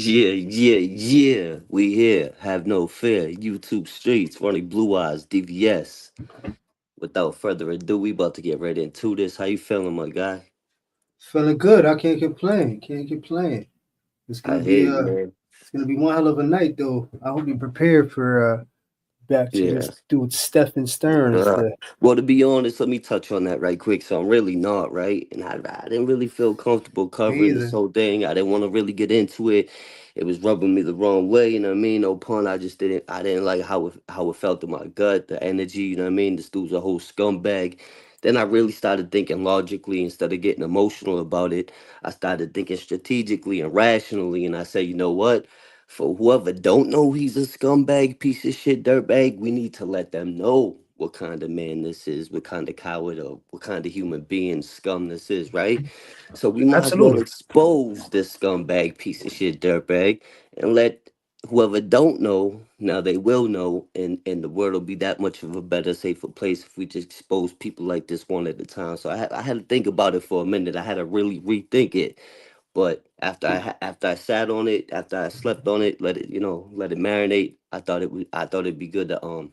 Yeah. We here. Have no fear. YouTube streets, running blue eyes, DVS. Without further ado, we about to get right into this. How you feeling, my guy? Feeling good. I can't complain. Can't complain. It's I gonna hear be you, man. it's gonna be one hell of a night though. I hope you're prepared for back to Yeah. this dude Stephan Stearns. Uh, well, to be honest, let me touch on that right quick. So I'm really not right, and I didn't really feel comfortable Me covering this either. whole thing. I didn't want to really get into it. It was rubbing me the wrong way. You know what I mean? No pun. I just didn't. I didn't like how it felt in my gut, the energy. You know what I mean? This dude's a whole scumbag. Then I really started thinking logically instead of getting emotional about it. I started thinking strategically and rationally, and I said, you know what? For whoever don't know he's a scumbag, piece of shit, dirtbag, we need to let them know what kind of man this is, what kind of coward or what kind of human being scum this is, right? So we might as well Absolutely. expose this scumbag, piece of shit, dirtbag, and let whoever don't know, now they will know, and the world will be that much of a better, safer place if we just expose people like this one at a time. So I had to think about it for a minute. I had to really rethink it, but after I sat on it, after I slept on it, let it let it marinate. I thought it'd be good to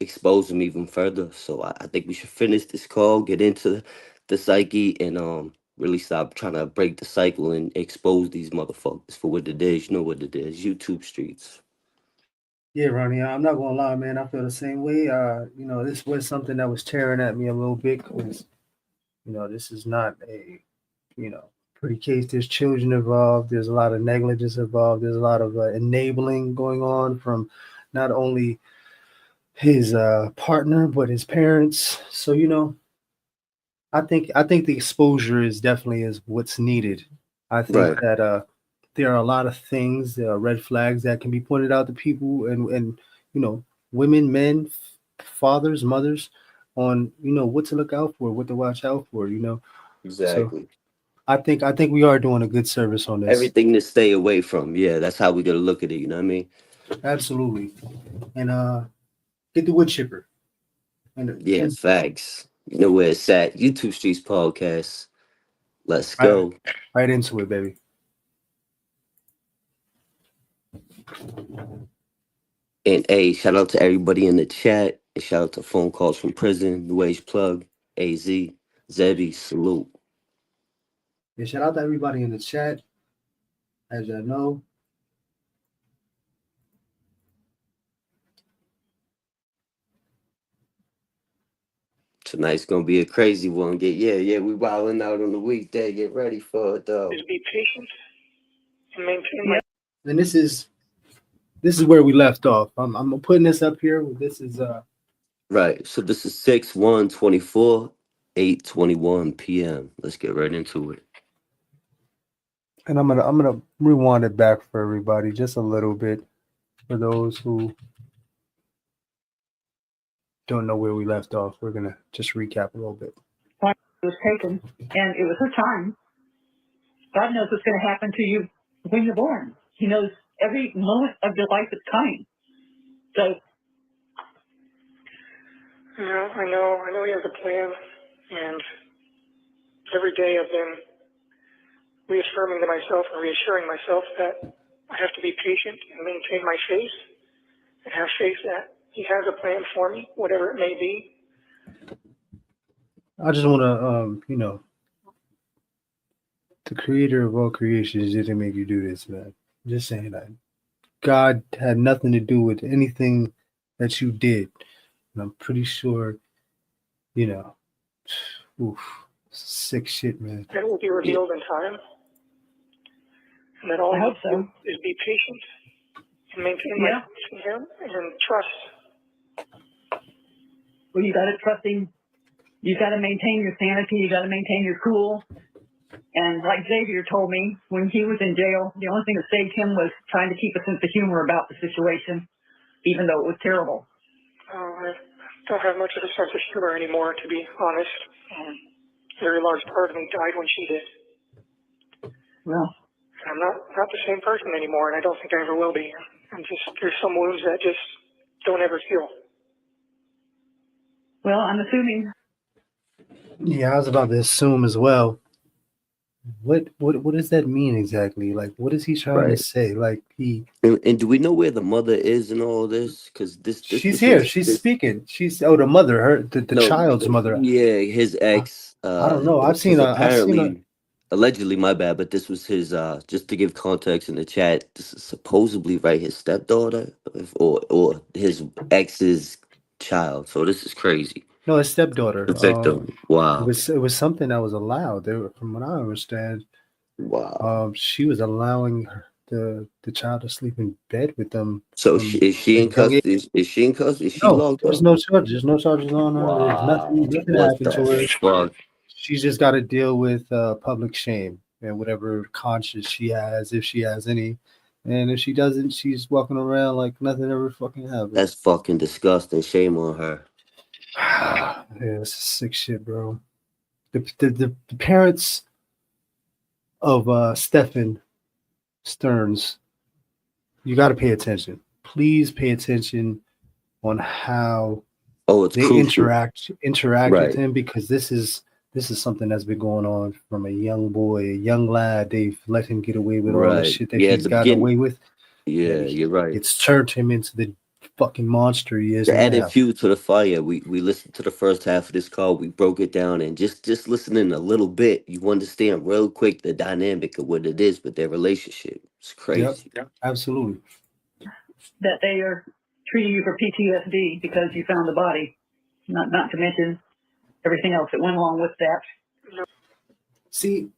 expose them even further. So I think we should finish this call, get into the psyche, and really stop trying to break the cycle and expose these motherfuckers for what it is. You know what it is? YouTube streets. Yeah, Ronnie. I'm not gonna lie, man. I feel the same way. This was something that was tearing at me a little bit because this is not a pretty case. There's children involved. There's a lot of negligence involved. There's a lot of enabling going on from not only his partner but his parents. So I think the exposure is definitely is what's needed. I think Right. that there are a lot of things, there are red flags that can be pointed out to people and you know women, men, fathers, mothers on what to look out for, what to watch out for. So Exactly. I think we are doing a good service on this. Everything to stay away from. Yeah, that's how we gotta look at it. You know what I mean? Absolutely, and get the wood chipper Yeah, and facts. You know where it's at. YouTube Streets Podcast. Let's right, go. right into it, baby. And a shout out to everybody in the chat. And shout out to phone calls from prison, New Age Plug, AZ, Zebby, salute. Yeah, shout out to everybody in the chat. As y'all know, Tonight's gonna be a crazy one. Yeah, we wilding out on the weekday. Get ready for it though. is be patient and maintain my. And this is where we left off. I'm putting this up here. This is Right. So this is 6/1/24, 8:21 p.m. Let's get right into it. and I'm gonna rewind it back for everybody just a little bit for those who don't know where we left off. We're gonna just recap a little bit. It was taken, and it was her time. God knows what's going to happen to you when you're born. He knows every moment of your life is coming. So, Yeah, I know he has a plan, and every day I've been reaffirming to myself and reassuring myself that I have to be patient and maintain my faith and have faith that he has a plan for me, whatever it may be. I just want to the creator of all creations didn't make you do this, man. Just saying that God had nothing to do with anything that you did, and I'm pretty sure you know. Oof, sick shit, man. That will be Yeah. revealed in time, and that all I I hope need to do so. is be patient and maintain my Yeah. faith in him and trust. Well, you got to trusting. You got to maintain your sanity. You got to maintain your cool. And like Xavier told me, when he was in jail, the only thing that saved him was trying to keep a sense of humor about the situation, even though it was terrible. I don't have much of a sense of humor anymore, to be honest. A very large part of me died when she did. Well, I'm not the same person anymore, and I don't think I ever will be. There's some wounds that just don't ever heal. I'm assuming. Yeah, I was about to assume as well what does that mean exactly? Like, what is he trying to Right. say? Like, And do we know where the mother is in all this? Because this she's was here. his She's this speaking. She's the mother, the no child's mother. yeah his I, ex I don't know. because I've seen her. apparently allegedly my bad, but this was his just to give context in the chat. This is supposedly right his stepdaughter or his ex's child. So this is crazy. No, his The stepdaughter. victim. Wow. It was something that was allowed. From what I understand, Wow. she was allowing the child to sleep in bed with them So from is she a in young age. custody? Is she in custody? Is she No, locked there's up? no charges. There's no charges on her. There's Wow. nothing What happened the to her. fuck? She's just got to deal with public shame and whatever conscience she has, if she has any. And if she doesn't, she's walking around like nothing ever fucking happened. That's fucking disgusting. Shame on her. Yeah, this is sick shit, bro. The parents of Stephan Stearns, you got to pay attention. Please pay attention on how Oh, it's they crucial. interact with Right. him, because this is something that's been going on from a young boy, a young lad. They've let him get away with all the Right. shit that Yeah, at he's the gotten beginning. away with, Yeah, and you're right. it's turned him into the fucking monster he is To add now. fuel to the fire, we listened to the first half of this call. We broke it down, and just listening a little bit, you understand real quick the dynamic of what it is with their relationship. It's Yep, crazy. absolutely. That they are treating you for PTSD because you found the body. Not to mention everything else that went along with that. See,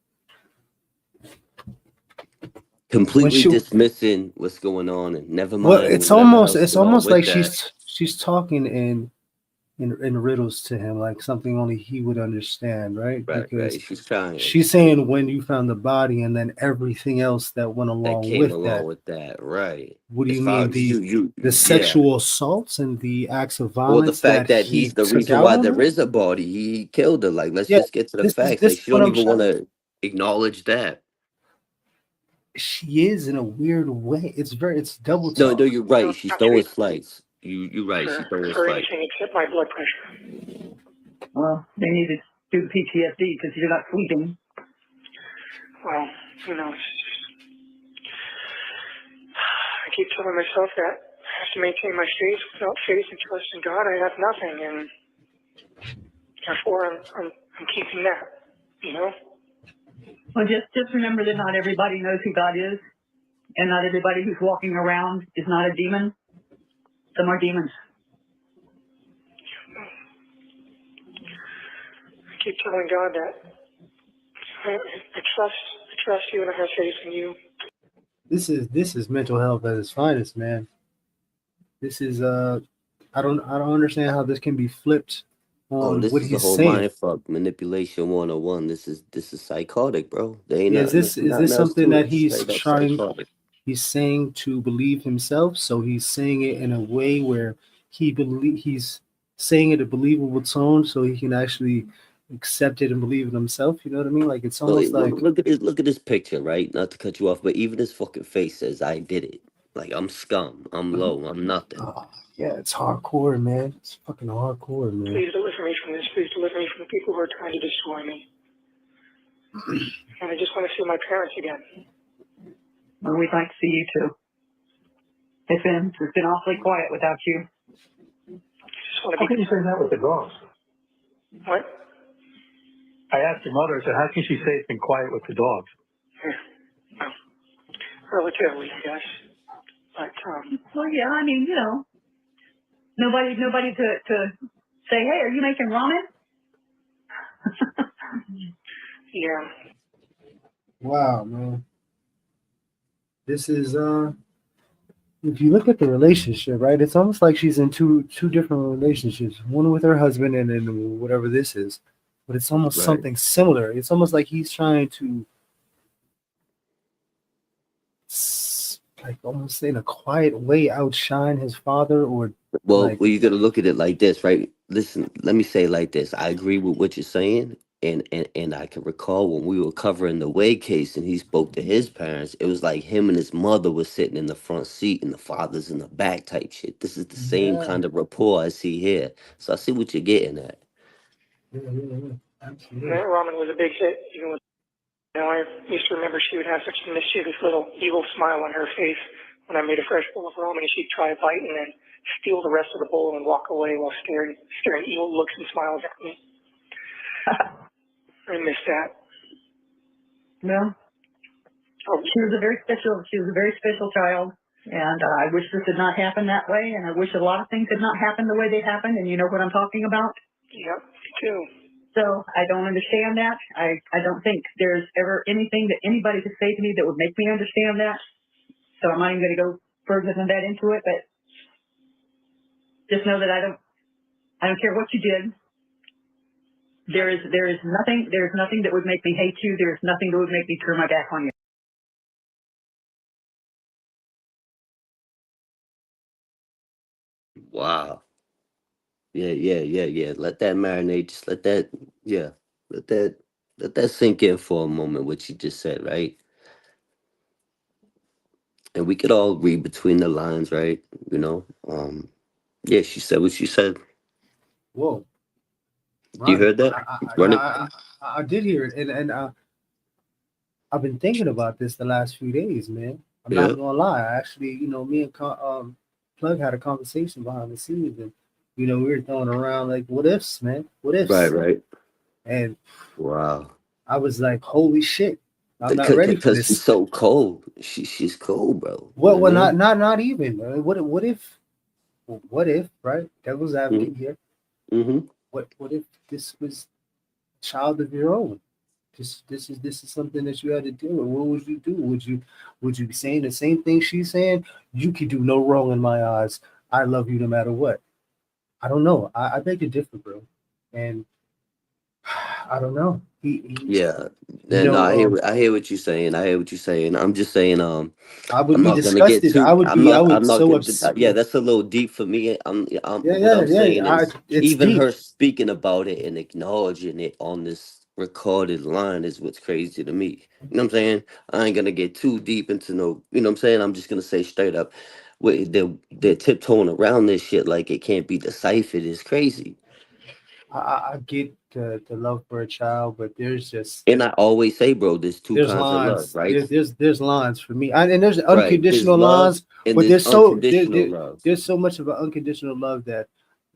Completely she dismissing what's going on, and never well, mind whatever else it's went on almost with like that. she's talking in riddles to him, like something only he would understand, right? Right, Because right. She's trying. she's saying when you found the body, and then everything else that went That along came with along that. with that, right? What do As you far mean, as you, the yeah. sexual assaults and the acts of Or the violence fact that that he's he the took reason out why on there her? is a body. He killed her. Like, let's Yeah, just get to the facts. Like, this is she what don't I'm even want trying. to acknowledge that. She is in a weird way. It's double No, no, talk. you're right. She's Not throwing treat slights. You're right. She's throwing for slights. anything except my blood pressure. Well, they need to do the PTSD because you're not sleeping. Well, you know, it's just, I keep telling myself that I have to maintain my faith. Without faith and trust in God, I have nothing, and therefore I'm keeping that. You know. Well, just remember that not everybody knows who God is, and not everybody who's walking around is not a demon. Some are demons. I keep telling God that I trust you, and I have faith in you. This is mental health at its finest, man. This is I don't understand how this can be flipped Oh, on this what is the he's whole saying. mind fuck manipulation 101. This is psychotic, bro. There ain't Yeah, nothing. There's is nothing this else something to that it. Straight up psychotic. he's saying to believe himself? So he's saying it in a way where he's saying it a believable tone, so he can actually accept it and believe it himself. You know what I mean? Like it's No, almost like, look at this picture, right? Not to cut you off, but even his fucking face says, "I did it." Like I'm scum. I'm low. I'm nothing. oh, yeah, it's hardcore, man. It's fucking hardcore, man. Please deliver me from this. Please deliver me from the people who are trying to destroy me. And I just want to see my parents again. Well, we'd like to see you too. It's been awfully quiet without you. Just want to How be. can you say that with the dogs? What? I asked your mother, I said, how can she say it's been quiet with the dogs? Well, relatively, I guess. But Well, yeah, I mean, nobody to say, hey, are you making ramen? yeah, Wow, man. This is if you look at the relationship, right, it's almost like she's in two different relationships. One with her husband, and then whatever this is. But it's almost Right. something similar. It's almost like he's trying to like almost in a quiet way outshine his father, or like, Well, you got to look at it like this, right? Listen, let me say it like this. I agree with what you're saying, and I can recall when we were covering the Wade case, and he spoke to his parents. It was like him and his mother were sitting in the front seat, and the father's in the back type shit. This is the same yeah, kind of rapport I see here. So I see what you're getting at. yeah, that absolutely. ramen was a big hit, even with You know, I used to remember she would have such a mischievous little evil smile on her face when I made a fresh bowl of ramen, and she'd try a bite and then steal the rest of the bowl and walk away while staring evil looks and smiles at me. I miss that. Well, she was a very special child, and I wish this had not happened that way, and I wish a lot of things had not happened the way they happened, and you know what I'm talking about? Yep, me too. So I don't understand that. I don't think there's ever anything that anybody could say to me that would make me understand that. So I'm not even going to go further than that into it, but just know that I don't care what you did. There is nothing that would make me hate you. There is nothing that would make me turn my back on you. Wow. Yeah. Let that marinate. Just let that, yeah. Let that sink in for a moment, what you just said, right? And we could all read between the lines, right? You know? Yeah, she said what she said. Whoa, You Ronnie, heard that? yeah, Run it. I did hear it, and I've been thinking about this the last few days, man. I'm Yeah. not gonna lie. I actually, me and Plug had a conversation behind the scenes, and we were throwing around like what ifs, man, what ifs, Right. and Wow. I was like, holy shit, I'm not ready for Because she's this. so cold. She's cold, bro. You know Well, what I mean? not even. What if, right? Devil's advocate Mm-hmm. here. Mm-hmm. What if this was a child of your own? This is something that you had to deal with. What would you do? Would you be saying the same thing she's saying? You could do no wrong in my eyes. I love you no matter what. I don't know. I beg to differ, bro. And I don't know. Yeah. You No, know, I hear what you're saying. I hear what you're saying. I'm just saying, I would I'm be not gonna get disgusted. too. I would I'm not so gonna. upset. Yeah, that's a little deep for me. Yeah, What I'm saying yeah. is, It's even deep. her speaking about it and acknowledging it on this recorded line is what's crazy to me. You know what I'm saying? I ain't gonna get too deep into no. You know what I'm saying? I'm just gonna say straight up, they're tiptoeing around this shit like it can't be deciphered is crazy. I get the love for a child, but And I always say, bro, there's two there's kinds of love, lines. right? There's lines for me, and there's Right. There's unconditional love lines, and but there's unconditional there, love. there's so much of an unconditional love that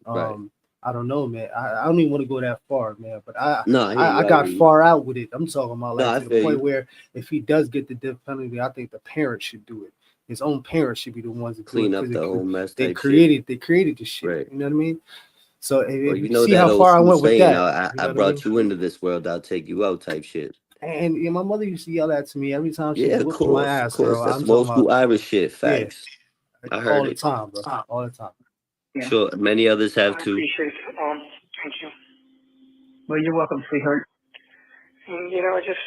Right. I don't know, man. I don't even want to go that far, man. But No, I hear you. I I hear got you. far out with it. I'm talking about No, like I to the feel point you. where if he does get the death penalty, I think the parents should do it. His own parents should be the ones to do it Clean because up the whole mess they type shit. created the shit. Right. You know what I mean? So Well, if you you know see that how old far I school went with saying, that, you I know what I mean? brought you into this world, I'll take you out type shit. And my mother used to yell that to me every time she Yeah, was of whooping my course. Of ass, course. bro. That's I'm some talking old about, school Irish shit. yeah, Facts. I all heard the it. time, bro. All the time. Yeah. Sure. Many others have I too. appreciate it, Mom. Thank you. Well, you're welcome, sweetheart. And, just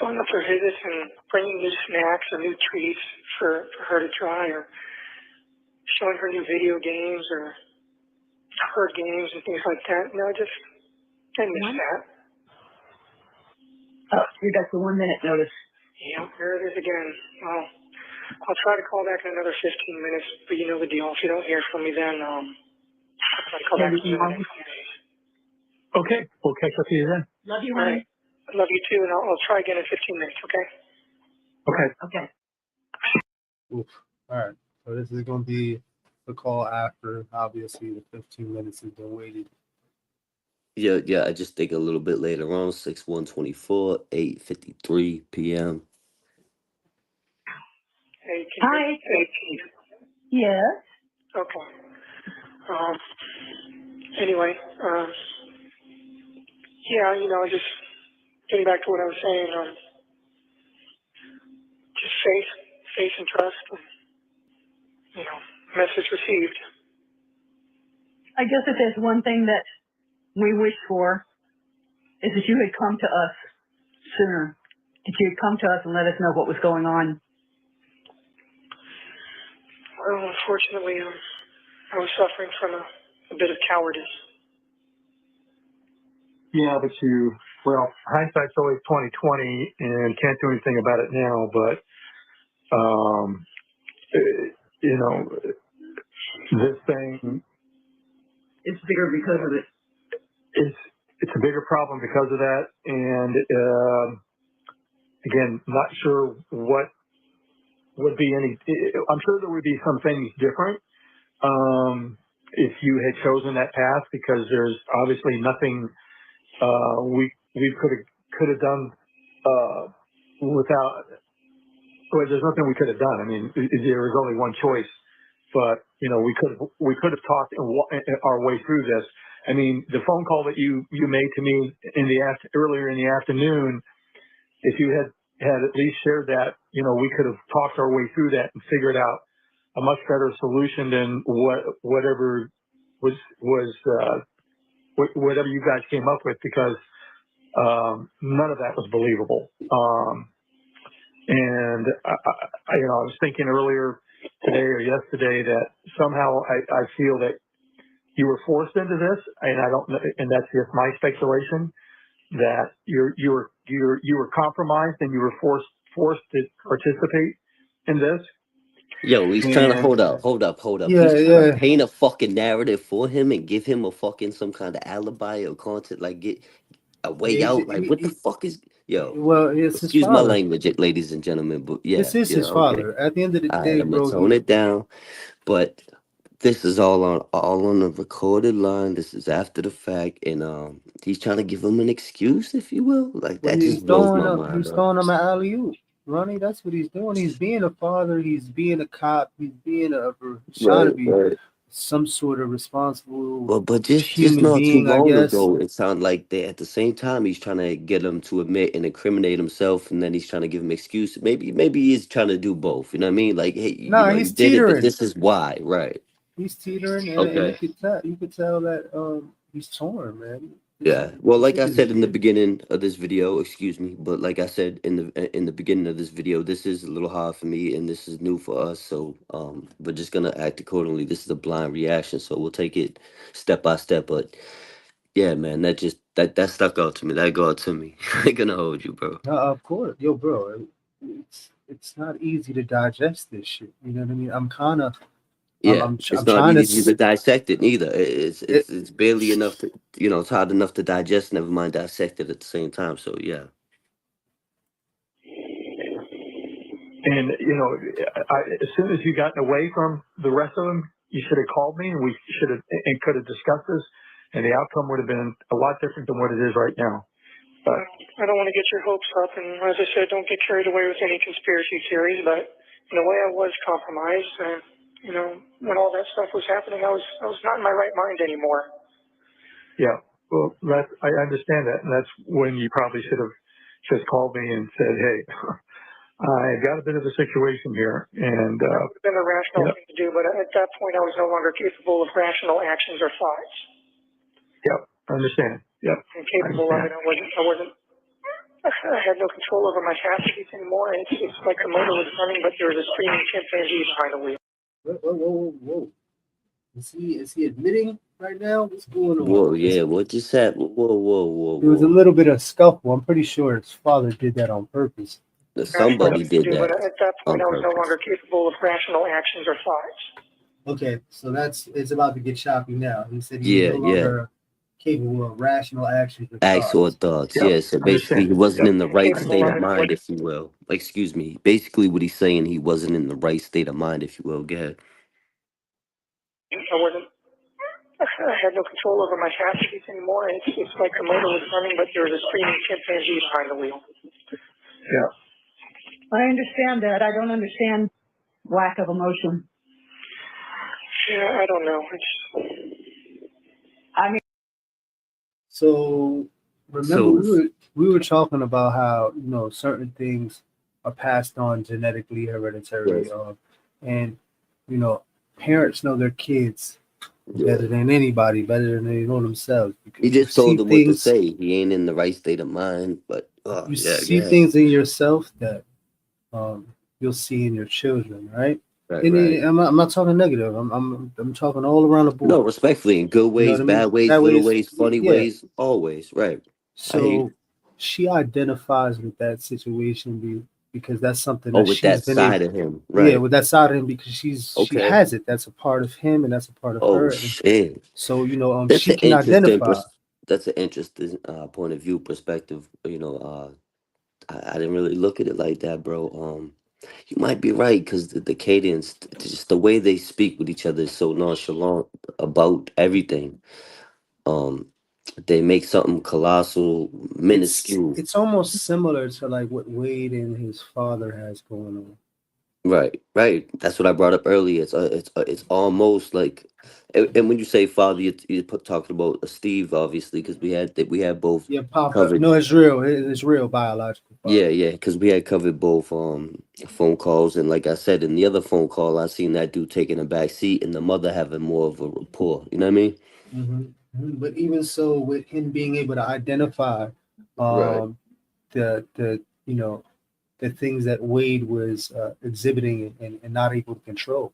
going up for visits and bringing new snacks or new treats for her to try, or showing her new video games or her games and things like that. I miss that. Oh, you got the 1 minute notice. Yeah, there it is again. Well, I'll try to call back in another 15 minutes, but you know the deal. If you don't hear from me, then I'll try to call back in the next few days. Okay, we'll catch up with you then. Love you, All honey. right. I love you too, and I'll try again in 15 minutes, okay? Okay. Okay. Oof. All right. So this is going to be the call after, obviously, the 15 minutes has been waited. Yeah. I just think a little bit later on, 6/1/24, 8:53 p.m. Hey, Hi. can you? Yes. Okay. Anyway, yeah, just getting back to what I was saying, just faith and trust, and, message received. I guess if there's one thing that we wish for is that you had come to us sooner. That you had come to us and let us know what was going on. Well, unfortunately, I was suffering from a bit of cowardice. Yeah, but hindsight's always 20/20, and can't do anything about it now. But this thing It's bigger because of it. it's a bigger problem because of that, and again, not sure what would be any. I'm sure there would be some things different if you had chosen that path, because there's obviously nothing we could have done without. Well, there's nothing we could have done. I mean, there was only one choice, but we could have talked our way through this. I mean, the phone call that you made to me earlier in the afternoon, if you had at least shared that, we could have talked our way through that and figured out a much better solution than whatever was whatever you guys came up with, because none of that was believable. And I was thinking earlier today or yesterday that somehow I feel that you were forced into this, and I don't know, and that's just my speculation, that you were compromised and you were forced to participate in this. Yo, he's trying to And hold up. yeah, He's trying to yeah. paint a fucking narrative for him and give him a fucking some kind of alibi or content, like get a way He's, out. Like, what the fuck is yo? well, it's his Excuse my father. language, ladies and gentlemen, but yeah, This is yeah, his okay. father. At the end of the All right, day, I'm gonna bro, tone it down, but this is all on the recorded line. This is after the fact, and he's trying to give him an excuse, if you will. Like well, that just blows my mind he's up. throwing him an alley oop. Ronnie, that's what he's doing. He's being a father. He's being a cop. He's being trying to Right, be right. some sort of responsible Well, but just human not too being, I long guess. ago, it sounded like they at the same time he's trying to get him to admit and incriminate himself, and then he's trying to give him excuse. Maybe he's trying to do both. You know what I mean? Like, hey, Nah, you he's did it, but teetering. this is why, right? He's teetering, and Okay. you could tell that he's torn, man. Yeah. Well, This like I isn't his said in the kid. beginning of this video, excuse me, but like I said in the beginning of this video, this is a little hard for me and this is new for us. So we're just gonna act accordingly. This is a blind reaction, so we'll take it step by step. But yeah, man, that stuck out to me. That got to me. I ain't gonna hold you, bro. Of course, yo, bro. It's not easy to digest this shit. You know what I mean? Yeah, I'm it's not trying to. easy to dissect it neither. It, It's barely enough to it's hard enough to digest. Never mind dissect it at the same time. So yeah. And as soon as you gotten away from the rest of them, you should have called me, and we should have and could have discussed this, and the outcome would have been a lot different than what it is right now. But I don't want to get your hopes up, and as I said, don't get carried away with any conspiracy theories. But in a way, I was compromised, and when all that stuff was happening, I was not in my right mind anymore. yeah, well, I understand that, and that's when you probably should have just called me and said, "Hey, I got a bit of a situation here," and That would have been a rational thing to do, but at that point, I was no longer capable of rational actions or thoughts. Yep, I understand. Yep, I'm capable of it. I had no control over my faculties anymore. It's like the motor was running, but there was a screaming chimpanzee behind the wheel. whoa. Is he admitting right now? What's going on? Whoa, yeah. What just happened? Whoa. There was a little bit of scuffle. I'm pretty sure his father did that on purpose. Somebody did But that at that on point, I was no purpose. longer capable of rational actions or thoughts. Okay, so it's about to get choppy now. He said he was no Yeah. longer capable of rational actions or Acts or thoughts. thoughts. Yep, Yeah. So basically, understand. he wasn't Yep, in the right Capable state of of it. mind, if you will. Excuse me. Basically, what he's saying, he wasn't in the right state of mind, if you will. Go ahead. I had no control over my faculties anymore. It's like the motor was running, but there was a screaming chimpanzee behind the wheel. yeah. I understand that. I don't understand lack of emotion. Yeah, I don't know. I mean, So remember, So we were talking about how certain things are passed on genetically, hereditary, yes, and parents know their kids yeah. better than anybody, better than they know themselves, He because just told him what to say. He ain't in the right state of mind. But you yeah, see yeah. things in yourself that you'll see in your children, right? And Right. I'm not talking negative. I'm talking all around the No, board. respectfully, in good You know ways, what I mean? bad ways, That way, little ways, funny yeah. ways, always. Right. I hear So you. she identifies with that situation because that's something Oh, that with she's that been able, side of him. yeah, Right. with that side of him, because she Okay. has it. That's a part of him, and that's a part of Oh her. And shit. so That's she an can interesting identify. that's an interesting point of view perspective. I didn't really look at it like that, bro. You might be right because the cadence, just the way they speak with each other is so nonchalant about everything. Um, they make something colossal, minuscule. It's almost similar to like what Wade and his father has going on. Right, right. That's what I brought up earlier. It's almost like, and when you say father, you're talking about Steve, obviously, because we had both Yeah, Papa. covered. No, it's real. It's real biological Yeah, father. yeah, because we had covered both phone calls, and like I said in the other phone call, I seen that dude taking a back seat, and the mother having more of a rapport. You know what I mean? But even so, with him being able to identify Right, um, the the things that Wade was exhibiting and not able to control.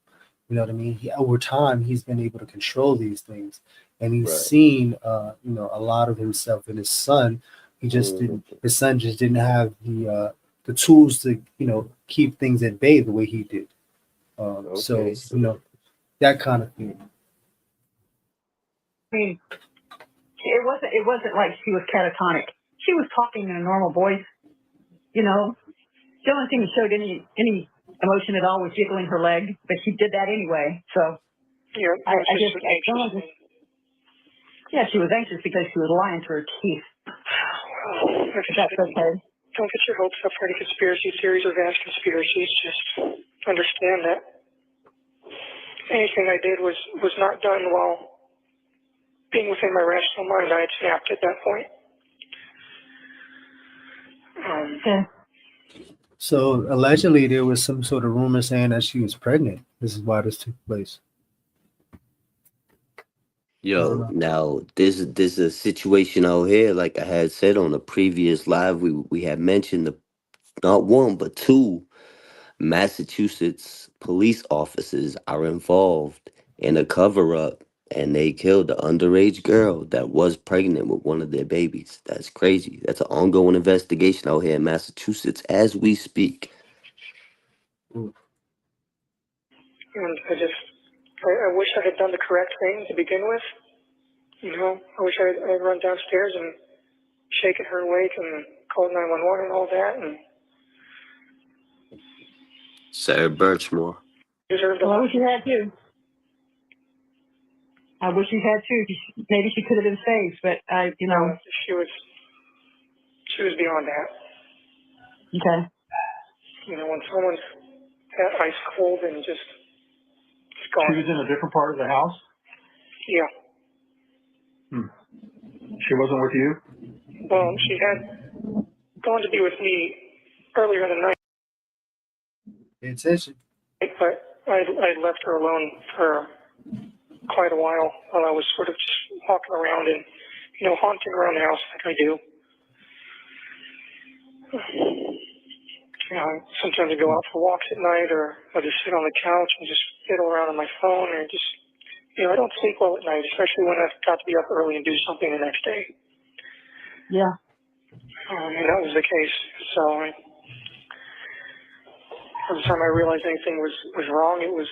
You know what I mean? Over time, he's been able to control these things, and he's right. seen a lot of himself in his son. He just Hmm. didn't. His son just didn't have the tools to keep things at bay the way he did. Okay. So that kind of thing. I mean, it wasn't like she was catatonic. She was talking in a normal voice. You know, the only thing that showed any emotion at all was jiggling her leg, but she did that anyway. So Yeah, I it's guess just I don't know. Yeah, she was anxious because she was lying to her teeth. well, like I That's said, okay. don't get your hopes up for any conspiracy theories or vast conspiracies. Just understand that anything I did was not done while being within my rational mind. I had snapped at that point. Yeah. So allegedly, there was some sort of rumor saying that she was pregnant. This is why this took place. I don't Yo, know. now this is a situation out here, like I had said on a previous live, we had mentioned the not one but two Massachusetts police officers are involved in a cover up and they killed the underage girl that was pregnant with one of their babies. That's crazy. That's an ongoing investigation out here in Massachusetts as we speak. And I wish I had done the correct thing to begin with. I wish I'd run downstairs and shaken her awake and called 911 and all that and Sarah Birchmore. deserved a Well, I lot. wish you had too. I wish you had too. Maybe she could have been saved, but She was beyond that. Okay. When someone's that ice cold and just She gone. was in a different part of the house? Yeah. She wasn't with you? Well, she had gone to be with me earlier in the night, Pay attention. but I left her alone for quite a while I was sort of just walking around and, haunting around the house like I do. Sometimes I go out for walks at night or I'll just sit on the couch and just fiddle around on my phone or just, I don't sleep well at night, especially when I've got to be up early and do something the next day. Yeah. And that was the case. So by the time I realized anything was wrong, it was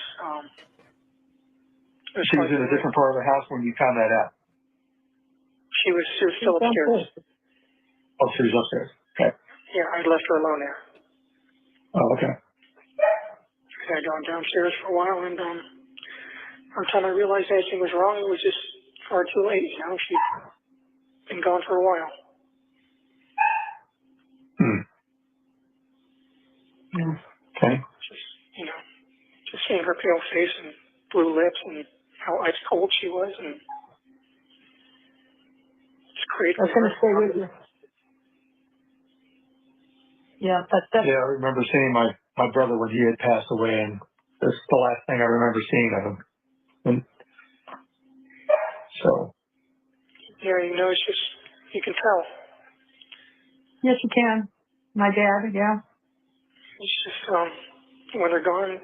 She was in a different part of the house when you found that out? She was still upstairs. Oh, she was upstairs. Okay. Yeah, I left her alone there. Oh, okay. I had gone downstairs for a while, and by the time I realized anything was wrong, it was just far too late. She'd been gone for a while. Yeah. Okay. Just seeing her pale face and blue lips and how ice cold she was, and it's great. That's going to stay with you. Yeah, that's Yeah, I remember seeing my brother when he had passed away, and that's the last thing I remember seeing of him. And so. Yeah, it's just, you can tell. Yes, you can. My dad, yeah. It's just, when they're gone,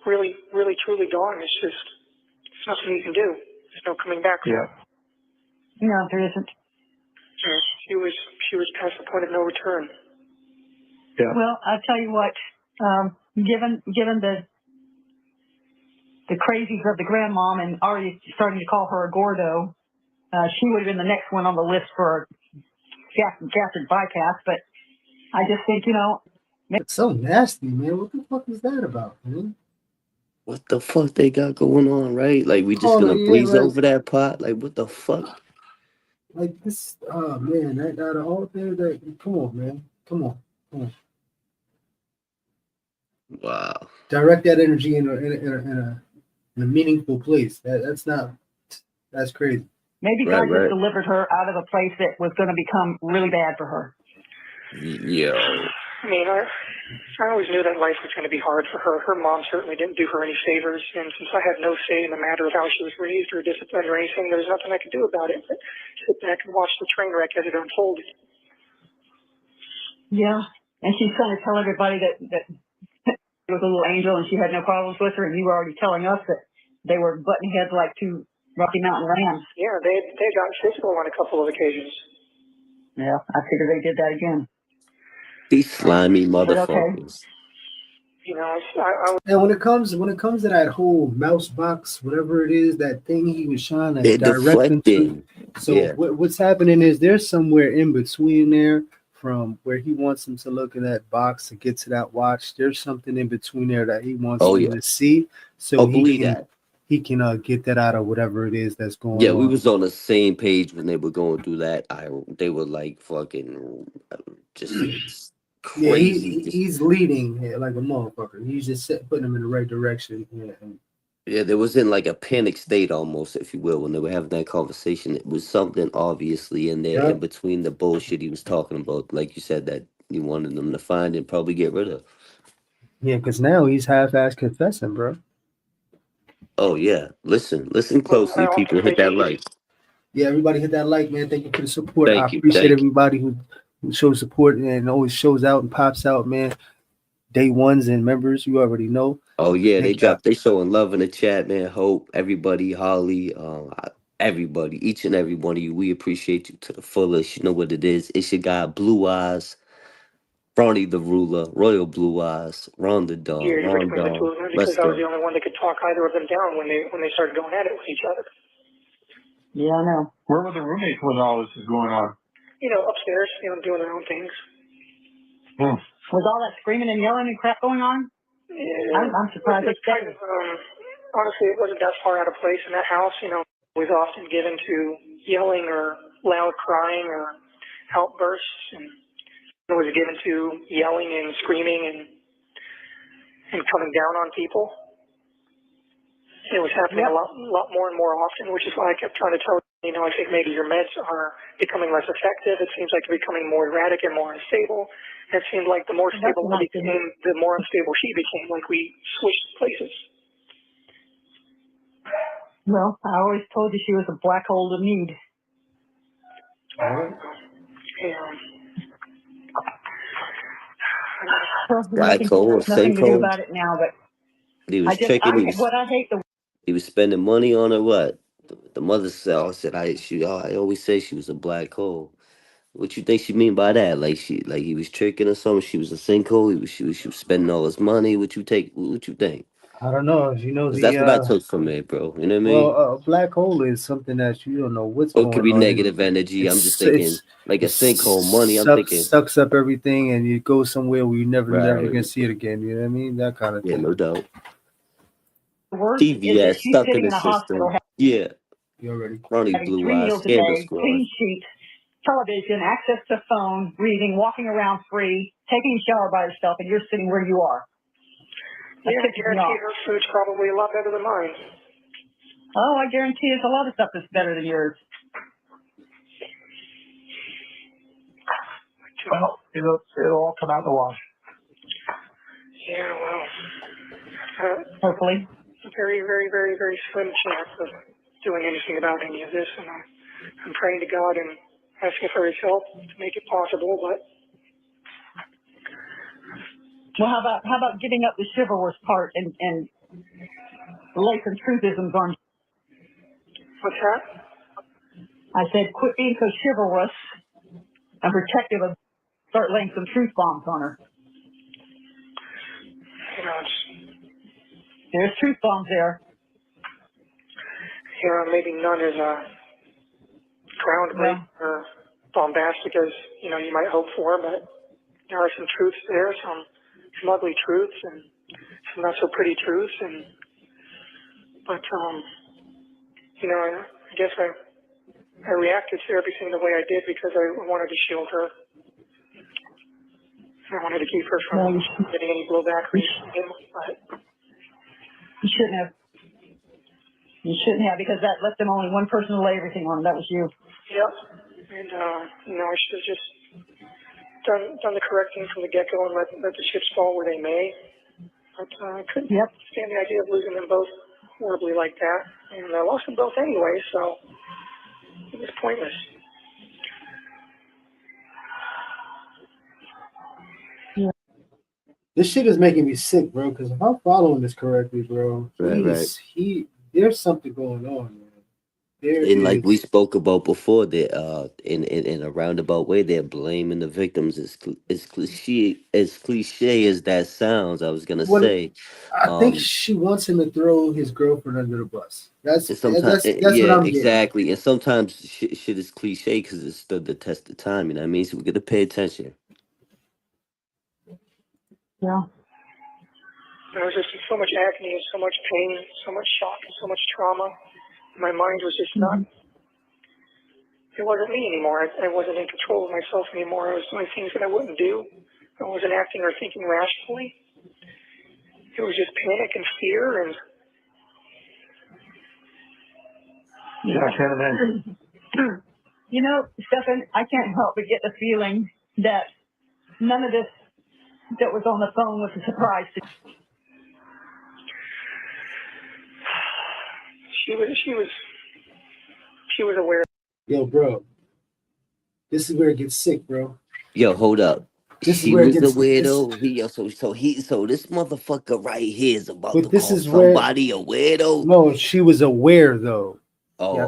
really, really, truly gone, it's nothing you can do. There's no coming back. Yeah. No, there isn't. She was past the point of no return. Yeah. Well, I'll tell you what, given the crazies of the grandmom and already starting to call her a Gordo, she would have been the next one on the list for gastric bypass, but I just think, It's so nasty, man. What the fuck is that about, man? What the fuck they got going on, right? Like we just Call gonna it, yeah, breeze over that pot? Like what the fuck? like this. Oh man, that out of all things, that come on, man, come on. Wow. Direct that energy in a meaningful place. That's not. That's crazy. maybe Right, God just right. delivered her out of a place that was going to become really bad for her. Yo. I mean, I always knew that life was going to be hard for her. Her mom certainly didn't do her any favors, and since I had no say in the matter of how she was raised or disciplined or anything, there was nothing I could do about it but sit back and watch the train wreck as it unfolded. Yeah. And she's trying to tell everybody that she was a little angel and she had no problems with her, and you were already telling us that they were butting heads like two Rocky Mountain rams. Yeah, they got physical on a couple of occasions. Yeah, I figured they did that again. These slimy But okay. motherfuckers. You know, I And when it comes to that whole mouse box, whatever it is, that thing he was trying to They're direct them to. deflecting. So Yeah. what's happening is there's somewhere in between there from where he wants them to look in that box to get to that watch. There's something in between there that he wants Oh them yeah. to see, so Oh, he believe can that. get that out of whatever it is that's Yeah, going we on. was on the same page when they were going through that. They were like fucking just Yeah, crazy. he's leading like a motherfucker. He's just putting them in the right direction. Yeah, Yeah, they was in like a panic state almost, if you will, when they were having that conversation. It was something obviously in there in yep. between the bullshit he was talking about, like you said, that you wanted them to find and probably get rid of. Yeah, because now he's half-ass confessing, bro. Oh yeah, listen I closely, often people. say Hit that like. Yeah, everybody hit that like, man. Thank you for the support. I Thank you, appreciate thank you. everybody who shows support and always shows out and pops out, man. Day ones and members, you already know. Oh yeah, they Thank y'all. dropped. They showing love in the chat, man. Hope everybody, Holly, everybody, each and every one of you. We appreciate you to the fullest. You know what it is. It's your guy, Blue Eyes, Ronnie the Ruler, Royal Blue Eyes, Ron the Don, geared, which Ron brings it to Don. a limit Let's because I was go. the only one that could talk either of them down when they started going at it with each other. Yeah, I know. Where were the roommates when all this is going on? You know, upstairs, doing their own things. Was all that screaming and yelling and crap going on? Yeah, I'm surprised they it's kind stayed. of, honestly, it wasn't that far out of place in that house. Was often given to yelling or loud crying or outbursts, and was given to yelling and screaming and coming down on people. It was happening Yep. a lot more and more often, which is why I kept trying to tell her, I think maybe your meds are becoming less effective. It seems like they're becoming more erratic and more unstable. And it seemed like the more That's stable I not good. became, the more unstable she became, like we switched places. Well, I always told you she was a black hole to need. What? And Well, there's Black hole or nothing to do sinkhole. about it now, but He was what I hate the he was spending money on her. What? The mother said I always say she was a black hole. What you think she mean by that? Like he was tricking or something. She was a sinkhole. She was spending all his money. What you think? I don't know if you know 'Cause the that's what I took from it, bro. You know what I well, mean? a black hole is something that you don't know what's Or it could going be on. negative energy. I'm just thinking It's like a it sinkhole money. I'm thinking sucks up everything, and you go somewhere where you never right. gonna see it again. You know what I mean? That kind of Yeah, thing. no doubt. worst is that TVS she's stuck in sitting the in a hospital system. Yeah, You already. Ronnie having Blue 3 Eyes, meals a Scandal day, Squad. clean sheets, television, access to phone, reading, walking around free, taking a shower by herself, and you're sitting where you are. That I pisses me guarantee off. her food's probably a lot better than mine. Oh, I guarantee there's a lot of stuff that's better than yours. Well, it'll all come out in the wash. Yeah, well, Hopefully. very, very, very, very slim chance of doing anything about any of this, and I'm praying to God and asking for His help to make it possible. But Well, how about giving up the chivalrous part and lay some truthisms on? what's that? I said, quit being so chivalrous and protective of. Start laying some truth bombs on her. There's truth bombs there. Maybe none as groundbreaking Well, or bombastic as you might hope for, but there are some truths there, some ugly truths and some not so pretty truths, but I guess I reacted to everything the way I did because I wanted to shield her. I wanted to keep her from getting any blowback from him, but You shouldn't have. You shouldn't have, because that left them only one person to lay everything on. That was you. yep. And I should have just done the correct thing from the get-go and let the chips fall where they may. But I couldn't stand the idea of losing them both horribly like that, and I lost them both anyway, so it was pointless. This shit is making me sick, bro. Because if I'm following this correctly, bro, Right. there's something going on, man. There And like we is. spoke about before, that in a roundabout way, they're blaming the victims. As cliche as that sounds, I was gonna What say, I think um, she wants him to throw his girlfriend under the bus. That's and sometimes, that's what yeah, I'm getting. exactly. And sometimes shit is cliche because it stood the test of time. You know what I mean? So we gotta pay attention. Yeah. There was just so much agony and so much pain, so much shock and so much trauma. My mind was just not, it wasn't me anymore. I wasn't in control of myself anymore. I was doing things that I wouldn't do. I wasn't acting or thinking rationally. It was just panic and fear and You know, Stephan, I can't help but get the feeling that none of this that was on the phone was a surprise to you. she was aware. Yo, bro, this is where it gets sick, bro. Yo, hold up. This is She where it was the gets. This, weirdo. So this motherfucker right here is about to but this call is where. somebody a weirdo. No, she was aware though. Oh, Yeah,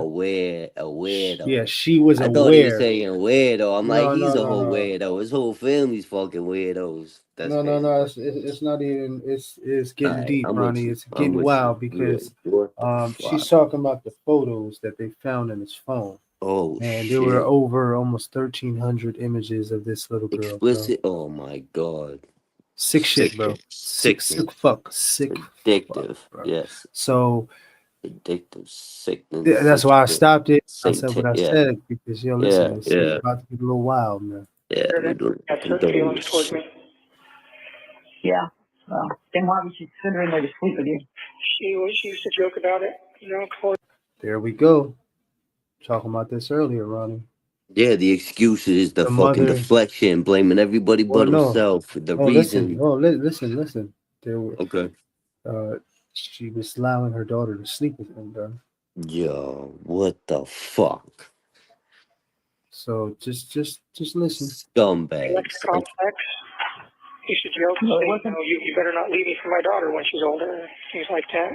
a weirdo. yeah, she was I thought he was aware. saying weirdo. I'm like, No, he's no, a no, whole no. weirdo. His whole family's fucking weirdos. That's No, no, crazy. no. It's not even. It's All getting right, deep, I'm with Ronnie. you. It's I'm getting with you. wild Yeah, because what the she's fuck? talking about the photos that they found in his phone, Oh and there were shit. over almost 1,300 images of this little girl, bro. Explicit. Oh my god. Sick shit, bro. Sickening. Sick, Sickening. sick fuck, Addictive. bro. Yes. So Addictive. Sickening. that's why I Sickening. stopped it. I said what Satan. I Yeah. said because listen, Yeah. it's Yeah. about to get a little wild, man. Yeah. That We do had certain feelings towards condone. me. Yeah. Well, then why was she considering to sleep with you? She used to joke about it, Chloe. There we go. Talking about this earlier, Ronnie. Yeah, the excuses, the The fucking mother. deflection, blaming everybody Well, but no. himself. The Oh, listen. reason. Oh, listen. There were. Okay. She was allowing her daughter to sleep with him, bro. Yo, what the fuck? So just listen. Next Scumbags. complex. He used to joke and say, you better not leave me for my daughter when she's older, things like that.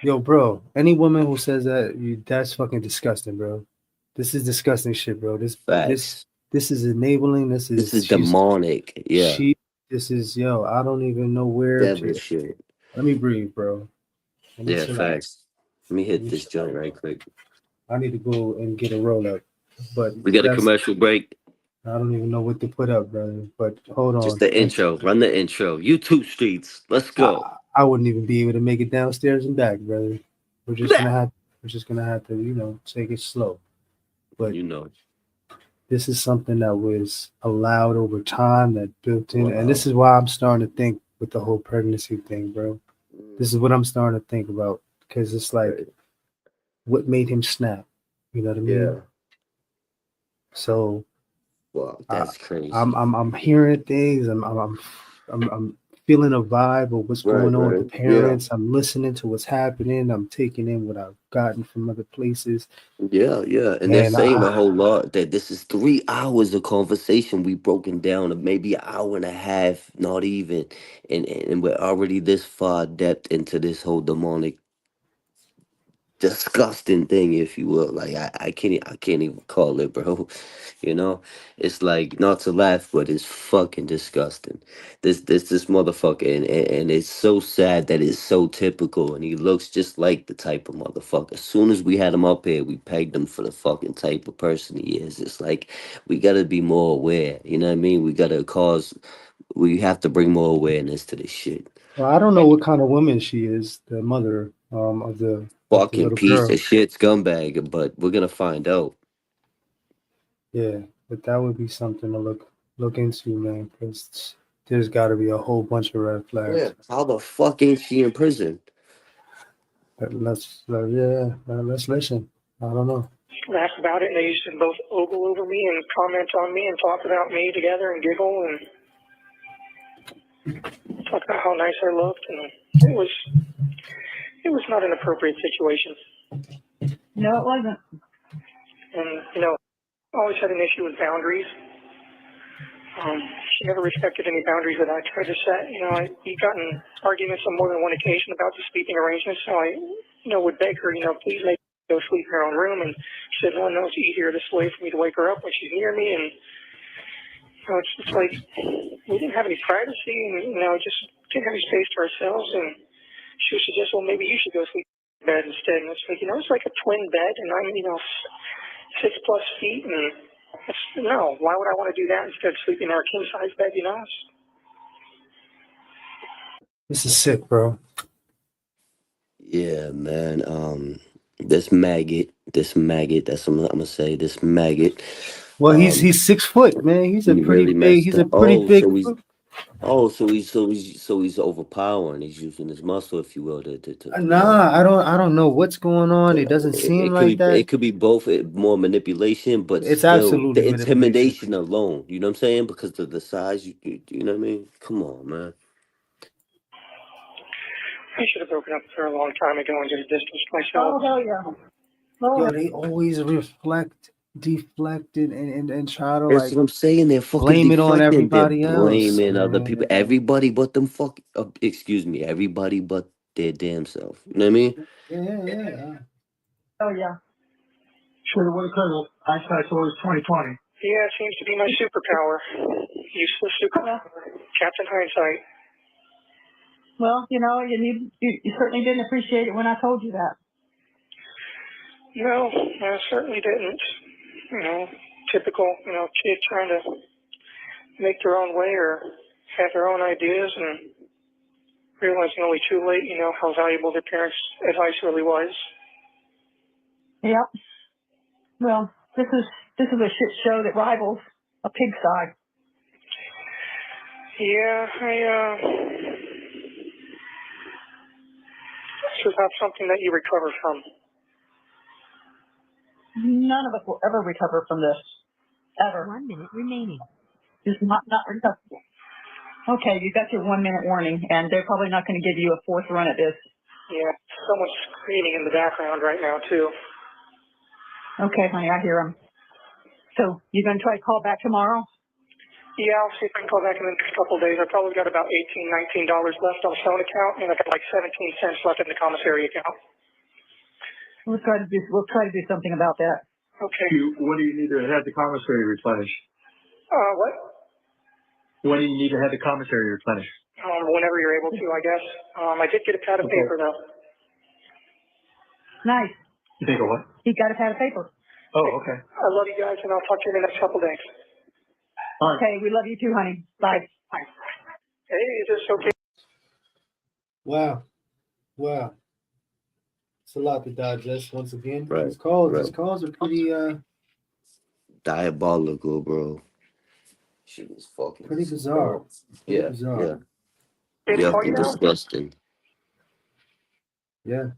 Yo, bro. Any woman who says that, that's fucking disgusting, bro. This is disgusting shit, bro. Facts. This is enabling. This is demonic. Yeah. This is I don't even know where Devil to. shit. Let me breathe, bro. Let me Yeah, chill out. facts. Let me hit this joint right quick. I need to go and get a roll up, but We got a commercial break. I don't even know what to put up, brother. But hold Just on. the intro. Run the intro. YouTube streets. Let's go. I wouldn't even be able to make it downstairs and back, brother. We're just gonna have to, take it slow. But You know. this is something that was allowed over time, that built in, and Wow. this is why I'm starting to think with the whole pregnancy thing, bro. This is what I'm starting to think about, because it's like, what made him snap? You know what I mean? Yeah. So, Wow, that's crazy. I'm hearing things. I'm feeling a vibe of what's going on with the parents. I'm listening to what's happening. I'm taking in what I've gotten from other places. Yeah. And they're saying a whole lot that this is 3 hours of conversation we broken down, of maybe an hour and a half, not even. And we're already this far depth into this whole demonic disgusting thing, if you will. Like I can't even call it, bro. You know, it's like not to laugh, but it's fucking disgusting. This motherfucker, and it's so sad that it's so typical, and he looks just like the type of motherfucker. As soon as we had him up here, we pegged him for the fucking type of person he is. It's like we gotta be more aware. You know what I mean? We have to bring more awareness to this shit. Well, I don't know what kind of woman she is, the mother of the Fucking little piece girl. of shit scumbag, but we're gonna find out. Yeah, but that would be something to look into, man, because there's got to be a whole bunch of red Yeah. flags. How the fuck ain't she in prison? But yeah, let's listen. I don't know. Laugh about it, and they used to both ogle over me and comment on me and talk about me together and giggle and talk about how nice I looked, and it was not an appropriate situation. No, it wasn't. And I always had an issue with boundaries. She never respected any boundaries that I tried to set. We got in arguments on more than one occasion about the sleeping arrangements. So I, would beg her, please make her go sleep in her own room. And she said, well, no, it's easier this way for me to wake her up when she's near me. And it's like we didn't have any privacy, and just didn't have any space to ourselves. And she would suggest, well, maybe you should go sleep in bed instead. And it's like, it's like a twin bed, and I'm 6+ feet, and no, why would I want to do that instead of sleeping in our king size bed? This is sick, bro. Yeah, man. This maggot. That's what I'm gonna say. This maggot. Well, he's Um, he's 6 foot, man. He's a he pretty really big. messed He's a up. pretty big. So he's overpowering. He's using his muscle, if you will, to Nah, I don't know what's going on. It doesn't seem it could like be that. it could be both more manipulation, but It's still absolutely the manipulation. intimidation alone. You know what I'm saying? Because of the size. You know what I mean? Come on, man. I should have broken up with her a long time ago and just distanced myself. Oh, hell yeah. Oh, Yo, they always deflect it and try to That's like what I'm saying. They're fucking blame it on deflecting. They're everybody else, blaming other people. man. Everybody but them fuck. Excuse me. Everybody but their damn self. You know what I mean? Yeah. oh yeah. Sure, what occurred? Hindsight's always 2020. Yeah, it seems to be my superpower. Useless superpower. Captain Hindsight. Well, you certainly didn't appreciate it when I told you that. No, I certainly didn't. Typical, kid trying to make their own way or have their own ideas and realizing only too late, how valuable their parents' advice really was. Yep. Well, this is a shit show that rivals a pigsty. Yeah, this is not something that you recover from. None of us will ever recover from this. Ever. 1 minute remaining. Just not recoverable. Okay, you got your 1 minute warning, and they're probably not going to give you a fourth run at this. Yeah, someone's screaming in the background right now, too. Okay, honey, I hear them. So, you going to try to call back tomorrow? Yeah, I'll see if I can call back in the next couple of days. I probably got about $18, $19 left on the phone account, and I got like 17 cents left in the commissary account. We'll try to do something about that. Okay. When do you need to have the commissary replenished? What? When do you need to have the commissary replenished? Whenever you're able to, I guess. I did get a pad of paper, though. Nice. You think of what? He got a pad of paper. Oh, okay. I love you guys, and I'll talk to you in the next couple of days. All right. Okay, we love you too, honey. Bye. Bye. Hey, is this okay? Wow. It's a lot to digest once again. Right, These calls are pretty Diabolical, bro. Shit is fucking pretty bizarre. Yeah, Bizarre. yeah. It's Yuck for you and now? disgusting. Yeah.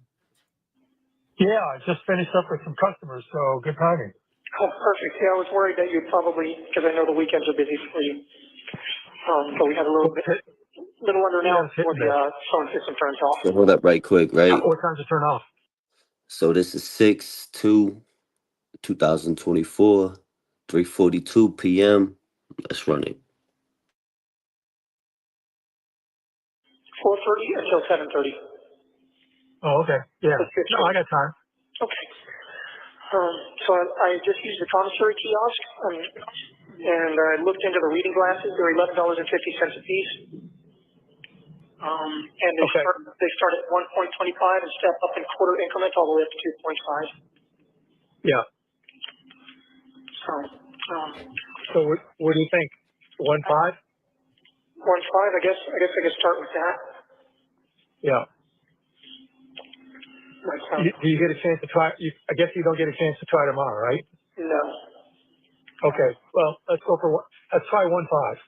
Yeah, I just finished up with some customers, so good timing. Oh, perfect. Yeah, I was worried that you'd probably, because I know the weekends are busy for you. But we had a little under an hour before the phone system turns off. So hold up right quick, right? What time's it turn off? So this is 6/2/2024, 3:42 p.m. Let's run it. 4:30 until 7:30. Oh, okay. Yeah. No, I got time. Okay. So I just used the Commissary kiosk, and I looked into the reading glasses. They're $11.50 a piece. And Okay. they start at 1.25 and step up in quarter increments all the way up to 2.5. Yeah. So what do you think? 1.5? 1.5. I guess I could start with that. Yeah. Do you get a chance to try? I guess you don't get a chance to try tomorrow, right? No. Okay. Well, let's go for one. Let's try 1.5.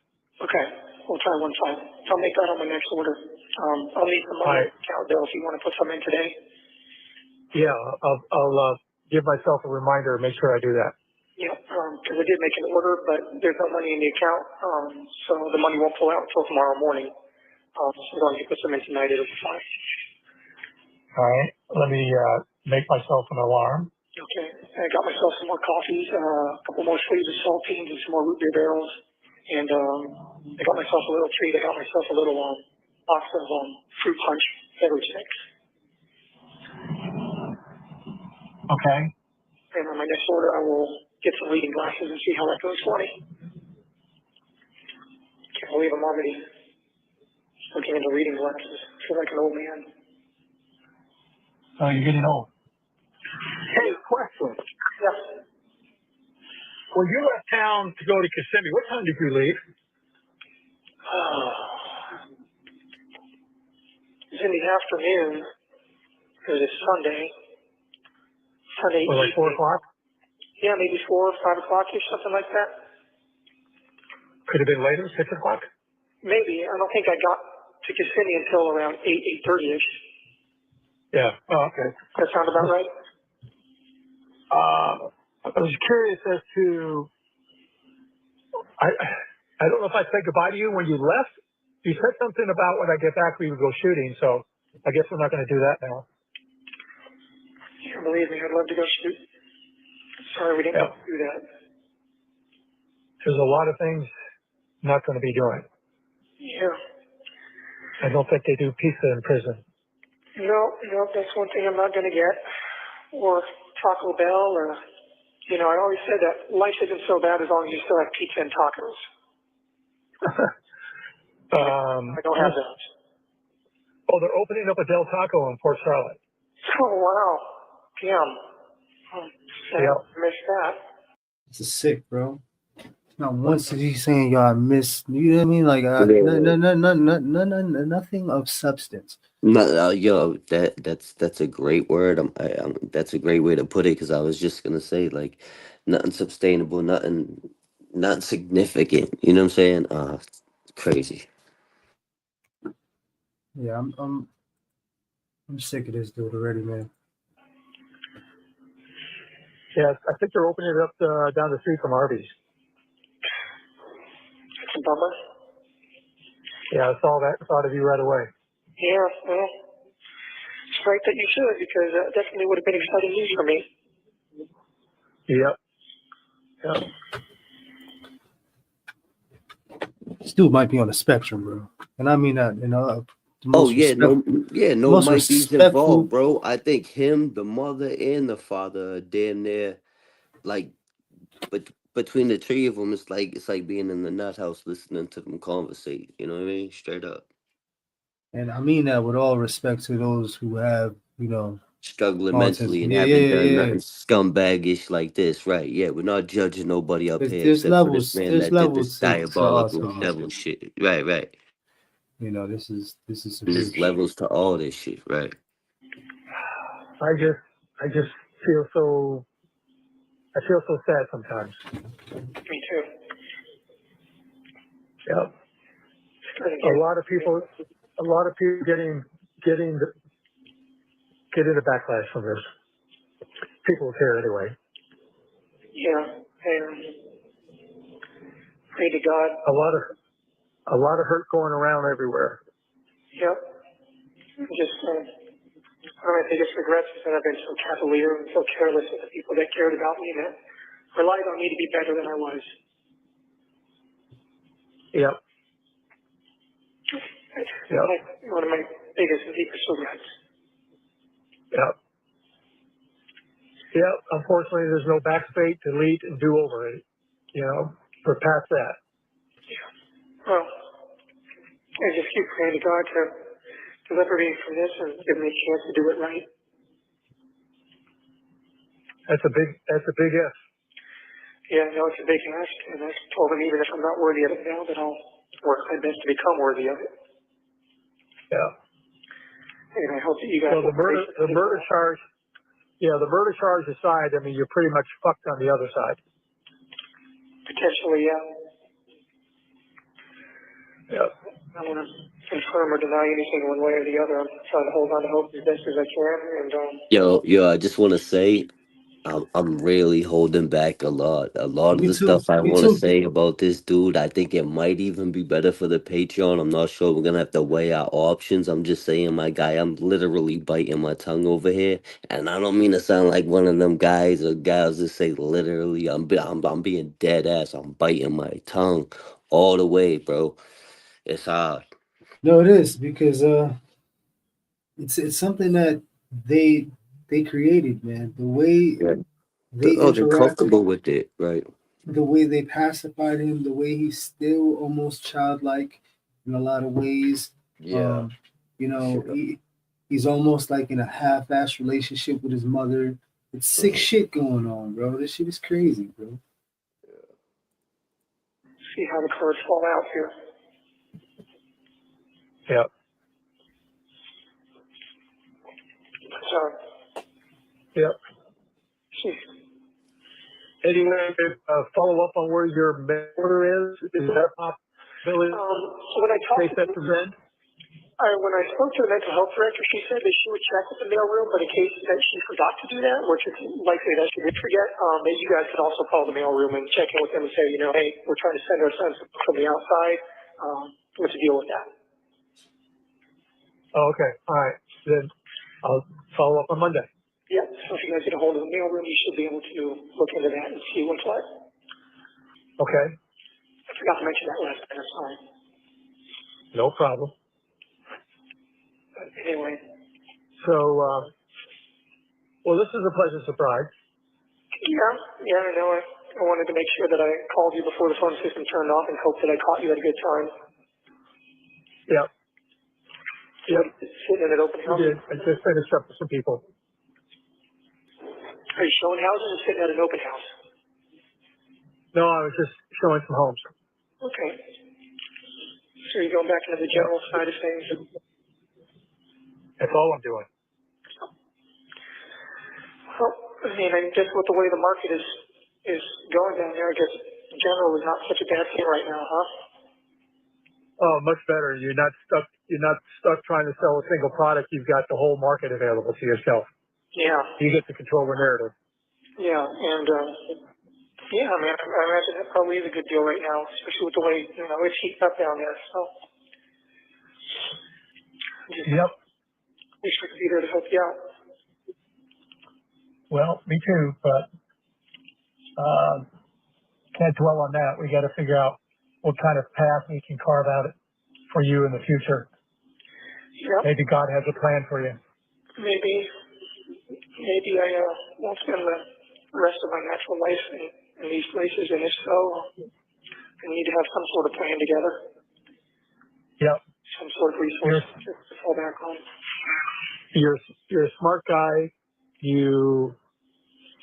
Okay. We'll try 1.5. I'll make that on my next order. I'll need some money on the account though if you want to put some in today. Yeah, I'll give myself a reminder and make sure I do that. Yeah, because I did make an order, but there's no money in the account, so the money won't pull out until tomorrow morning. So as long as you put some in tonight, it'll be fine. All right. Let me make myself an alarm. Okay. I got myself some more coffees, a couple more sleeves of saltines, and some more root beer barrels. And I got myself a little treat. I got myself a little box of fruit punch beverage mix. Okay. And on my next order, I will get some reading glasses and see how that goes for me. Can't believe I'm already looking into reading glasses. I feel like an old man. Oh, you're getting old. Hey, question. Yeah. When you left town to go to Kissimmee, what time did you leave? It was in the afternoon. It was a Sunday. Sunday Or like 4 o'clock? Yeah, maybe 4 or 5 o'clock-ish, something like that. Could have been later, 6 o'clock? Maybe. I don't think I got to Kissimmee until around 8, 8:30-ish. Yeah. Oh, okay. That sound about right? I was curious as to, I don't know if I said goodbye to you when you left. You said something about when I get back we would go shooting, so I guess we're not going to do that now. Yeah, believe me, I'd love to go shoot. Sorry we didn't get to do that. There's a lot of things not going to be doing. Yeah. I don't think they do pizza in prison. No, that's one thing I'm not going to get. Or Taco Bell, or, I always said that life isn't so bad as long as you still have pizza and tacos. I don't have those. Oh, they're opening up a Del Taco in Port Charlotte. Oh, wow. Damn. Yeah. I missed that. This is sick, bro. Not once is he saying, "Yo, I miss." You know what I mean? Like, nothing of substance. No, yo, that's a great word. That's a great way to put it because I was just gonna say like nothing sustainable, not significant. You know what I'm saying? It's crazy. Yeah, I'm sick of this dude already, man. Yeah, I think they're opening it up down the street from Arby's. It's a bummer. Yeah, I saw that. Thought of you right away. Yeah, well, it's right that you should, because that definitely would have been exciting news for me. Yep. Yep. This dude might be on the spectrum, bro, and I mean that. The Oh most yeah, no most Mikey's respectful. involved, bro. I think him, the mother, and the father are damn near like, but between the three of them, it's like being in the nut house listening to them conversate. You know what I mean? Straight up. And I mean that with all respect to those who have, Struggling mentally autism. and Yeah, haven't done yeah. nothing scumbagish like this, right? Yeah, we're not judging nobody up here There's except for this levels. man There's that did this levels to diabolical autism. devil shit. Right. This is some And real there's shit. levels to all this shit, right? I just feel so sad sometimes. Me too. Yep. A lot of people getting the backlash from this. People who care anyway. Yeah, and pray to God. A lot of hurt going around everywhere. Yep. Just, one of my biggest regrets is that I've been so cavalier and so careless with the people that cared about me, that relied on me to be better than I was. Yep. One of my biggest and deepest regrets. Yep. Yeah, unfortunately, there's no backspace, delete, and do over it. You know, we're past that. Well, I just keep praying to God to deliver me from this and give me a chance to do it right. That's a big if. Yeah, I know it's a big ask, and I told him even if I'm not worthy of it now, that I'll work my best to become worthy of it. Yeah. And I hope that you guys So will pray for that the as murder well. charge, the murder charge aside, I mean, you're pretty much fucked on the other side. Potentially, yeah. Yeah. I don't want to confirm or deny anything one way or the other. I'm trying to hold on to hope as best as I can, and Yo, I just want to say I'm really holding back a lot. A lot of Me the too. stuff I Me want to too. say about this dude, I think it might even be better for the Patreon. I'm not sure. We're gonna have to weigh our options. I'm just saying, my guy, I'm literally biting my tongue over here, and I don't mean to sound like one of them guys or gals that say literally. I'm being dead ass. I'm biting my tongue all the way, bro. It's hard. No, it is because it's something that they they created, man. The way Yeah. they Oh, they're interacted, comfortable with it, right? the way they pacified him, the way he's still almost childlike in a lot of ways. Yeah. Um, you know, Sure. he's almost like in a half-assed relationship with his mother. It's sick Uh-huh. shit going on, bro. This shit is crazy, bro. see how the cards fall out here. Yeah. So, Yeah. see. Anyway, follow up on where your order is. Is that a possibility? When I talked Case to that present? when I spoke to the mental health director, she said that she would check with the mailroom, but in case that she forgot to do that, which is likely that she did forget, that you guys could also call the mailroom and check in with them and say, hey, we're trying to send our son from the outside. What's the deal with that? Oh, okay. All right. Then I'll follow up on Monday. Yeah, so if you guys get a hold of the mailroom, you should be able to look into that and see what's what. Okay. I forgot to mention that last time, I'm sorry. No problem. But anyway, So, well, this is a pleasant surprise. yeah, I know. I wanted to make sure that I called you before the phone system turned off and hoped that I caught you at a good time. Yep. Yep. Sitting in an open You house. did. I just finished up with some people. Are you showing houses or sitting at an open house? No, I was just showing some homes. Okay. So you're going back into the Yep. general side of things. That's all I'm doing. Well, I mean, I guess with the way the market is going down there, I guess general is not such a bad thing right now, huh? Oh, much better. You're not stuck. You're not stuck trying to sell a single product. You've got the whole market available to yourself. Yeah. You get to control the narrative. Yeah, and yeah, I mean, I imagine that probably is a good deal right now, especially with the way it's heating up down there. So, just Yep. wish we could be there to help you out. Well, me too. But can't dwell on that. We got to figure out what kind of path we can carve out for you in the future. Yeah, Maybe God has a plan for you. maybe I won't spend the rest of my natural life in these places, and if so, I need to have some sort of plan together, Yep. some sort of resource to fall back on. You're a smart guy. You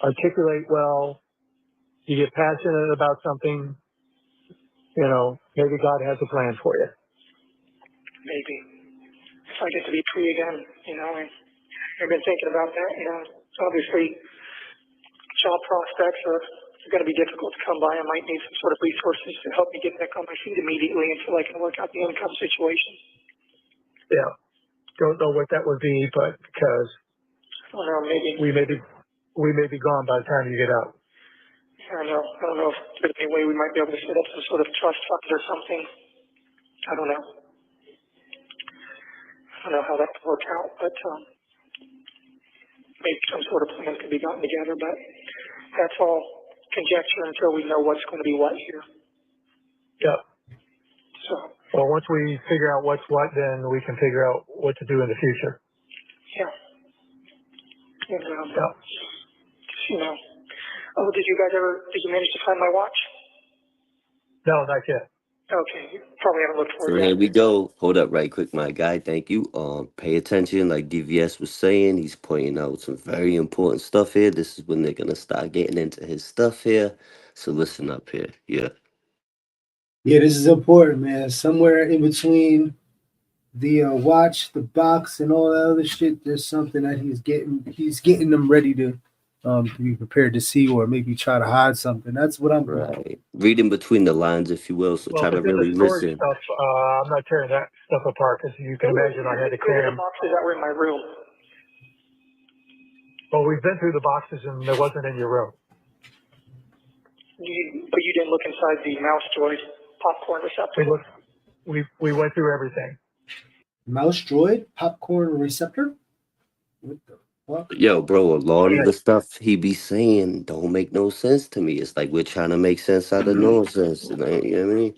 articulate well. You get passionate about something. Maybe God has a plan for you. Maybe if I get to be free again, I've been thinking about that. Obviously, job prospects are going to be difficult to come by. I might need some sort of resources to help me get back on my feet immediately until I can work out the income situation. Yeah. Don't know what that would be, but because I don't know, maybe. we may be gone by the time you get out. I don't know if there's any way we might be able to set up some sort of trust fund or something. I don't know. I don't know how that could work out, but maybe some sort of plan could be gotten together. But that's all conjecture until we know what's going to be what here. Yeah. So, Well, once we figure out what's what, then we can figure out what to do in the future. yeah. And Yeah. you know. Oh, did you manage to find my watch? No, not yet. Okay, you probably haven't looked for So it here yet. we go. Hold up right quick, my guy. Thank you. Pay attention, like DVS was saying. He's pointing out some very important stuff here. This is when they're gonna start getting into his stuff here. So listen up here. Yeah. Yeah, this is important, man. Somewhere in between the watch, the box, and all that other shit, there's something that he's getting them ready to be prepared to see, or maybe try to hide something. That's what I'm thinking. Right. Reading between the lines, if you will. So Well, try if to it's in the really storage listen. stuff, I'm not tearing that stuff apart because you can imagine I had to Clear the cram. boxes that were in my room. Well, we've been through the boxes and there wasn't in your room. But you didn't look inside the mouse droid popcorn receptacle. We went through everything. Mouse droid, popcorn receptor. What the fuck? Yo, bro, a lot of Yeah. the stuff he be saying don't make no sense to me. It's like we're trying to make sense out of nonsense. You know what I mean?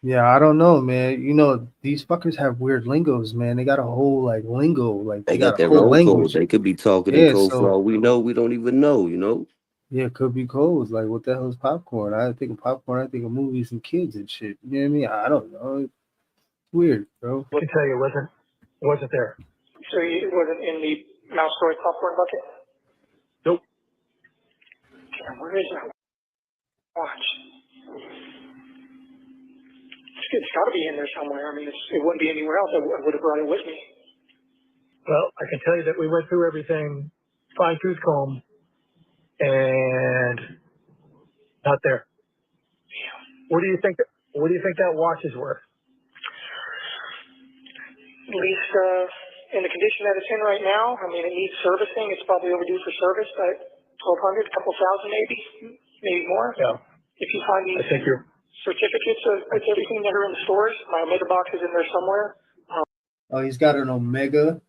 Yeah, I don't know, man. You know, these fuckers have weird lingos, man. They got a whole like lingo, like They they got got a their whole own code. language. They could be talking in Yeah, code for so all we know. We don't even know, you know? yeah, it could be codes. Like, what the hell is popcorn? I think of popcorn. I think of movies and kids and shit. You know what I mean? I don't know. It's weird, bro. I can tell you it wasn't there. So it wasn't in the mouse droid popcorn bucket? Nope. Damn, where is that watch? It's got to be in there somewhere. I mean, it wouldn't be anywhere else. I would have brought it with me. Well, I can tell you that we went through everything, fine tooth comb, and not there. What do you think? What do you think that watch is worth? At least in the condition that it's in right now, I mean, it needs servicing. It's probably overdue for service, but 1,200, a couple thousand maybe more. Yeah. If you find these I think you're. certificates with everything that are in the stores, my Omega box is in there somewhere. Oh, he's got an Omega.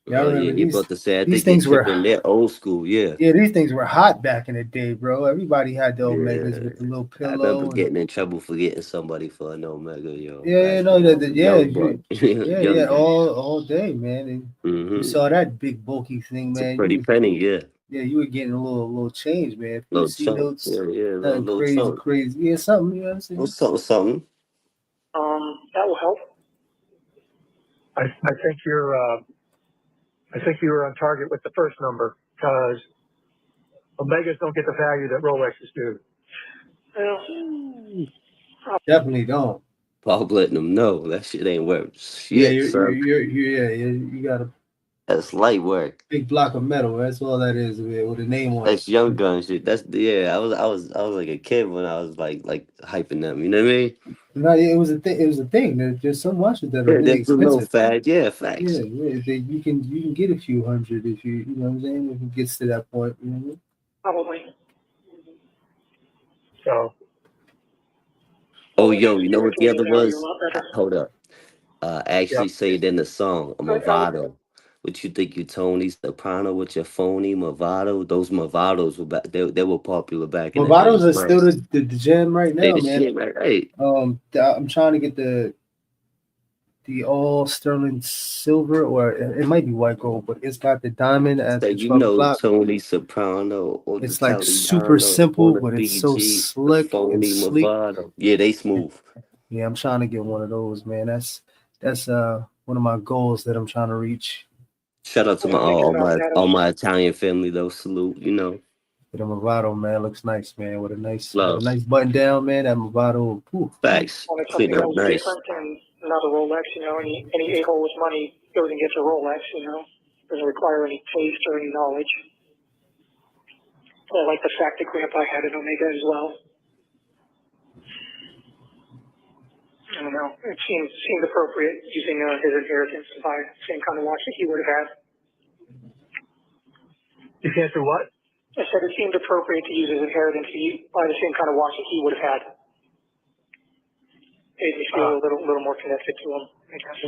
Yeah, I Oh yeah, remember he about to say I these think they things were tripping. They're old school, yeah. yeah, these things were hot back in the day, bro. Everybody had the Omegas Yeah. with the little I remember pillow and getting in trouble for getting somebody for an Omega, yo, yeah, back no, when I was a yeah, young buck. yeah, Young guy. all day, man. And you Mm-hmm. saw that big bulky thing, It's a man. pretty penny, yeah. You were getting a little change, man. If you Little see chunk. notes, Yeah, yeah, nothing little crazy, chunk. crazy. Yeah, something, you know what I'm Little saying? something, something. That will help. I think you're. I think you were on target with the first number because Omegas don't get the value that Rolexes do. Well, Definitely don't. Bob letting them know that shit ain't worth Yeah, shit, son. you got a That's light work. big block of metal. That's all that is, man, with a name on it. That's young gun shit. That's yeah. I was like a kid when I was like hyping them. You know what I mean? No, it was a thing. It was a thing. There's some watches that are Yeah, really that's a little expensive. fad. Yeah, facts. Yeah, you can get a few hundred if you know what I'm saying. If it gets to that point, you know what I mean? probably. So Oh, Rolex yo, you know what the spiritual other value a was? lot better. Hold up. yeah, Actually say it in the song, a Movado. What you think you Tony Soprano with your phony Movado? Those Movados were back. They were popular back in the day Movados as are well. still the gem right They now, the man. shit, right? I'm trying to get the all sterling silver, or it might be white gold, but it's got the diamond at So the you 12 know o'clock. Tony Soprano or the It's like super Italiano or simple, the but it's so BG, the slick and phony sleek. Movado. Yeah, they smooth. Yeah, I'm trying to get one of those, man. That's one of my goals that I'm trying to reach. Shout out to I my was thinking all about my that. all my Italian family though. Salute, you know. But a Movado, man, looks nice, man. With a Love. nice button down, man. That Movado, whew. Facts. Wanted Clean something that up was nice. different and not a Rolex. You know, any a-hole with money goes and gets a Rolex. You know, doesn't require any taste or any knowledge. I like the fact that Grandpa had an Omega as well. I don't know. It seemed appropriate using his inheritance to buy the same kind of watch that he would have had. you can't do what? I said it seemed appropriate to use his inheritance to buy the same kind of watch that he would have had. Made me feel a little more connected to him, I guess.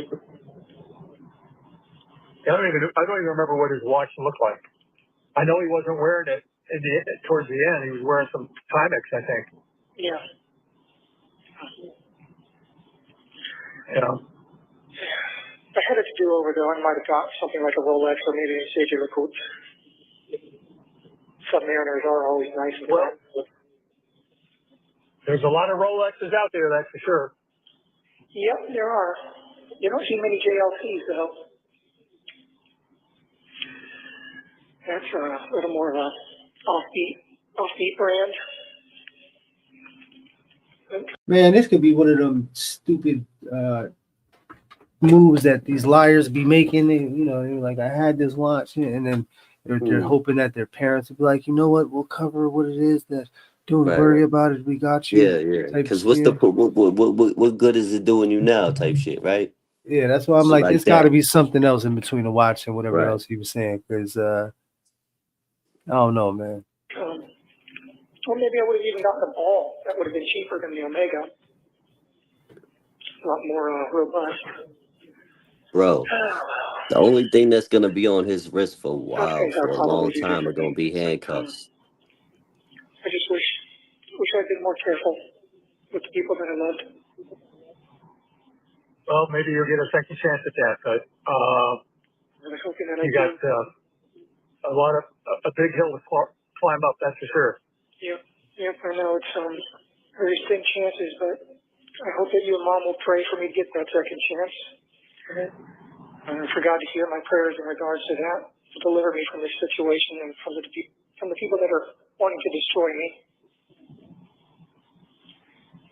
I don't even remember what his watch looked like. I know he wasn't wearing it towards the end. He was wearing some Timex, I think. Yeah. You know. If I had it to do over, though, I might have got something like a Rolex or maybe a Serenity. Submariners are always nice and Well, fun. there's a lot of Rolexes out there, that's for sure. Yep, there are. You don't see many JLCs though. That's a little more of a offbeat brand. Man, this could be one of them stupid moves that these liars be making. They, they're like, I had this watch, and then they're hoping that their parents will be like, you know what, we'll cover what it is. That don't Right, worry right. about it. We got you. Yeah. Type Because what's the spirit. what good is it doing you now? Type shit, right? Yeah, that's why I'm Shit like, like there's got to that. be something else in between the watch and whatever Right. else he was saying. Because I don't know, man. Or maybe I would have even gotten a ball. That would have been cheaper than the Omega. A lot more robust. Bro, the only thing that's gonna be on his wrist for a Those while, guys are for a probably long do time, are different gonna things. be But, handcuffs. I just wish I'd been more careful with the people that I loved. Well, maybe you'll get a second chance at that, but I was hoping that I you got a big hill to climb up, that's for sure. Yep, I know it's very thin chances, but I hope that you and Mom will pray for me to get that second chance. And for God to hear my prayers in regards to that, to deliver me from this situation and from the people that are wanting to destroy me.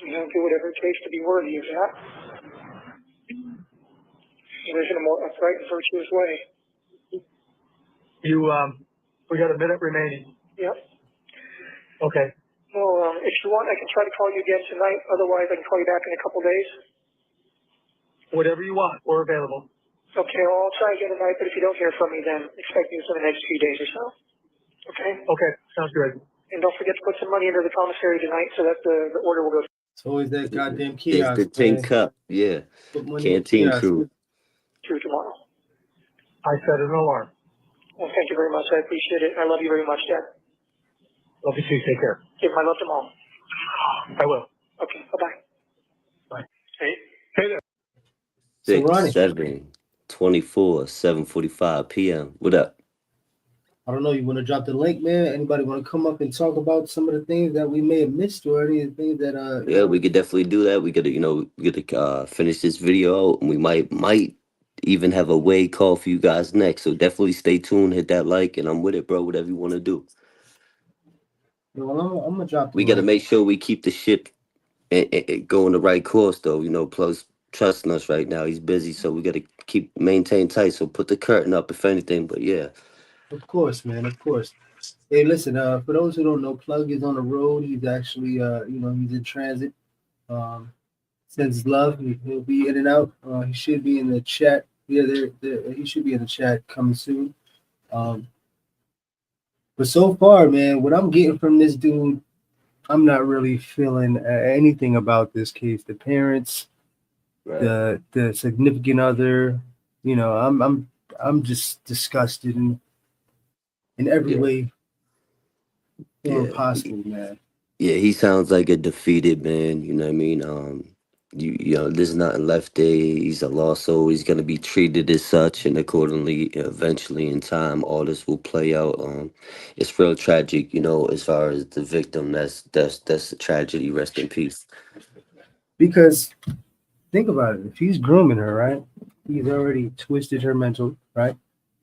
Do whatever it takes to be worthy of that. Live in a more upright and virtuous way. We got a minute remaining. Yep. Okay. Well, if you want, I can try to call you again tonight. Otherwise, I can call you back in a couple days. Whatever you want, we're available. Okay, well, I'll try again tonight, but if you don't hear from me, then expect news in the next few days or so. Okay? Okay, sounds good. And don't forget to put some money into the commissary tonight so that the order will go It's always that goddamn It's the kiosk, tin man. cup, yeah. Put money in Canteen kiosk. crew. through tomorrow. I set an alarm. Well, thank you very much. I appreciate it. I love you very much, Dad. Love you too. Take care. Give my love to Mom. I will. Okay, bye-bye. Bye. Hey. Hey there. So 6, Ronnie, 7, 24, 7:45 p.m. What up? I don't know. You want to drop the link, man? Anybody want to come up and talk about some of the things that we may have missed, or any of the things that Yeah, we could definitely do that. We gotta finish this video out, and we might even have a way call for you guys next. So definitely stay tuned, hit that like, and I'm with it, bro. Whatever you want to do. Well, I'm gonna drop the We gotta link. make sure we keep the ship going the right course, though. Plus trusting us right now. He's busy, so we gotta maintain tight. So put the curtain up, if anything. But yeah, Of course, man. Of course. Hey, listen. For those who don't know, Plug is on the road. He's actually, he's in transit. Sends love. He'll be in and out. He should be in the chat. Yeah, he should be in the chat coming soon. But so far, man, what I'm getting from this dude, I'm not really feeling anything about this case. The parents, right. the significant other, I'm just disgusted in every Yeah, way form yeah. possible, man. Yeah, he sounds like a defeated man. You know what I mean? There's nothing left there. He's a lost soul. He's gonna be treated as such, and accordingly, eventually in time, all this will play out. It's real tragic. As far as the victim, that's a tragedy. Rest in peace. Because think about it. If he's grooming her, right? He's already twisted her mental, right?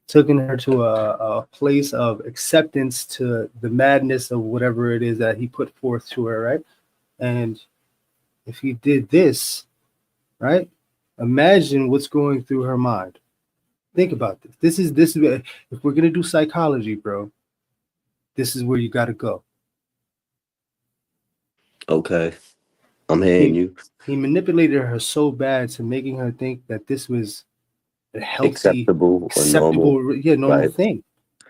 Taking her to a place of acceptance to the madness of whatever it is that he put forth to her, right? And if he did this, right? Imagine what's going through her mind. Think about this. This is if we're gonna do psychology, bro. This is where you got to go. Okay, I'm hearing He you. he manipulated her so bad to making her think that this was a healthy, Acceptable or normal, acceptable, yeah, normal right? thing.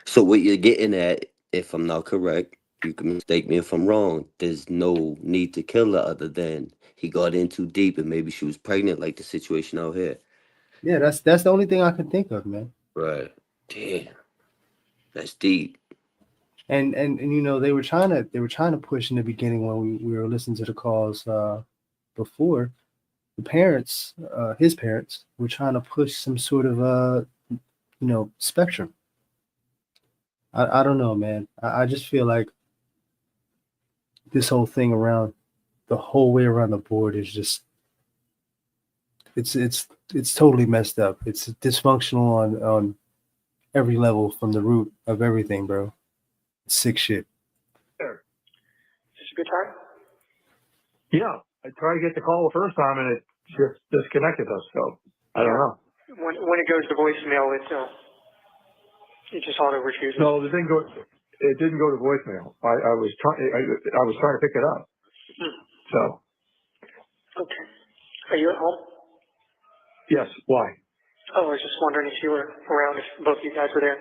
So what you're getting at, if I'm not correct, you can mistake me if I'm wrong. There's no need to kill her other than he got in too deep and maybe she was pregnant, like the situation out here. Yeah, that's the only thing I can think of, man. Right. Damn. That's deep. And they were trying to push in the beginning when we were listening to the calls before. The parents, his parents, were trying to push some sort of spectrum. I don't know, man. I just feel like this whole thing around the whole way around the board is just it's totally messed up. It's dysfunctional on every level from the root of everything, bro. It's sick shit. Sure. Is this a good time? Yeah, I tried to get the call the first time and it just disconnected us. So I don't know. When it goes to voicemail, it just auto refuses. No, it didn't go. It didn't go to voicemail. I was trying to pick it up. So Okay. Are you at home? yes. Why? Oh, I was just wondering if you were around, if both of you guys were there.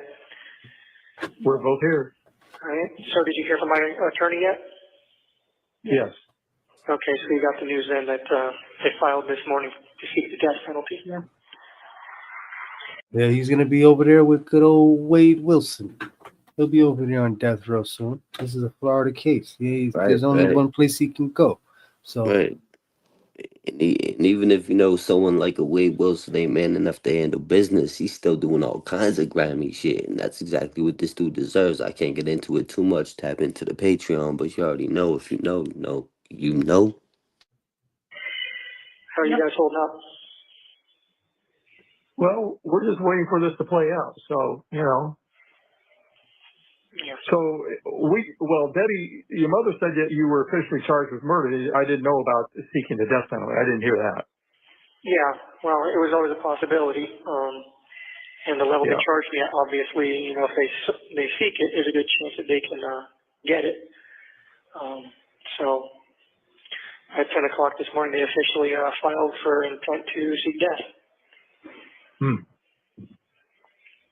We're both here. All right. So did you hear from my attorney yet? Yes. Okay, so you got the news then that they filed this morning to seek the death penalty. Yeah. Yeah, he's gonna be over there with good old Wade Wilson. He'll be over there on death row soon. This is a Florida case. Yeah, there's only one place he can go. So Right. And even if someone like a Wade Wilson ain't man enough to handle business, he's still doing all kinds of grimy shit, and that's exactly what this dude deserves. I can't get into it too much. Tap into the Patreon, but you already know. If you know, you know, you know. How are you guys holding up? Well, we're just waiting for this to play out. So Yeah. So Debbie, your mother said that you were officially charged with murder. I didn't know about seeking the death penalty. I didn't hear that. Yeah, well, it was always a possibility. And the level they Yeah. charged me at, obviously, if they seek it, there's a good chance that they can get it. So at 10 o'clock this morning, they officially filed for intent to seek death.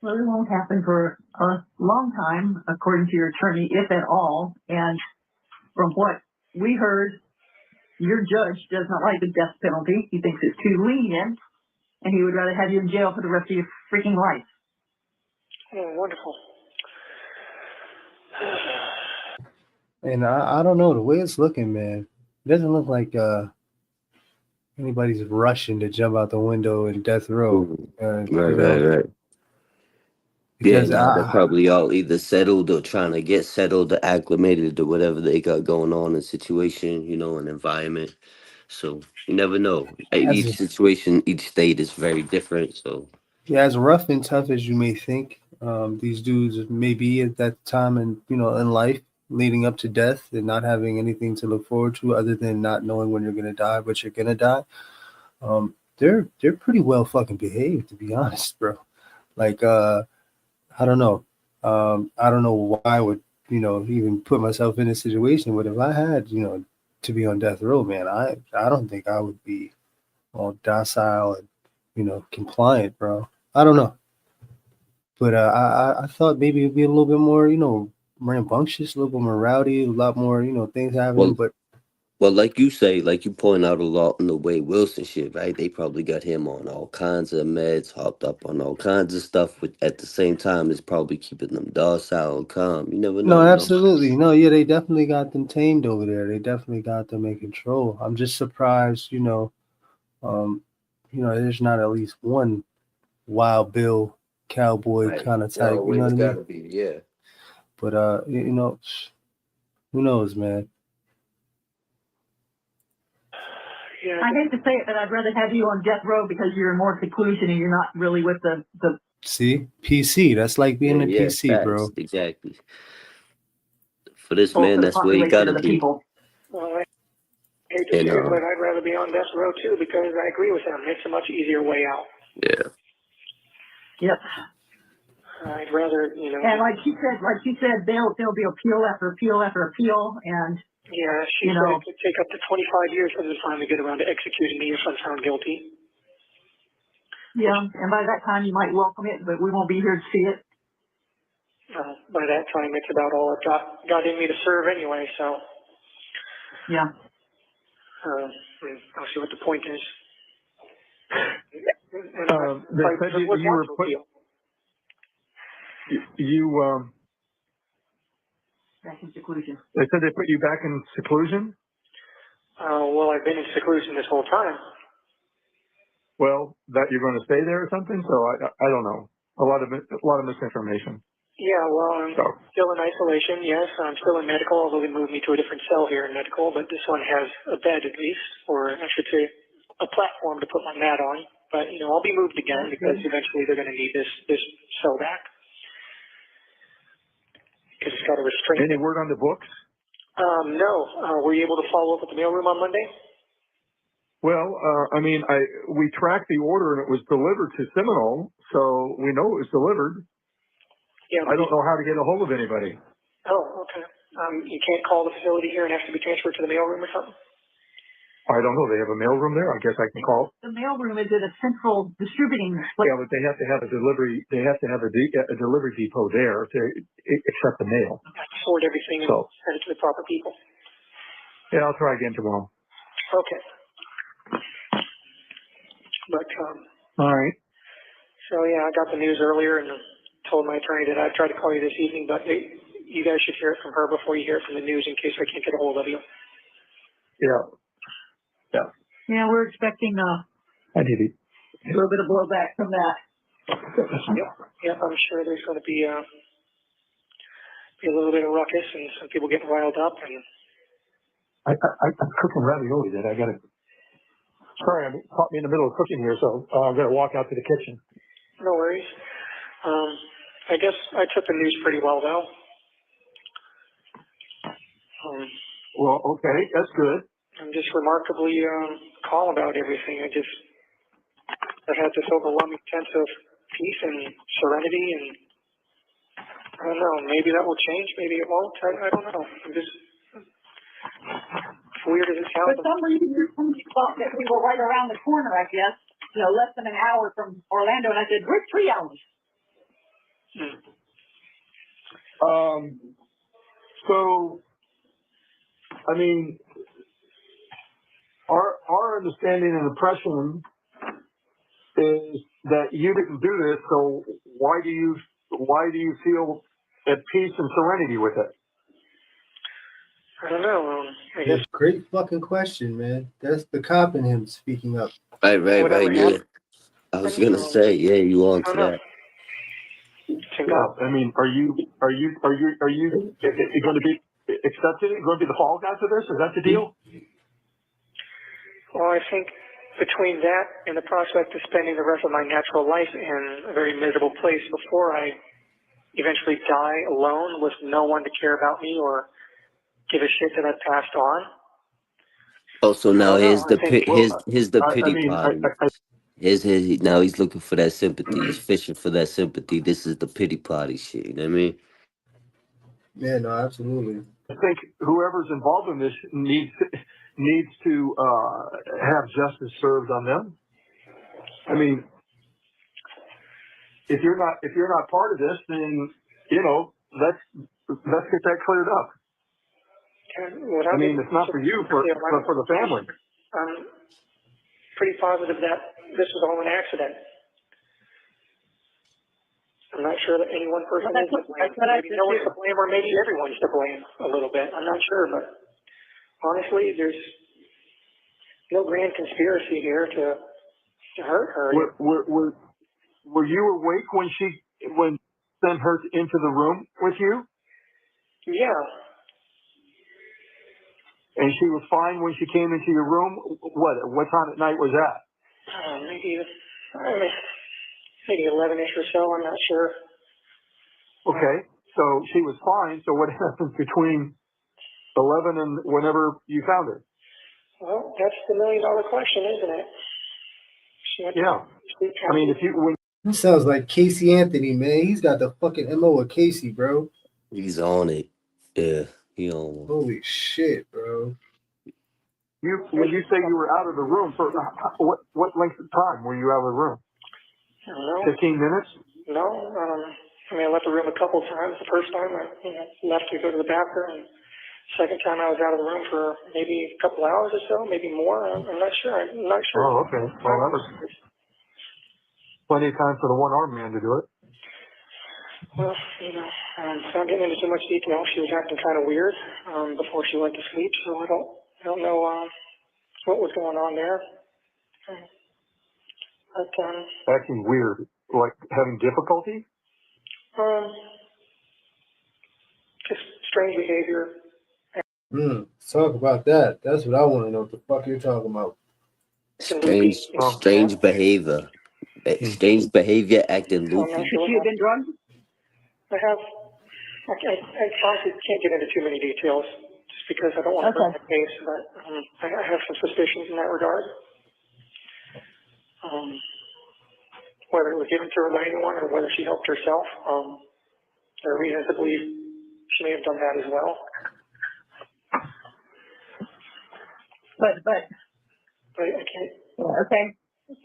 Well, it won't happen for a long time, according to your attorney, if at all. And from what we heard, your judge does not like the death penalty. He thinks it's too lenient, and he would rather have you in jail for the rest of your freaking life. Oh, wonderful. and I don't know the way it's looking, man. It doesn't look like anybody's rushing to jump out the window in death row. Right. Yeah, Because nah, they're probably all either settled or trying to get settled or acclimated to whatever they got going on in situation, an environment. So you never know. Each as situation, each state is very different. So as rough and tough as you may think, these dudes may be at that time in life leading up to death and not having anything to look forward to other than not knowing when you're gonna die, but you're gonna die. They're pretty well fucking behaved, to be honest, bro. Like I don't know. I don't know why I would, even put myself in this situation. But if I had, to be on death row, man, I don't think I would be all docile and, compliant, bro. I don't know. But I thought maybe it'd be a little bit more, rambunctious, a little bit more rowdy, a lot more, things happening. well, But well, like you say, like you point out a lot in the Wade Wilson shit, right? They probably got him on all kinds of meds, hopped up on all kinds of stuff. With at the same time, it's probably keeping them docile and calm. You never no, know. absolutely. No, yeah, they definitely got them tamed over there. They definitely got them in control. I'm just surprised, um, there's not at least one Wild Bill cowboy Right. kind of There type, you know what always I mean? gotta be, yeah. But who knows, man? Yeah. I hate to say it, but I'd rather have you on death row because you're in more seclusion and you're not really with the See, PC. That's like being a Yeah, PC, facts. bro. Exactly. For this bulk man, of the that's where he population gotta of the be. people. Well, I hate to And say it, but I'd rather be on death row too because I agree with them. It's a much easier way out. yeah. Yep. I'd rather, And like she said, there'll be appeal after appeal after appeal, and Yeah, she said it could take up to 25 years for them to finally get around to executing me if I'm found guilty. yeah, and by that time you might welcome it, but we won't be here to see it. By that time, it's about all I've got in me to serve anyway, so Yeah. I'll see what the point is. They said you were put. Back in seclusion. They said they put you back in seclusion. Well, I've been in seclusion this whole time. Well, that you're going to stay there or something. So I don't know. A lot of misinformation. Yeah, well, I'm So, still in isolation, yes. I'm still in medical, although they moved me to a different cell here in medical, but this one has a bed at least, or I should say a platform to put my mat on. But, I'll be moved again because eventually they're going to need this cell back because it's got a restraint. any word on the books? No. Were you able to follow up with the mailroom on Monday? Well, we tracked the order and it was delivered to Seminole, so we know it was delivered. Yeah. I don't know how to get a hold of anybody. Oh, okay. You can't call the facility here and have to be transferred to the mailroom or something? I don't know. They have a mailroom there. I guess I can call. The mailroom is at a central distributing place. Yeah, but they have to have a delivery. They have to have a delivery depot there to accept the mail. I have to forward everything and send it to the proper people. Yeah, I'll try again tomorrow. Okay. But, All right. so yeah, I got the news earlier and told my attorney that I'd try to call you this evening, but you guys should hear it from her before you hear it from the news in case I can't get a hold of you. Yeah. Yeah. Yeah, we're expecting I did it. a little bit of blowback from that. Yep, I'm sure there's going to be a little bit of ruckus and some people getting riled up. And I'm cooking ravioli. That I got to. Sorry, I caught me in the middle of cooking here, so I'm going to walk out to the kitchen. no worries. I guess I took the news pretty well, though. Well, okay, that's good. I'm just remarkably calm about everything. I've had this overwhelming sense of peace and serenity, and I don't know, maybe that will change, maybe it won't. I don't know. I'm just, as weird as it For sounds. some reason, somebody thought that we were right around the corner, I guess. Less than an hour from Orlando, and I said, we're 3 hours. So, I mean, our understanding and impression is that you didn't do this. So why do you feel at peace and serenity with it? I don't know. I guess Great fucking question, man. That's the cop in him speaking up. Right, whatever yeah. happened. I was gonna say, yeah, you on I to don't know. that. Yeah, I mean, are you going to be accepted? Going to be the fall guy for this? Is that the deal? Well, I think between that and the prospect of spending the rest of my natural life in a very miserable place before I eventually die alone with no one to care about me or give a shit that I've passed on. Oh, so now I don't know. here's I think, here's the I pity mean, party. Here's now he's looking for that sympathy. He's fishing for that sympathy. This is the pity party shit. You know what I mean? Yeah, no, absolutely. I think whoever's involved in this needs to have justice served on them. I mean, if you're not part of this, then let's get that cleared up. I mean, it's not for you, but for the family. I'm pretty positive that this was all an accident. I'm not sure that any one person is to blame. Maybe no one's to blame, or maybe everyone's to blame a little bit. I'm not sure, but honestly, there's no grand conspiracy here to hurt her. Were you awake when sent her into the room with you? Yeah. And she was fine when she came into your room? What time at night was that? Maybe 11-ish or so, I'm not sure. Okay, so she was fine. So what happened between 11 and whenever you found her? Well, that's the $1 million question, isn't it? Yeah. I mean, That sounds like Casey Anthony, man. He's got the fucking MO of Casey, bro. He's on it. Yeah, he on one. Holy shit, bro. when you say you were out of the room, for what length of time were you out of the room? I don't know. 15 minutes? No, I left the room a couple of times. The first time I left to go to the bathroom. And second time I was out of the room for maybe a couple hours or so, maybe more. I'm not sure. Oh, okay. Well, that was plenty of time for the one-armed man to do it. Well, without getting into too much detail, she was acting kind of weird before she went to sleep, so I don't know what was going on there. But, acting weird, like having difficulty? strange behavior. Let's talk about that. That's what I want to know. What the fuck you're talking about? Strange behavior. Strange behavior, acting I'm not loopy. sure what She had been drugged? I honestly can't get into too many details just because I don't want to hurt my case, but I have some suspicions in that regard. Whether it was given to her by anyone or whether she helped herself, there are reasons to believe she may have done that as well. But But I can't, okay.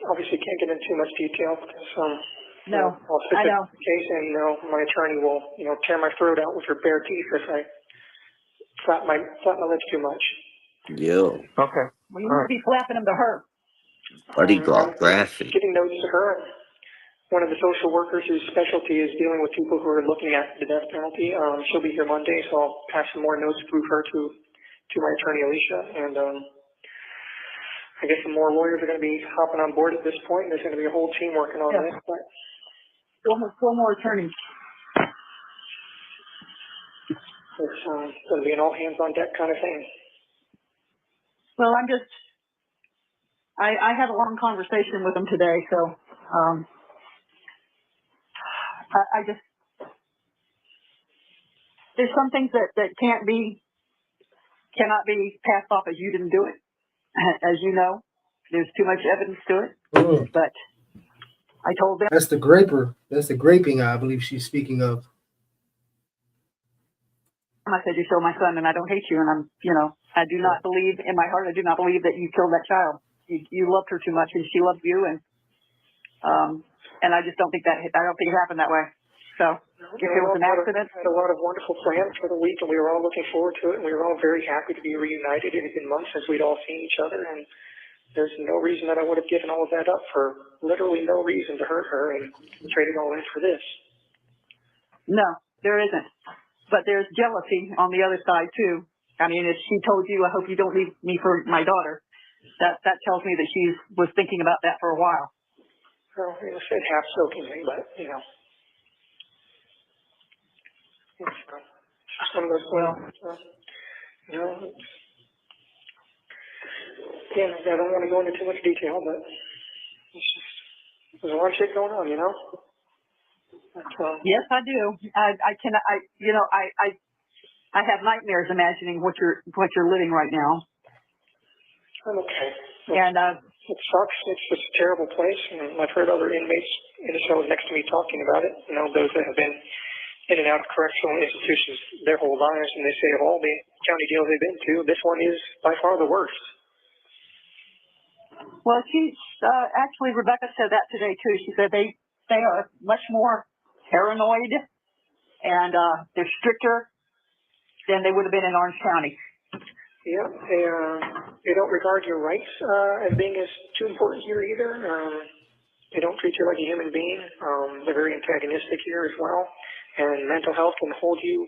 obviously can't get into too much detail because No, I'll I specific know. the case and my attorney will tear my throat out with her bare teeth if I flap my lips too much. Yo, Okay. Well, you must be flapping them to her. buddy I'm got graphic. giving notes to her. One of the social workers whose specialty is dealing with people who are looking at the death penalty. She'll be here Monday, so I'll pass some more notes through her to my attorney Alicia, and I guess some more lawyers are going to be hopping on board at this point. There's going to be a whole team working on this, but Four more attorneys. it's going to be an all hands on deck kind of thing. Well, I had a long conversation with them today, so I just, there's some things that cannot be passed off as you didn't do it. As you know, there's too much evidence to it, but I told them. That's the graper. That's the graping I believe she's speaking of. I said, you killed my son and I don't hate you. And I do not believe in my heart, I do not believe that you killed that child. You loved her too much and she loved you. And I just don't think I don't think it happened that way. So if it was an accident. We had a lot of wonderful plans for the week and we were all looking forward to it and we were all very happy to be reunited. It had been months since we'd all seen each other and there's no reason that I would have given all of that up for literally no reason to hurt her and traded all in for this. No, there isn't. But there's jealousy on the other side too. I mean, if she told you, I hope you don't leave me for my daughter, that tells me that she was thinking about that for a while. Well, it was said half jokingly, but it's just one of those things. Again, I don't want to go into too much detail, but there's a lot of shit going on, Yes, I do. I cannot. I have nightmares imagining what you're living right now. I'm okay. And it sucks. It's just a terrible place, and I've heard other inmates in the cells next to me talking about it. Those that have been in and out of correctional institutions their whole lives, and they say of all the county jails they've been to, this one is by far the worst. Well, actually, Rebecca said that today too. She said they are much more paranoid and they're stricter than they would have been in Orange County. Yeah, they don't regard your rights as being as too important here either. They don't treat you like a human being. They're very antagonistic here as well. And mental health can hold you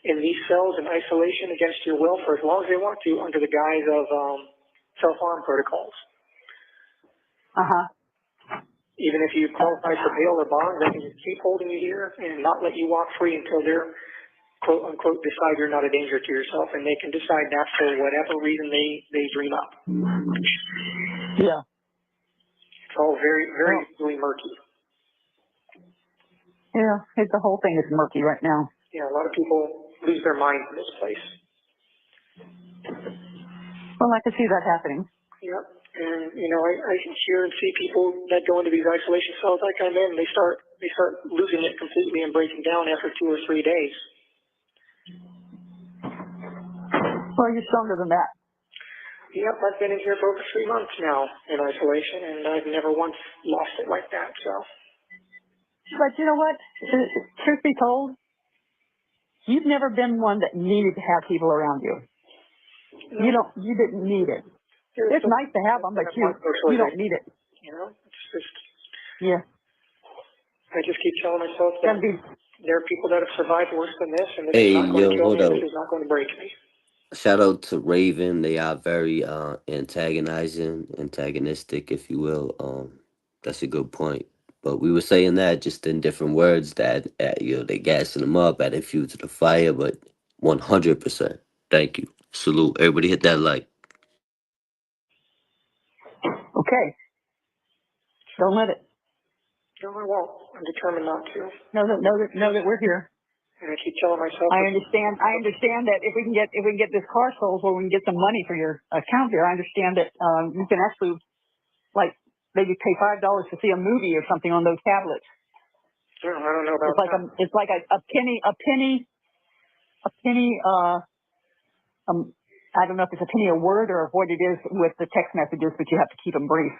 in these cells in isolation against your will for as long as they want to under the guise of self-harm protocols. Even if you qualify for bail or bond, they can just keep holding you here and not let you walk free until they're, quote unquote, decide you're not a danger to yourself, and they can decide that for whatever reason they dream up. Yeah. It's all very, very, really murky. Yeah, the whole thing is murky right now. Yeah, a lot of people lose their mind in this place. Well, I can see that happening. Yep. And I hear and see people that go into these isolation cells like I'm in. They start losing it completely and breaking down after 2 or 3 days. Well, you're stronger than that. Yep, I've been in here for over 3 months now in isolation, and I've never once lost it like that. So. But you know what? Truth be told, you've never been one that needed to have people around you. No. You didn't need it. It's nice to have them, but you don't need it. It's just. Yeah. I just keep telling myself that there are people that have survived worse than this, and this Hey, is not going to yo, kill hold me, and up. this is not going to break me. Shout out to Raven. They are very antagonistic, if you will. That's a good point. But we were saying that just in different words that they gassing them up, adding fuel to the fire. But 100%. Thank you. Salute. Everybody hit that like. Okay. Don't let it. No, I won't. I'm determined not to. Know that we're here. And I keep telling myself. I understand that if we can get this car sold, or we can get some money for your account here, I understand that you can actually, like, maybe pay $5 to see a movie or something on those tablets. I don't know about that. It's like a penny. I don't know if it's a penny a word or what it is with the text messages, but you have to keep them brief.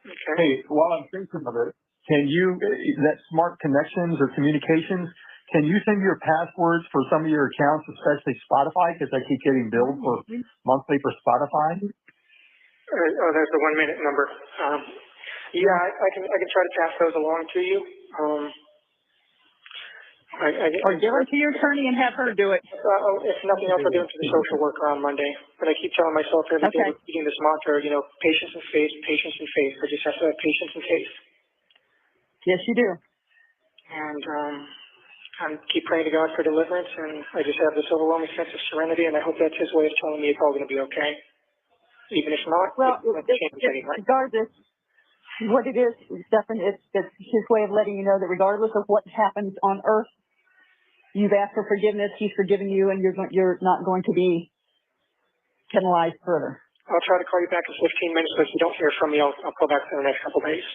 Okay. Hey, while I'm thinking of it, can you, that smart connections or communications, can you send your passwords for some of your accounts, especially Spotify, because I keep getting billed for monthly for Spotify? There's the 1 minute number. Yeah, I can try to pass those along to you. Or give it to your attorney and have her do it. If nothing else, I'll do it to the social worker on Monday. But I keep telling myself every day, repeating this mantra, patience and faith, patience and faith. I just have to have patience and faith. Yes, you do. And I keep praying to God for deliverance, and I just have this overwhelming sense of serenity, and I hope that's His way of telling me it's all going to be okay. Even if not, regardless, what it is, Stephan, it's His way of letting you know that regardless of what happens on earth, you've asked for forgiveness, He's forgiven you, and you're not going to be penalized further. I'll try to call you back in 15 minutes, but if you don't hear from me, I'll call back in the next couple of days.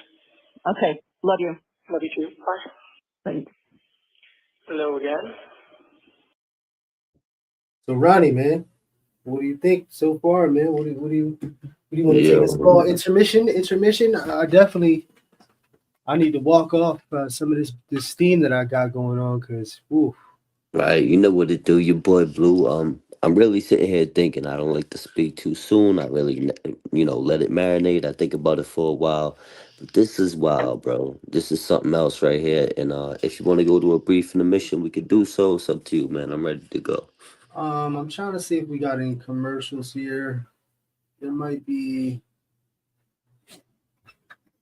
Okay. Love you. Love you too. Bye. Thanks. Hello again. So Ronnie, man, what do you think so far, man? What do you want to take us call intermission? Intermission. I need to walk off some of this steam that I got going on, because Right, you know what to do, your boy Blue. I'm really sitting here thinking. I don't like to speak too soon. I really, let it marinate. I think about it for a while. But this is wild, bro. This is something else right here. And if you want to go to a brief intermission, we could do so. It's up to you, man. I'm ready to go. I'm trying to see if we got any commercials here. There might be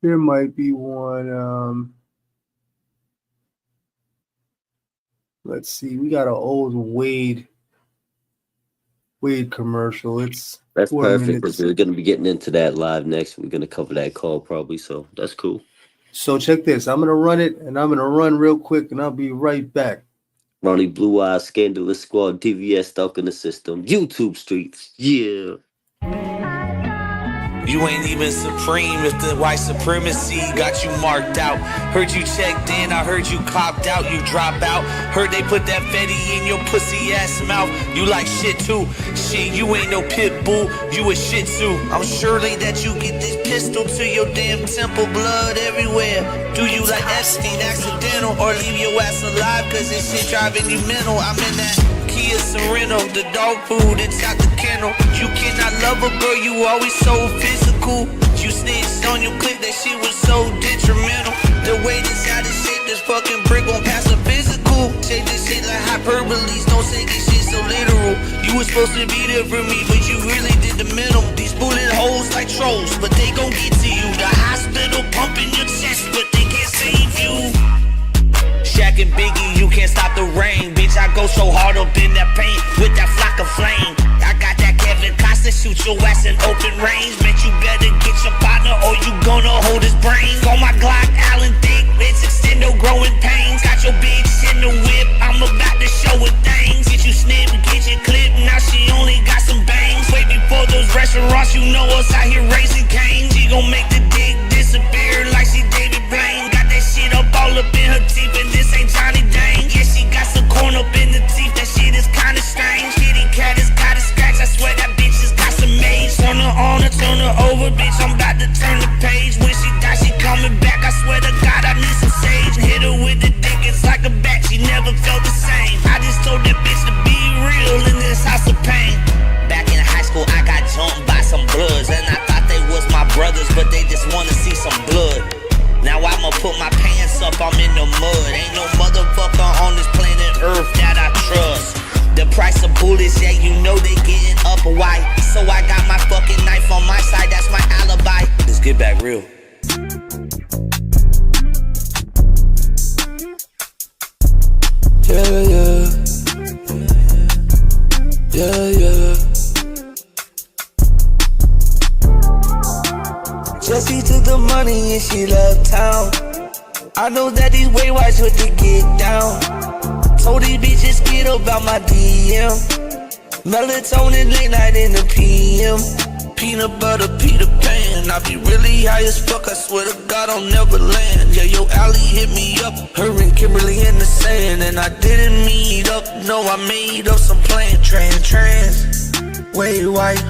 one. Let's see. We got an old Wade commercial. That's perfect, because we're going to be getting into that live next. We're going to cover that call probably, so that's cool. So check this. I'm going to run it, and I'm going to run real quick, and I'll be right back. Ronnie Blue Eyes, Scandalous Squad, DVS stuck in the system, YouTube streets, yeah. You ain't even supreme if the white supremacy got you marked out. Heard you checked in, I heard you copped out, you drop out. Heard they put that Fetty in your pussy ass mouth. You like shit too. Shit, you ain't no pit bull, you a shih tzu. I'm surely that you get this pistol to your damn temple, blood everywhere. Do you like Epstein accidental, or leave your ass alive cause this shit driving you mental? I'm in that Kia Sorento, the dog food inside the kennel. You cannot love a girl, you always so physical. You snitched on your clip, that shit was so detrimental. The way this how this shit, this fucking brick won't pass a physical. Say this shit like hyperboles, don't say this shit so literal. You was supposed to be there for me, but you really did the minimum. These bullet holes like trolls, but they gon' get to you. The hospital pumping your chest, but they can't save you. Shaq and Biggie, you can't stop the rain. Bitch, I go so hard up in that paint with that flock of flame. I got that Kevin Costa, shoot your ass in open range. Bet you better get your partner or you gonna hold his brains. On my Glock, Allen Dick, it's extendo growing pains. Got your bitch in the whip, I'm about to show her things. Get you snip, get your clip, now she only got some bangs. Way before those restaurants, you know us out here raising canes. She gon' make the dick disappear like she David Blaine. Got that shit up all up in her teeth, and this ain't Johnny Dang. Yeah, she got some corn up in the teeth, that shit is kinda strange. Kitty cat has got a scratch, I swear that bitch has got some age. Turn her on and turn her over, bitch, I'm about to turn the page. When she die, she coming back, I swear to God, I need some sage. Hit her with the dick, it's like a bat, she never felt the same. I just told that bitch to be real in this house of pain. Back in high school, I got jumped by some bloods, and I thought they was my brothers, but they just wanna see some blood. Now I'ma put my pants up, I'm in the mud. Ain't no motherfucker on this planet Earth that I trust. The price of bullets, yeah, you know they getting up white. So I got my fucking knife on my side, that's my alibi. Let's get back real. Yeah, yeah. Jessie took the money and she left town. I know that these way whites with to get down. Told these bitches get about my DM. Melatonin late night in the PM. Peanut butter, Peter Pan. I be really high as fuck, I swear to God I'll never land. Yeah, yo, Allie hit me up, her and Kimberly in the sand. And I didn't meet up, no, I made up some plan. Trans, way white,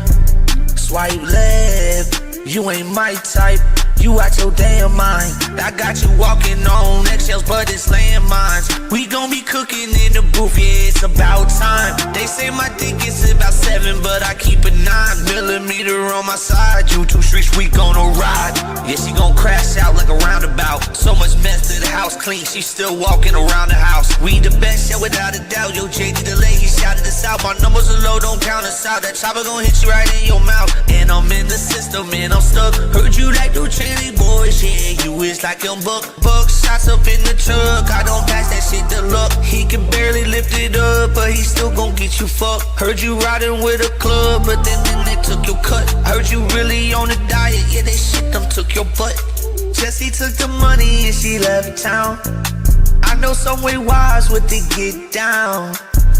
swipe left. You ain't my type, you out your damn mind. I got you walking on eggshells, but it's landmines. We gon' be cooking in the booth, yeah, it's about time. They say my dick is about 7, but I keep a 9mm on my side. You 2 streets, we gonna ride. Yeah, she gon' crash out like a roundabout. So much mess to the house clean, she still walking around the house. We the best, yeah, without a doubt. Yo, JD delay, he shouted us out. My numbers are low, don't count us out. That chopper gon' hit you right in your mouth. And I'm in the system, and I'm stuck. Heard you like those Chinese boys, yeah. You is like them buck shots up in the truck. I don't pass that shit to luck. He can barely lift it up, but he still gon' get you fucked. Heard you riding with a club, but then they took your cut. Heard you really on a diet, yeah, they shit them took your butt. Jessie took the money and she left town. I know some way wise what they get down.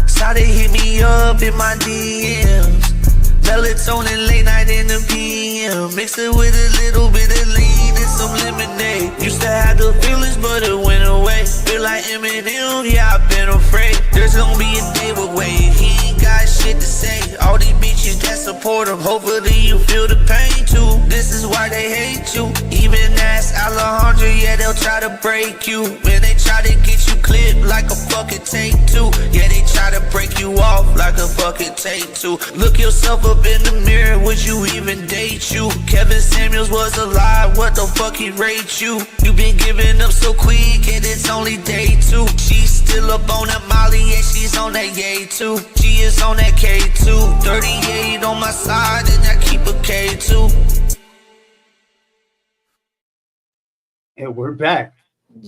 So they hit me up in my DMs. Melatonin late night in the PM. Mix it with a little bit of lean and some lemonade. Used to have the feelings, but it went away. Feel like Eminem, yeah, I've been afraid. There's gonna be a day with Wade. He ain't got shit to say. All these bitches that support him, hopefully you feel the pain too. This is why they hate you. Even ask Alexandra, yeah, they'll try to break you. When they try to get you clipped like a fucking take 2. Yeah, they try to break you off like a fucking take 2. Look yourself up in the mirror, would you even date you? Kevin Samuels was alive, what the fuck he rate you? You been giving up so quick and it's only day 2. She's still up on that Molly and she's on that yay too. She is on that K2, 38 on my side and I keep a K2. And we're back.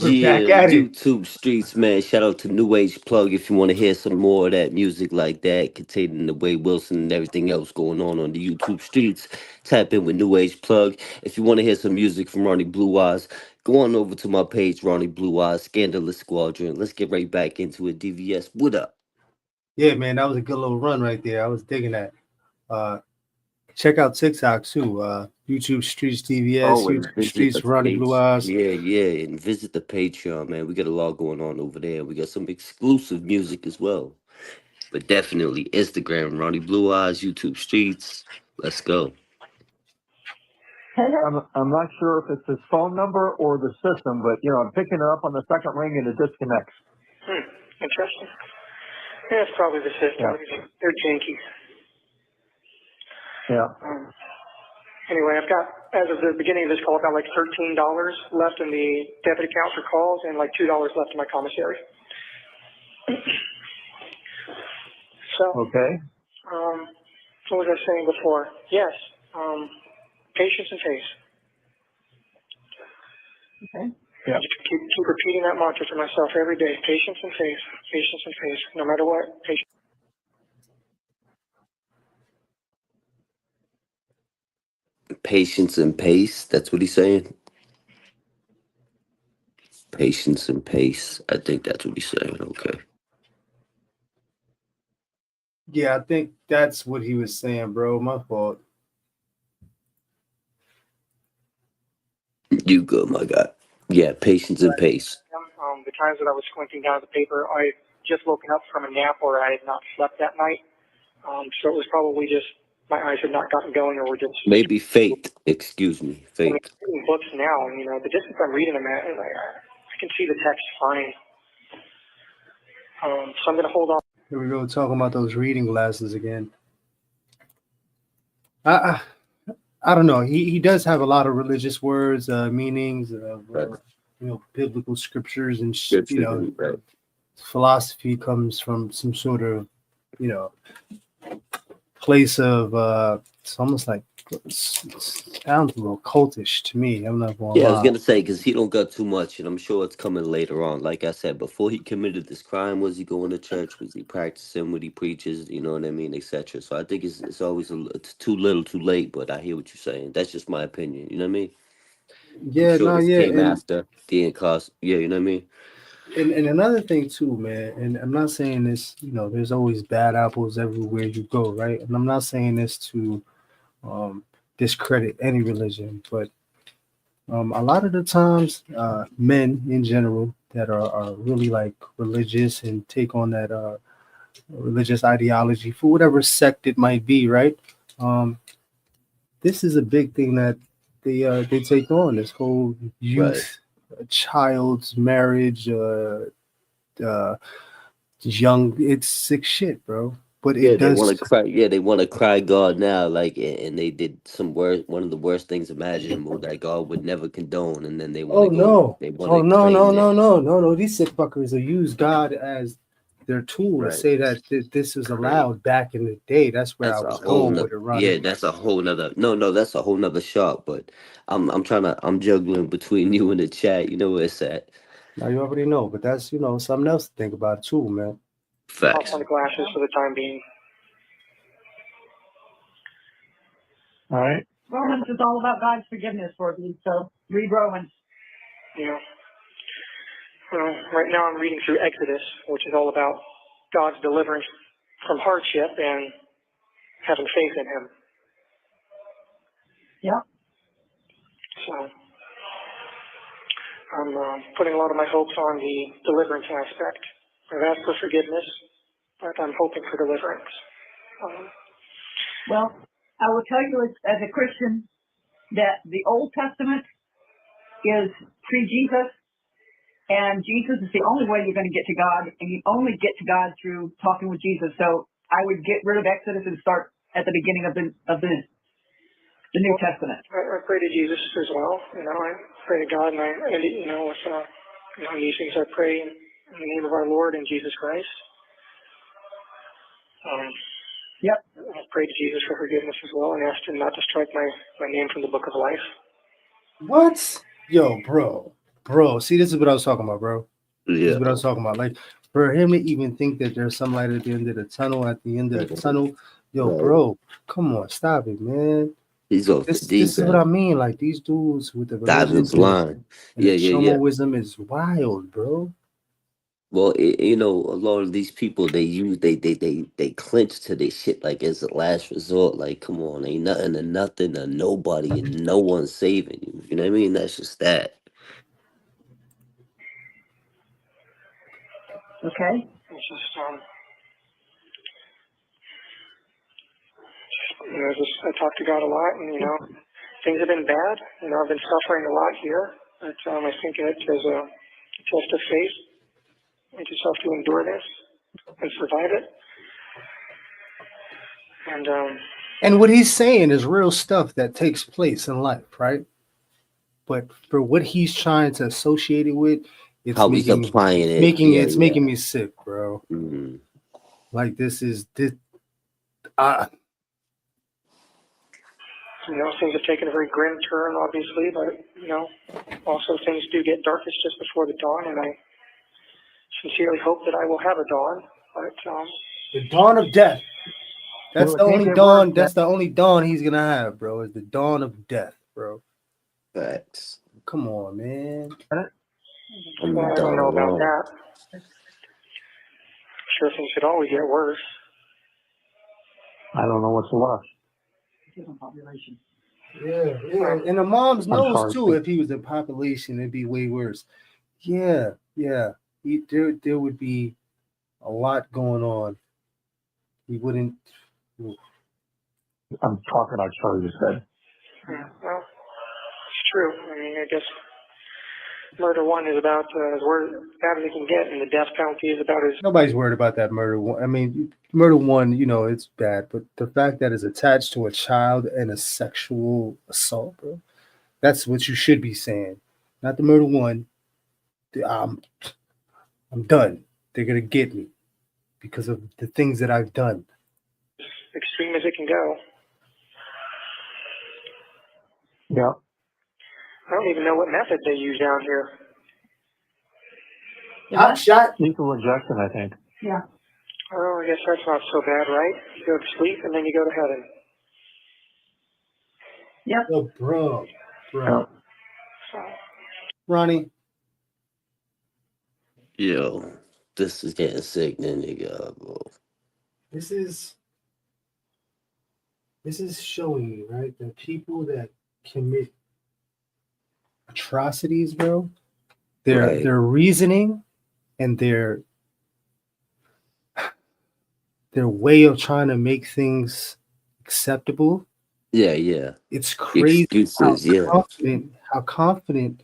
We're Yeah, back at it. YouTube streets, man. Shout out to New Age Plug if you want to hear some more of that music like that, containing the Wade Wilson and everything else going on the YouTube streets. Tap in with New Age Plug. If you want to hear some music from Ronnie Blue Eyes, go on over to my page, Ronnie Blue Eyes, Scandalous Squadron. Let's get right back into it. DVS, what up? Yeah, man, that was a good little run right there. I was digging that. Check out TikTok too. YouTube Streets DVS, Always YouTube visit Streets the Ronnie page. Blue Eyes. Yeah, and visit the Patreon, man. We got a lot going on over there. We got some exclusive music as well. But definitely Instagram, Ronnie Blue Eyes, YouTube Streets. Let's go. I'm not sure if it's his phone number or the system, but I'm picking it up on the second ring and it disconnects. Interesting. Yeah, it's probably the system. Yeah. They're janky. Yeah. Anyway, I've got, as of the beginning of this call, I've got like $13 left in the debit account for calls and like $2 left in my commissary. So, Okay. what was I saying before? Yes, patience and faith. Okay. Yeah. Just keep repeating that mantra to myself every day. Patience and faith. Patience and faith. No matter what, patience. Patience and pace. That's what he's saying. Patience and pace. I think that's what he's saying. Okay. Yeah, I think that's what he was saying, bro. My fault. You good, my guy. Yeah, patience and pace. The times that I was squinting down at the paper, I had just woken up from a nap or I had not slept that night. So it was probably just my eyes had not gotten going or were just... Maybe faith. Excuse me. I mean, Faith. I'm reading books now, and the distance I'm reading them at, I can see the text fine. So I'm going to hold on. Here we go, talking about those reading glasses again. I don't know. He does have a lot of religious words, meanings, Right. biblical scriptures, and Right. philosophy comes from some sort of place of it's almost like it sounds a little cultish to me. I'm not going to Yeah, I was lie. gonna say because he don't got too much, and I'm sure it's coming later on. Like I said, before he committed this crime, was he going to church? Was he practicing what he preaches? You know what I mean, etc. So I think it's always it's too little, too late. But I hear what you're saying. That's just my opinion. You know what I mean? I'm Yeah, sure no, this yeah, came after the incarceration. Yeah, you know what I mean? and another thing too, man. And I'm not saying this. There's always bad apples everywhere you go, right? And I'm not saying this to um, discredit any religion, but a lot of the times, men in general that are really like religious and take on that religious ideology for whatever sect it might be, right? Um, this is a big thing that they take on, this whole Right. youth, child's marriage, uh, young. It's sick shit, bro. But Yeah, it they want to does. cry. Yeah, they want to cry God now, like, and they did some worst, one of the worst things imaginable that God would never condone, and then they want to Oh go, no! they want Oh to no! claim No! that. No! No! No! No! These sick fuckers will use God as their tool to Right. say that this was Crazy. allowed back in the day. That's where I That's a was whole going with nother. it, Ronnie. Yeah, that's a whole nother. No, no, that's a whole nother shot. But I'm juggling between you and the chat. You know where it's at. Now you already know, but that's something else to think about too, man. Off Facts. on the glasses for the time being. All right. Romans is all about God's forgiveness for you. So read Romans. Yeah. Well, right now I'm reading through Exodus, which is all about God's deliverance from hardship and having faith in Him. Yep. So I'm putting a lot of my hopes on the deliverance aspect. I've asked for forgiveness, but I'm hoping for deliverance. Well, I will tell you as a Christian that the Old Testament is pre-Jesus, and Jesus is the only way you're going to get to God, and you only get to God through talking with Jesus. So I would get rid of Exodus and start at the beginning of the New Testament. I pray to Jesus as well. I pray to God, and I end it, with these things I pray in the name of our Lord and Jesus Christ. Yep. I pray to Jesus for forgiveness as well, and asked Him not to strike my name from the book of life. What? Yo, bro. See, this is what I was talking about, bro. This is Yeah. what I was talking about. Like for him to even think that there's some light at the end of the tunnel, yo, Right. bro, come on, stop it, man. He's off the This deep is what I end. mean. Like these dudes with the Diving religions blind. and the Yeah, yeah, yeah. chomoism is wild, bro. Well, a lot of these people they clinch to this shit like as a last resort. Like, come on, ain't nothing and nothing and nobody and no one's saving you. You know what I mean? That's just that. Okay. It's just, I talk to God a lot, and things have been bad. I've been suffering a lot here, but I think it is a test of faith. I just have to endure this and survive it. And what he's saying is real stuff that takes place in life, right? But for what he's trying to associate it with, it's How he's making applying it. Yeah, it's yeah. making me sick, bro. Mm. Like this. Things have taken a very grim turn, obviously, but also things do get darkest just before the dawn, and I sincerely hope that I will have a dawn. But The dawn of death. That's Well, the it can't only get dawn. worse. That's the only dawn he's gonna have, bro. Is the dawn of death, bro. Facts. Come on, man. I'm I don't done know about alone. that. Sure, things could always get worse. I don't know what's left. Yeah. And the moms I'm knows sorry. too. If he was in population, it'd be way worse. Yeah. There would be a lot going on. He wouldn't. I'm talking out Charlie's head. Yeah, well, it's true. I guess murder one is about as bad as it can get, and the death penalty is about as. Nobody's worried about that murder one. I mean, murder one, it's bad, but the fact that it's attached to a child and a sexual assault, bro, that's what you should be saying. Not the murder one. I'm done. They're gonna get me because of the things that I've done. Extreme as it can go. Yeah. I don't even know what method they use down here. Hot shot. Lethal injection, I think. Yeah. Oh, I guess that's not so bad, right? You go to sleep and then you go to heaven. Yep. Oh, bro. Yeah. So, Ronnie, Yo, this is getting sick, then nigga, bro. this is showing you, right? The people that commit atrocities, bro, Right. their reasoning and their way of trying to make things acceptable. Yeah, yeah. It's crazy Excuses, yeah. how confident,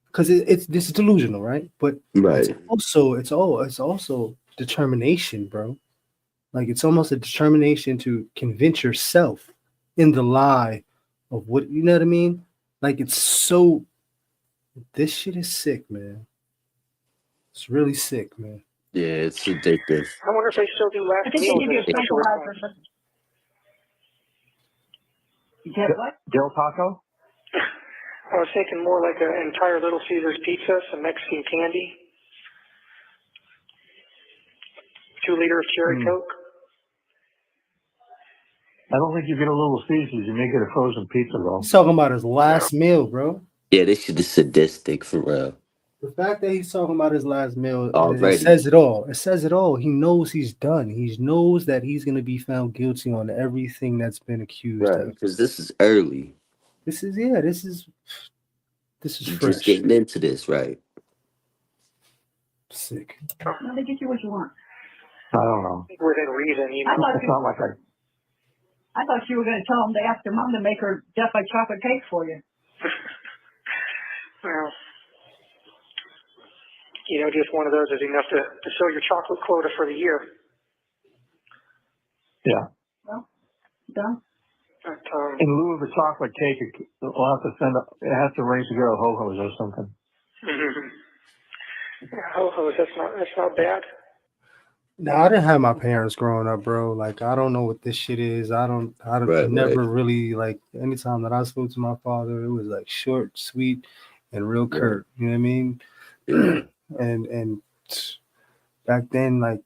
because it's this is delusional, right? But Right. it's also determination, bro. Like it's almost a determination to convince yourself in the lie of what you know what I mean. Like it's so. This shit is sick, man. It's really sick, man. Yeah, it's addictive. I wonder if they still do I last think they meals give as you a a special tranquilizer. response. You get what? Del Taco? I was thinking more like an entire Little Caesars pizza, some Mexican candy, 2 liter of cherry Coke. I don't think you get a Little Caesars. You may get a frozen pizza, though. He's talking about his last meal, bro. Yeah, this shit is sadistic for real. The fact that he's talking about his last meal, it Already. says it all. It says it all. He knows he's done. He knows that he's going to be found guilty on everything that's been accused Right. of. Because this is early. This is You're fresh. just getting into this, right? Sick. No, they get you what you want. I don't know. Within reason, you I know. thought It's you, not like I thought you were going to tell them they asked their mom to make her death by chocolate cake for you. Well, just one of those is enough to fill your chocolate quota for the year. Yeah. Well, done. But, In lieu of a chocolate cake, we'll have to it has to raise a girl ho-hos or something. yeah, ho-hos, that's not bad. No, I didn't have my parents growing up, bro. Like I don't know what this shit is. I Right, never right. really like anytime that I spoke to my father, it was like short, sweet, and real Yeah. curt. You know what I mean? Yeah. and back then, like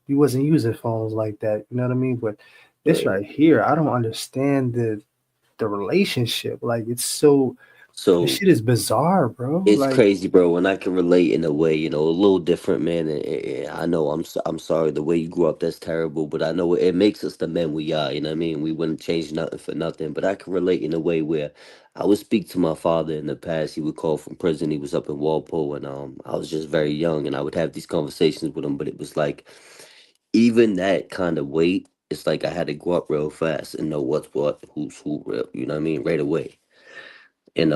he wasn't using phones like that. You know what I mean? But this Right. right here, I don't understand the relationship. Like it's so So this shit is bizarre, bro. it's Like crazy, bro. When I can relate in a way, a little different, man. And I know I'm sorry the way you grew up. That's terrible, but I know it makes us the men we are. You know what I mean? We wouldn't change nothing for nothing. But I can relate in a way where I would speak to my father in the past. He would call from prison. He was up in Walpole, and I was just very young, and I would have these conversations with him. But it was like even that kind of weight. It's like I had to grow up real fast and know what's what, who's who, real. You know what I mean? Right away. And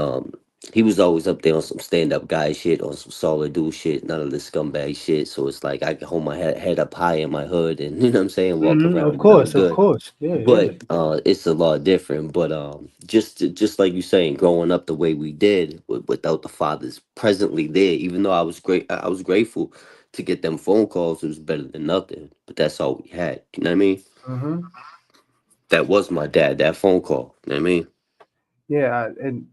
he was always up there on some stand up guy shit, on some solid dude shit, none of this scumbag shit. So it's like I can hold my head up high in my hood and you know what I'm saying, walk of around feeling course, good. yeah, yeah. But it's a lot different. But just like you saying, growing up the way we did without the fathers presently there, even though I was grateful to get them phone calls. It was better than nothing. But that's all we had. You know what I mean? Mm-hmm. That was my dad. That phone call. You know what I mean? Yeah, and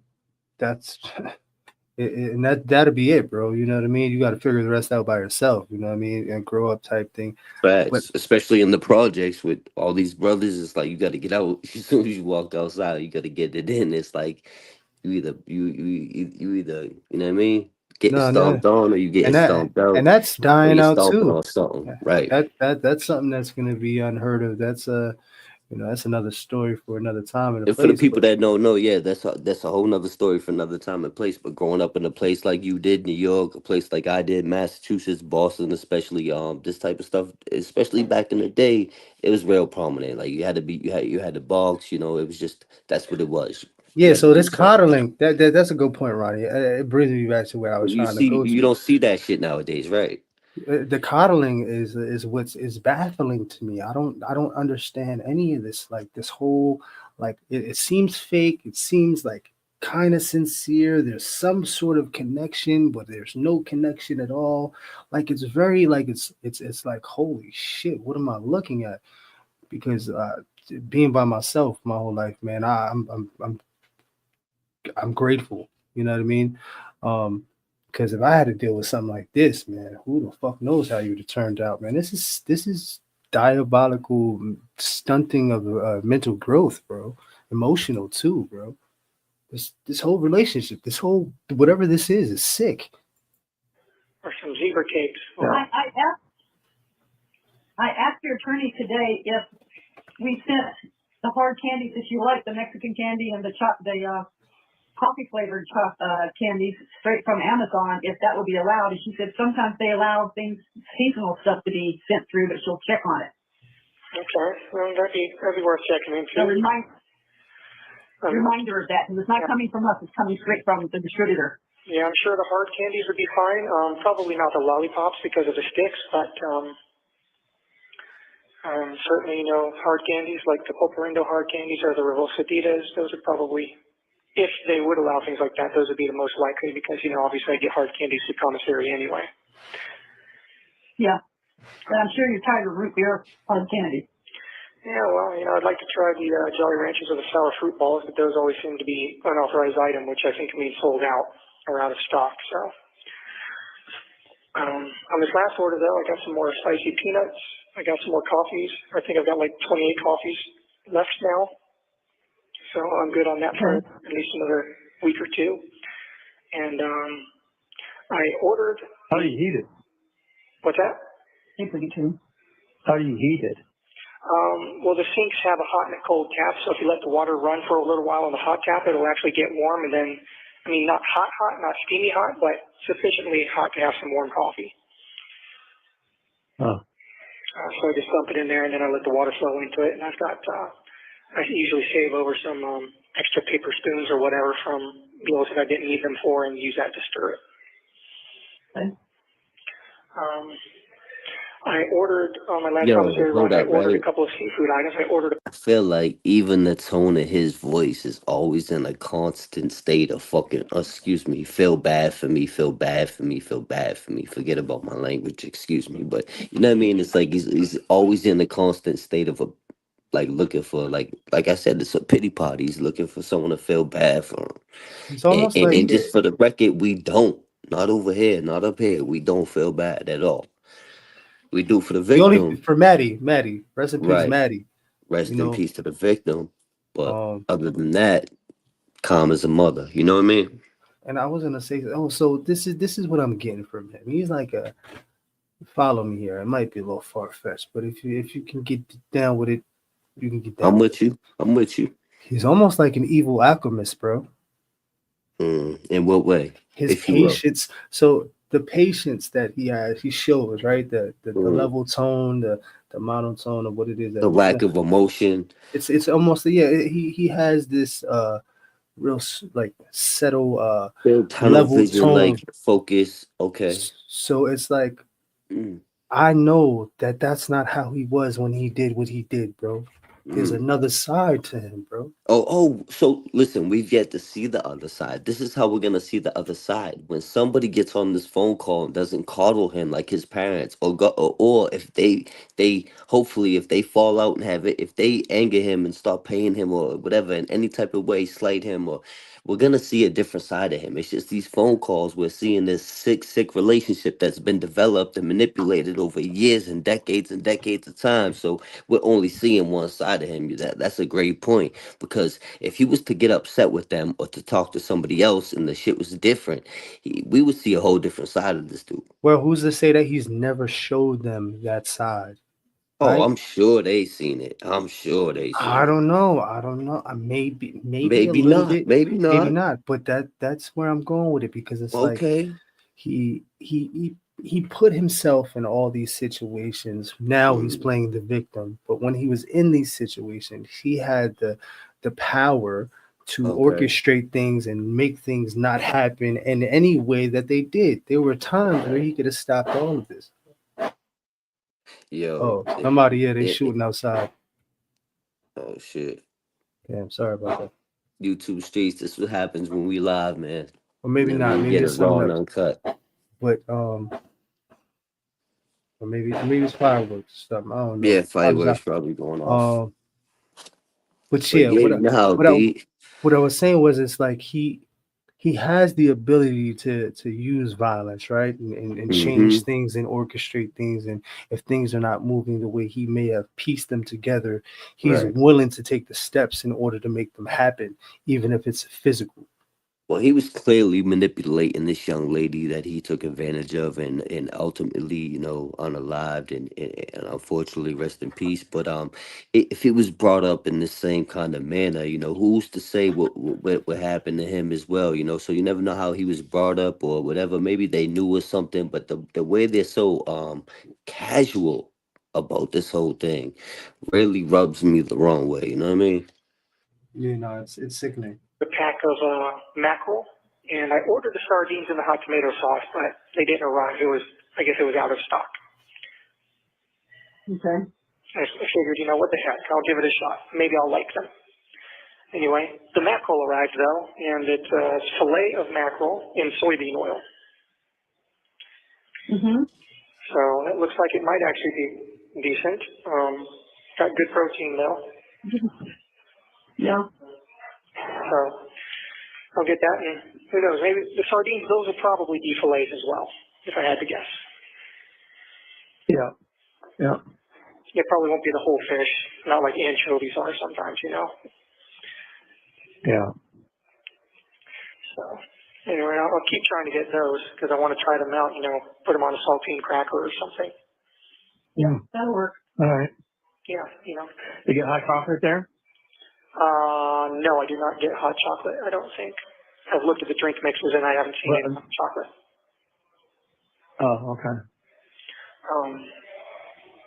that's and that'll be it, bro. You know what I mean? You got to figure the rest out by yourself. You know what I mean? And grow up type thing. But Facts, especially in the projects with all these brothers, it's like you got to get out as soon as you walk outside. You got to get it in. It's like you either you know what I mean, getting no, stomped on or you getting and stomped out that's or dying you out stomping too. on something. Right. That's something that's gonna be unheard of. That's that's another story for another time and a And for the place. people But that don't know, yeah, that's a whole nother story for another time and place. But growing up in a place like you did, New York, a place like I did, Massachusetts, Boston, especially, this type of stuff, especially back in the day, it was real prominent. Like you had the bogs, it was just that's what it was. You yeah, had to so do this something. coddling that's a good point, Ronnie. It brings me back to where I was trying to go You to. don't see that shit nowadays, right? The coddling is what's is baffling to me. I don't understand any of this. Like this whole like it seems fake. It seems like kind of sincere. There's some sort of connection, but there's no connection at all. Like it's very like it's like holy shit. What am I looking at? Because being by myself my whole life, man, I'm grateful. You know what I mean? Because if I had to deal with something like this, man, who the fuck knows how you would have turned out, man? This is diabolical stunting of mental growth, bro. Emotional too, bro. this whole relationship, this whole whatever this is sick. Or some zebra cakes. I asked your attorney today if we sent the hard candies that you like, the Mexican candy and the coffee flavored candies straight from Amazon, if that would be allowed. And she said sometimes they allow things, seasonal stuff, to be sent through, but she'll check on it. Okay, well, that'd be worth checking into. So reminder of that, because it's not coming from us; it's coming straight from the distributor. Yeah, I'm sure the hard candies would be fine. Probably not the lollipops because of the sticks, but certainly, hard candies like the Poporindo hard candies or the Revosaditas, those would probably, if they would allow things like that, those would be the most likely because, obviously I get hard candies through Commissary anyway. Yeah, but I'm sure you're tired of root beer hard candy. Yeah, well, I'd like to try the Jolly Ranchers or the sour fruit balls, but those always seem to be unauthorized item, which I think means sold out or out of stock. So, on this last order, though, I got some more spicy peanuts. I got some more coffees. I think I've got like 28 coffees left now. So I'm good on that for at least another week or two. And I ordered... How do you heat it? What's that? How do you heat it? Well, the sinks have a hot and a cold tap, so if you let the water run for a little while on the hot tap, it'll actually get warm, and then, not hot, not steamy hot, but sufficiently hot to have some warm coffee. Oh. So I just dump it in there, and then I let the water flow into it, and I've got, I usually save over some extra paper spoons or whatever from meals that I didn't need them for and use that to stir it. Okay. I ordered on my last Yo, commissary run, I hold up, ordered a right? couple of seafood items. I ordered I feel like even the tone of his voice is always in a constant state of fucking, excuse me, feel bad for me, feel bad for me, feel bad for me. Forget about my language, excuse me. But you know what I mean? It's like he's always in a constant state of looking for, like I said, it's a pity party. He's looking for someone to feel bad for him. It's almost And like just for the record, we don't. Not over here, not up here. We don't feel bad at all. We do for the the only victim. for Maddie, rest in peace, Right. Maddie. Rest You in know, peace to the victim. But um, other than that, calm as a mother. You know what I mean? and I was gonna say, so this is what I'm getting from him. He's like follow me here. It might be a little far fetched, but if you can get down with it, you can get down. I'm with with you. I'm with you. He's almost like an evil alchemist, bro. In what way? His If you will. patience. So the patience that he shows, right? The level tone, the monotone of what it is. The lack of emotion. It's almost He has this real like settle Tunnel level vision, tone. like focus. Okay. So it's like Mm. I know that that's not how he was when he did what he did, bro. There's another side to him, bro. So listen, we've yet to see the other side. This is how we're gonna see the other side. When somebody gets on this phone call and doesn't coddle him like his parents, or if they hopefully if they fall out and have it, if they anger him and start paying him or whatever in any type of way, slight him, or we're gonna see a different side of him. It's just these phone calls, we're seeing this sick relationship that's been developed and manipulated over years and decades of time. So we're only seeing one side of him. That's a great point, because if he was to get upset with them or to talk to somebody else and the shit was different, we would see a whole different side of this dude. Well, who's to say that he's never showed them that side? Oh, Right? I'm sure they seen it. I'm sure they seen I it. don't know. Maybe a Maybe little not. bit, Maybe maybe not. not. But that's where I'm going with it, because it's like Okay. he put himself in all these situations. Now he's playing the victim, but when he was in these situations, he had the power to orchestrate things and make things not happen in any way that they did. There were times where he could have stopped all of this. Yo. Oh, somebody they shooting outside. Oh shit. Damn, sorry about that. YouTube streets, this is what happens when we live, man. Or maybe And not. we Maybe get it's it raw something and else. uncut. But or maybe it's fireworks stuff. I don't know. Yeah, fireworks probably going off. But yeah, But yeah, what I B. was saying was, it's like he he has the ability to use violence, right, and Mm-hmm. change things and orchestrate things. And if things are not moving the way he may have pieced them together, he's Right. willing to take the steps in order to make them happen, even if it's physical. Well, he was clearly manipulating this young lady that he took advantage of, and ultimately, unalived, and unfortunately, rest in peace. But if he was brought up in the same kind of manner, who's to say what happened to him as well? So you never know how he was brought up or whatever. Maybe they knew or something, but the way they're so casual about this whole thing really rubs me the wrong way. You know what I mean? You know, it's sickening. A pack of mackerel, and I ordered the sardines and the hot tomato sauce, but they didn't arrive. I guess it was out of stock. Okay. I figured, what the heck, I'll give it a shot. Maybe I'll like them. Anyway, the mackerel arrived though, and it's a fillet of mackerel in soybean oil. Mhm. So it looks like it might actually be decent. Got good protein though. Yeah. So I'll get that, and who knows, maybe the sardines, those will probably be fillets as well, if I had to guess. Yeah. Yeah. It probably won't be the whole fish, not like anchovies are sometimes, Yeah. So anyway, I'll keep trying to get those because I want to try them out, put them on a saltine cracker or something. Yeah. That'll work. All right. Yeah, You get hot chocolate there? No, I do not get hot chocolate, I don't think. I've looked at the drink mixes and I haven't seen any hot chocolate. Oh, okay.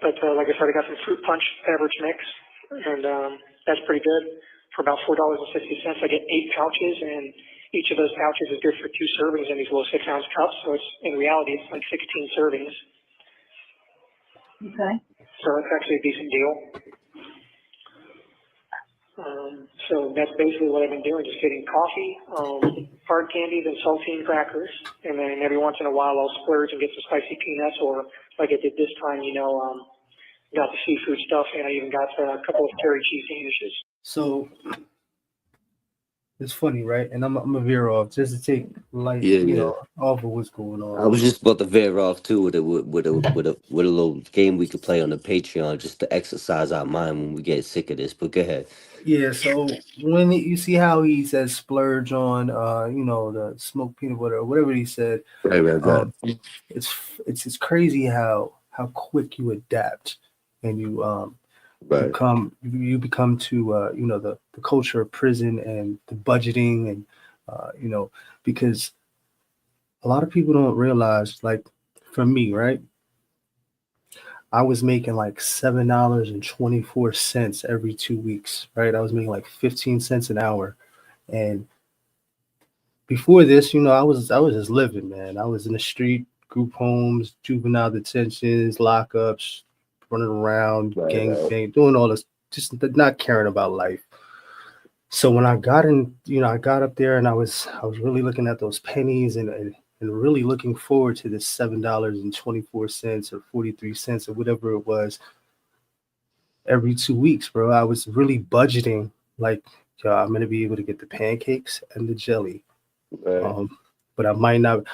But like I said, I got some fruit punch beverage mix, and that's pretty good. For about $4.50, I get 8 pouches, and each of those pouches is good for 2 servings in these little 6-ounce cups. So in reality, it's like 16 servings. Okay. So it's actually a decent deal. So that's basically what I've been doing, just getting coffee, hard candies, and saltine crackers. And then every once in a while, I'll splurge and get some spicy peanuts, or like I did this time, got the seafood stuff, and I even got a couple of curry cheese sandwiches. So it's funny, right? And I'm a veer off just to take light, Yeah, yeah. off of what's going I on. was just about to veer off too with a little game we could play on the Patreon just to exercise our mind when we get sick of this. But go ahead. Yeah, so when you see how he says splurge on, the smoked peanut butter or whatever he said, Right. it's crazy how quick you adapt and Right. you become to the culture of prison and the budgeting and because a lot of people don't realize, like, for me, right, I was making like $7.24 every 2 weeks, right? I was making like 15 cents an hour. And before this, I was just living, man. I was in the street, group homes, juvenile detentions, lockups, running around, gang Right. bang, doing all this, just not caring about life. So when I got in, I got up there and I was really looking at those pennies and really looking forward to this $7.24 or 43 cents or whatever it was every 2 weeks, bro. I was really budgeting, like, yo, I'm gonna be able to get the pancakes and the jelly. Right. But I might not.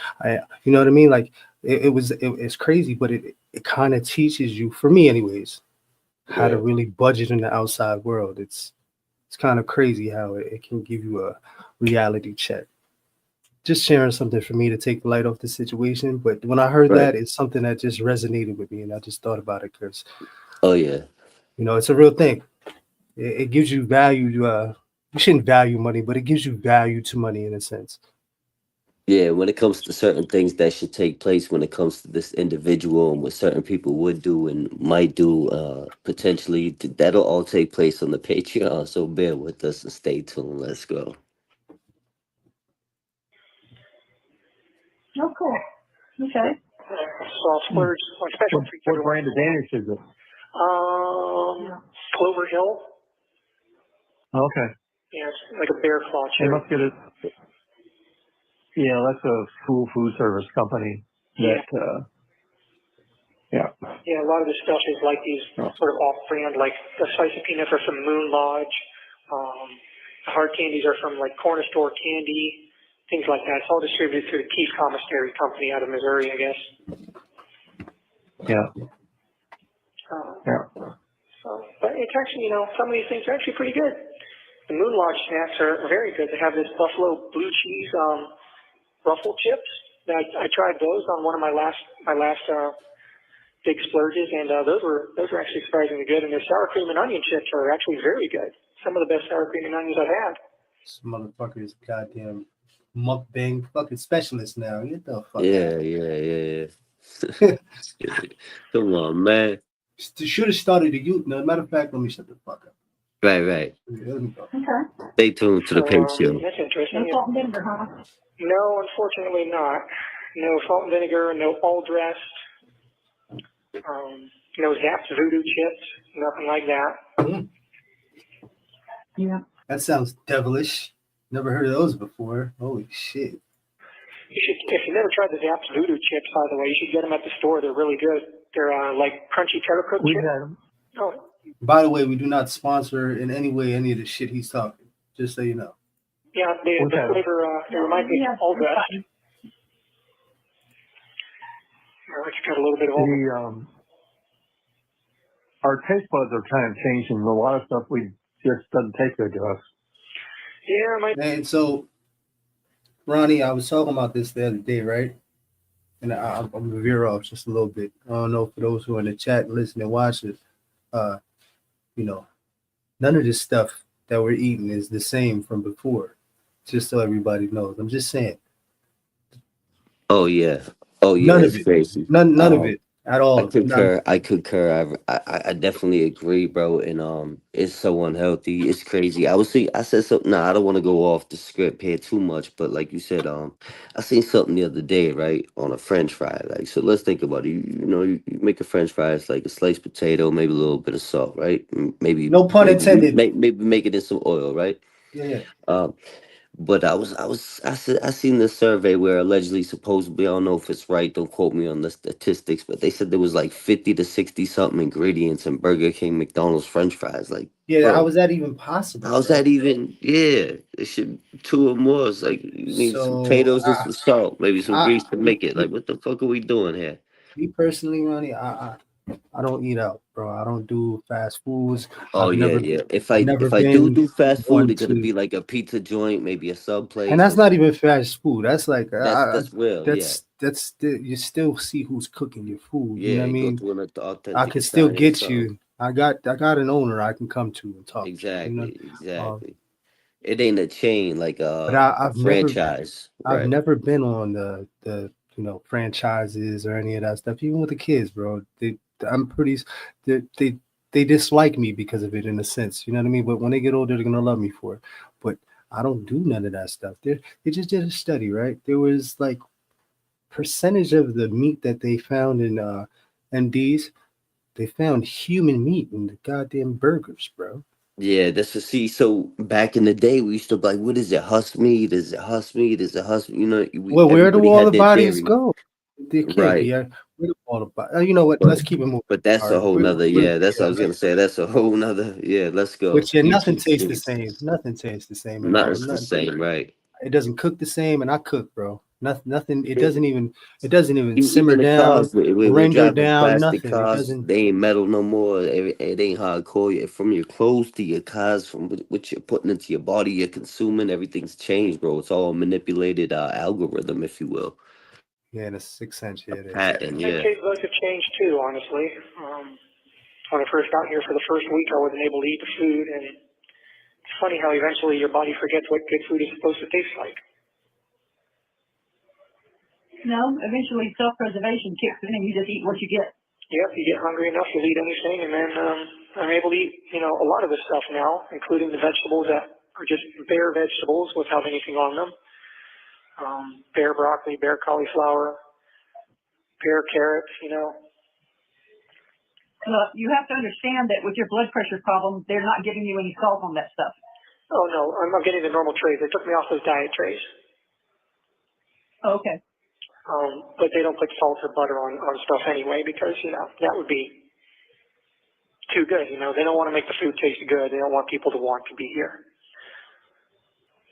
You know what I mean? Like it's crazy, but it kind of teaches you, for me, anyways, how to Right. really budget in the outside world. It's kind of crazy how it can give you a reality check. Just sharing something for me to take the light off the situation. But when I heard Right. that, it's something that just resonated with me, and I just thought about it because Oh yeah. it's a real thing. It gives you value to. You shouldn't value money, but it gives you value to money in a sense. Yeah, when it comes to certain things that should take place when it comes to this individual and what certain people would do and might do, potentially that'll all take place on the Patreon. So bear with us and stay tuned. Let's go. Oh, cool. Okay. So I'll splurge on special treats. What brand of Danish is it? Clover Hill. Okay. Yeah, it's like a bear claw They cherry. must get it. Yeah, that's a school food service company. Yeah. Yeah. Yeah, a lot of the stuff is like these sort of off-brand, like the spicy peanuts are from Moon Lodge. The hard candies are from like Corner Store Candy. things like that. It's all distributed through the Keith Commissary company out of Missouri, I guess. Yeah. Yeah. So, but it's actually, some of these things are actually pretty good. The Moon Lodge snacks are very good. They have this buffalo blue cheese ruffle chips. I tried those on one of my last big splurges, and those were actually surprisingly good. And their sour cream and onion chips are actually very good. Some of the best sour cream and onions I've had. This motherfucker is goddamn mukbang fucking specialist now. Get the fuck Yeah, out. yeah. Come on, man. Should have started a youth. No, matter of fact, let me shut the fuck up. Right. Yeah, let me go. Okay. Stay tuned to the page show. That's interesting. No salt and vinegar, huh? No, unfortunately not. No salt and vinegar, no all dressed, no Zapp's voodoo chips, nothing like that. Yeah. That sounds devilish. Never heard of those before. Holy shit. You should, if you never tried the Zapp's voodoo chips, by the way, you should get them at the store. They're really good. They're like crunchy cheddar cooked We've chips. had them. Oh, By the way, we do not sponsor in any way any of the shit he's talking. Just so you know. yeah, the flavor, it reminds me of all dressed. It's got a little bit of all. Our taste buds are kind of changing. A lot of stuff just doesn't taste good to us. Yeah, And so, Ronnie, I was talking about this the other day, right? And I'm going to veer off just a little bit. I don't know for those who are in the chat and listen and watch it, none of this stuff that we're eating is the same from before. Just so everybody knows. I'm just saying. Oh yeah, None it's of it. crazy. None of it at all. I concur. I definitely agree, bro. And it's so unhealthy. It's crazy. I said something. Nah, I don't want to go off the script here too much, but like you said, I seen something the other day, right, on a French fry. Like, so let's think about it. You make a French fry. It's like a sliced potato, maybe a little bit of salt, right? Maybe No pun intended. Maybe make it in some oil, right? Yeah. But I seen this survey where allegedly, supposedly, I don't know if it's right, don't quote me on the statistics, but they said there was like 50 to 60 something ingredients in Burger King, McDonald's French fries. Like, Yeah, how bro, is that even possible? how's that even? Yeah, it should two or more. It's like you need some So potatoes and some salt, maybe some grease to make it. me Like, what the fuck are we doing here? personally, Ronnie, I don't eat out, bro. I don't do fast foods. Oh I've never yeah. If I've never I do been fast food, one it's gonna to, be like a pizza joint, maybe a sub and place. that's not even fast food. That's like That's real. Yeah. you still see who's cooking your food. You know Yeah, what I go mean? through an I authentic can still Italian get sub. you. I got an owner I can come to and talk to. You know? Exactly. It ain't a chain like But a franchise, I've right? never been on the franchises or any of that stuff. Even with the kids, bro, they dislike me because of it in a sense. You know what I mean? But when they get older, they're gonna love me for it. But I don't do none of that stuff. They just did a study, right? There was like percentage of the meat that they found in MDs. They found human meat in the goddamn burgers, bro. Yeah, that's to see. So back in the day, we used to be like, "What is it? Husk meat? Is it husk meat? Is it husk?" You know, Well, where do everybody all had the their bodies theory, go? They can't right? be. Where do all the bodies? You know what? But Let's keep it moving. that's All a right. whole nother. Yeah, that's what I was Yeah. gonna say. That's a whole nother. Yeah, let's go. Which yeah, nothing YouTube tastes the series. same. Nothing tastes the same at all. Nothing's the Nothing. same, right? It doesn't cook the same, and I cook, bro. Nothing. It Yeah. doesn't even. It doesn't even simmer Even the down, cars, we're render driving down. plastic Nothing. It cars. doesn't. They ain't metal no more. It ain't hardcore. From your clothes to your cars, from what you're putting into your body, you're consuming. Everything's changed, bro. It's all manipulated algorithm, if you will. Yeah, the 6 inch. Yeah, it is. Pattern, And yeah. taste buds have changed too, honestly. When I first got here for the first week, I wasn't able to eat the food, and it's funny how eventually your body forgets what good food is supposed to taste like. No, eventually self-preservation kicks in and you just eat what you get. Yep, you get hungry enough, you'll eat anything, and then I'm able to eat, a lot of this stuff now, including the vegetables that are just bare vegetables without anything on them. Bare broccoli, bare cauliflower, bare carrots, You have to understand that with your blood pressure problem, they're not giving you any salt on that stuff. Oh, no, I'm not getting the normal trays. They took me off those diet trays. Oh, okay. But they don't put salt or butter on stuff anyway because, that would be too good. They don't want to make the food taste good. They don't want people to want to be here.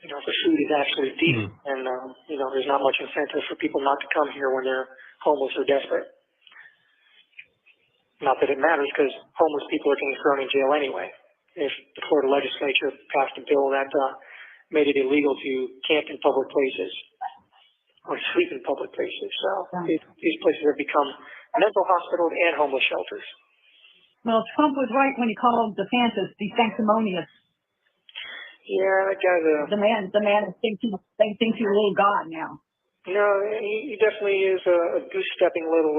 The food is actually decent, and there's not much incentive for people not to come here when they're homeless or desperate. Not that it matters, because homeless people are getting thrown in jail anyway. If the Florida legislature passed a bill that made it illegal to camp in public places or sleep in public places, so these places have become mental hospitals and homeless shelters. Well, Trump was right when he called DeSantis the sanctimonious. Yeah, that guy's the man thinks he's a little god now. He definitely is a goose-stepping little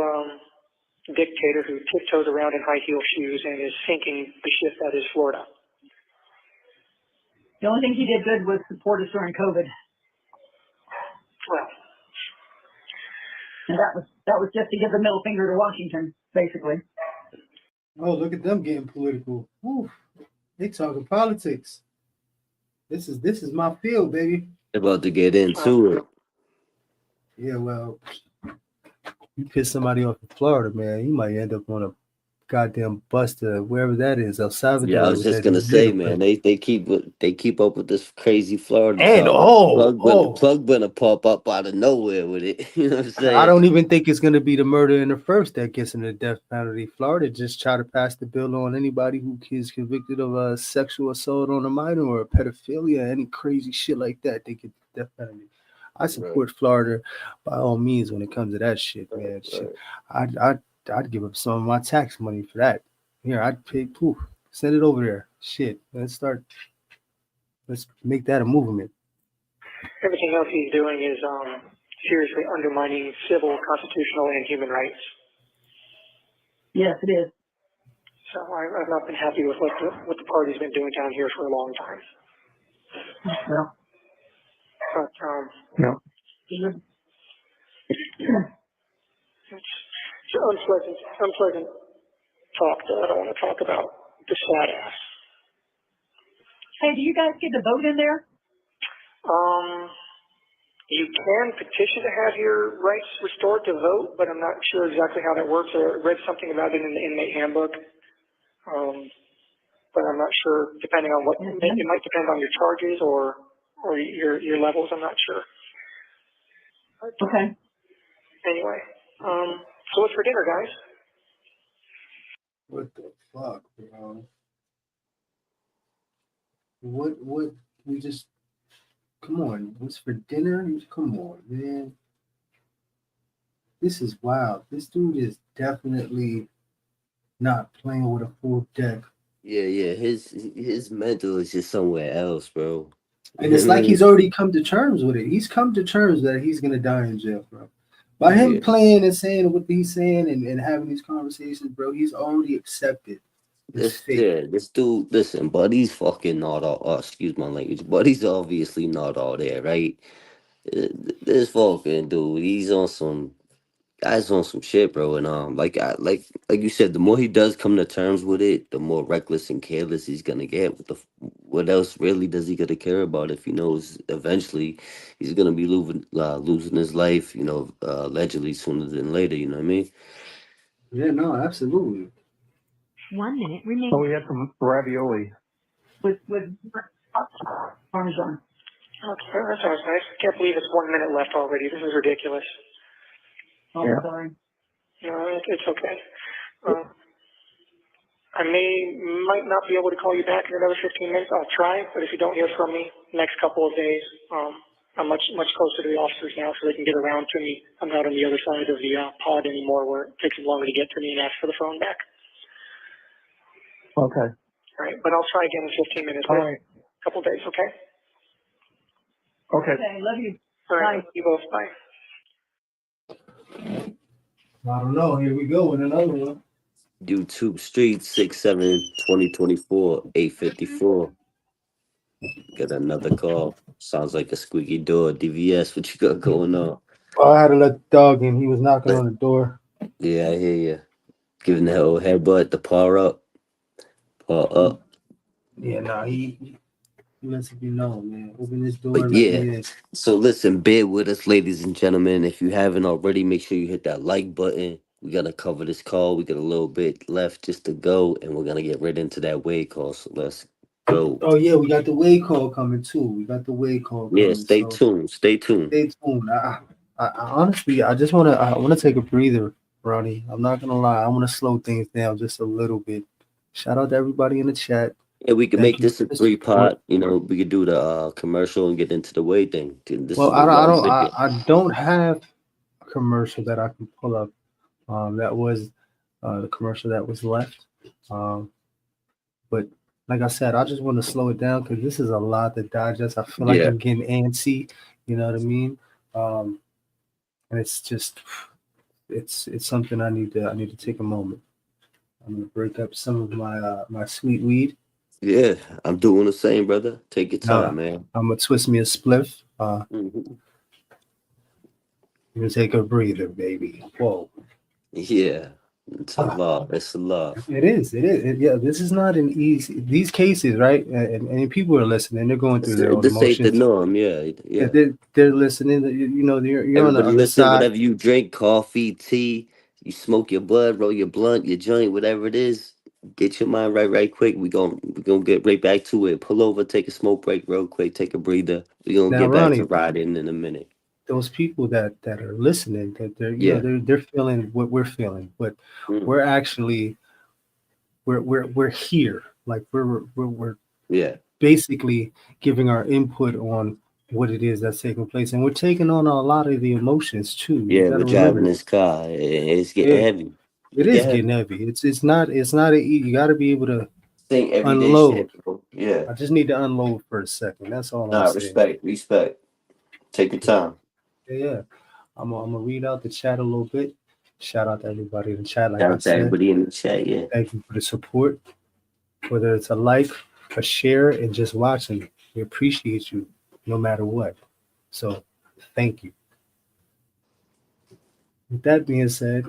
dictator who tiptoes around in high-heel shoes and is sinking the ship that is Florida. The only thing he did good was support us during COVID. Well, and that was just to give the middle finger to Washington, basically. Oh, look at them getting political. Oof. They talking politics. This is my field, baby. They're about to get into it. Yeah, well, you piss somebody off in Florida, man, you might end up on a goddamn bus to wherever that is, El Salvador. Yeah, I was just gonna say, man, they keep up with this crazy Florida. And plug gonna pop up out of nowhere with it. You know what I'm saying? I don't even think it's gonna be the murder in the first that gets him the death penalty. Florida just try to pass the bill on anybody who is convicted of a sexual assault on a minor or pedophilia, any crazy shit like that, they get the death penalty. I support Florida by all means when it comes to that shit, man. Shit. I'd give up some of my tax money for that. Here, I'd pay. Send it over there. Shit, let's make that a movement. Everything else he's doing is seriously undermining civil, constitutional, and human rights. Yes, it is. So I've not been happy with what the party's been doing down here for a long time. Well. But no. It's unpleasant talk that I don't want to talk about. The sad ass. Hey, do you guys get to vote in there? You can petition to have your rights restored to vote, but I'm not sure exactly how that works. I read something about it in the inmate handbook. But I'm not sure, depending on what, it might depend on your charges or your levels, I'm not sure. Okay. Anyway, so what's for dinner, guys? What the fuck, bro? What we just, come on, what's for dinner? Come on, man. This is wild. This dude is definitely not playing with a full deck. Yeah. His mental is just somewhere else, bro. And it's like he's already come to terms with it. He's come to terms that he's gonna die in jail, bro. By him playing and saying what he's saying and having these conversations, bro, he's already accepted. This dude, listen, Buddy's fucking not all, excuse my language, Buddy's obviously not all there, right? This fucking dude, he's on some shit, bro. And like you said, the more he does come to terms with it, the more reckless and careless he's gonna get. What else really does he gotta care about if he knows eventually he's gonna be losing his life, allegedly sooner than later, you know what I mean? Yeah, no, absolutely. 1 minute remaining. Oh, we had some ravioli. With Parmesan. Okay, that sounds nice. I can't believe it's 1 minute left already. This is ridiculous. Oh, yeah. Sorry. No, it's okay. I might not be able to call you back in another 15 minutes. I'll try, but if you don't hear from me next couple of days, I'm much closer to the officers now, so they can get around to me. I'm not on the other side of the pod anymore, where it takes them longer to get to me and ask for the phone back. Okay. All right, but I'll try again in 15 minutes. All right. A couple days, okay? Okay. Okay, love you. All right, Bye. you both. Bye. I don't know. Here we go with another one. YouTube Street 6/7/2024 8:54. Got another call. Sounds like a squeaky door. DVS, what you got going on? Oh, I had to let the dog in. He was knocking on the door. Yeah, I hear you. Giving the whole headbutt, the paw up. Yeah, no, he lets you know, man. Open this door. But yeah, so listen, bear with us, ladies and gentlemen. If you haven't already, make sure you hit that like button. We gotta cover this call. We got a little bit left just to go, and we're gonna get right into that wave call. So let's Go. Oh yeah, we got the wake call coming too. We got the wake call Yeah, coming. stay So tuned. Stay tuned. stay tuned. I honestly, I wanna take a breather, Ronnie. I'm not gonna lie. I wanna slow things down just a little bit. Shout out to everybody in the chat. Yeah, we can Thank make you this for a the three support. part. We could do the commercial and get into the way thing. This Well, is what y'all I, thinking. I don't have a commercial that I can pull up. That was the commercial that was left. Um, but like I said, I just want to slow it down because this is a lot to digest. I feel like Yeah. I'm getting antsy. You know what I mean? Um, and it's just it's something I need to take a moment. I'm gonna break up some of my sweet weed. Yeah, I'm doing the same, brother. Take your Now time, man. I'm gonna twist me a spliff. Hmm. I'm gonna take a breather, baby. Whoa. Yeah, it's a lot. It's a lot. It is. It is. Yeah, this is not an easy. These cases, right? And people are listening. They're going through their own This ain't the emotions. norm. Yeah, Yeah, yeah. they're listening. You're on the Everybody other listen, side. whatever you drink, coffee, tea, you smoke your bud, roll your blunt, your joint, whatever it is, get your mind right quick. We gonna get right back to it. Pull over, take a smoke break real quick, take a breather. We gonna Now, get back to Ronnie, riding in a minute. those people that are listening, that they're Yeah. they're feeling what we're feeling, but Mm. we're actually we're here. Like we're Yeah. basically giving our input on what it is that's taking place, and we're taking on a lot of the emotions too. You Yeah, got we're to driving remember, this car. It's getting yeah, heavy. it It get is getting heavy. heavy. It's not you got to be able to Think everyday unload. shit, bro. Yeah. I just need to unload for a second. That's all I'm Nah, saying. respect. Take your time. Yeah, yeah. I'm gonna read out the chat a little bit. Shout out to everybody in the chat. Like Shout I out to said, everybody in the chat, yeah. thank you for the support. Whether it's a like, a share, and just watching, we appreciate you no matter what. So, thank you. With that being said,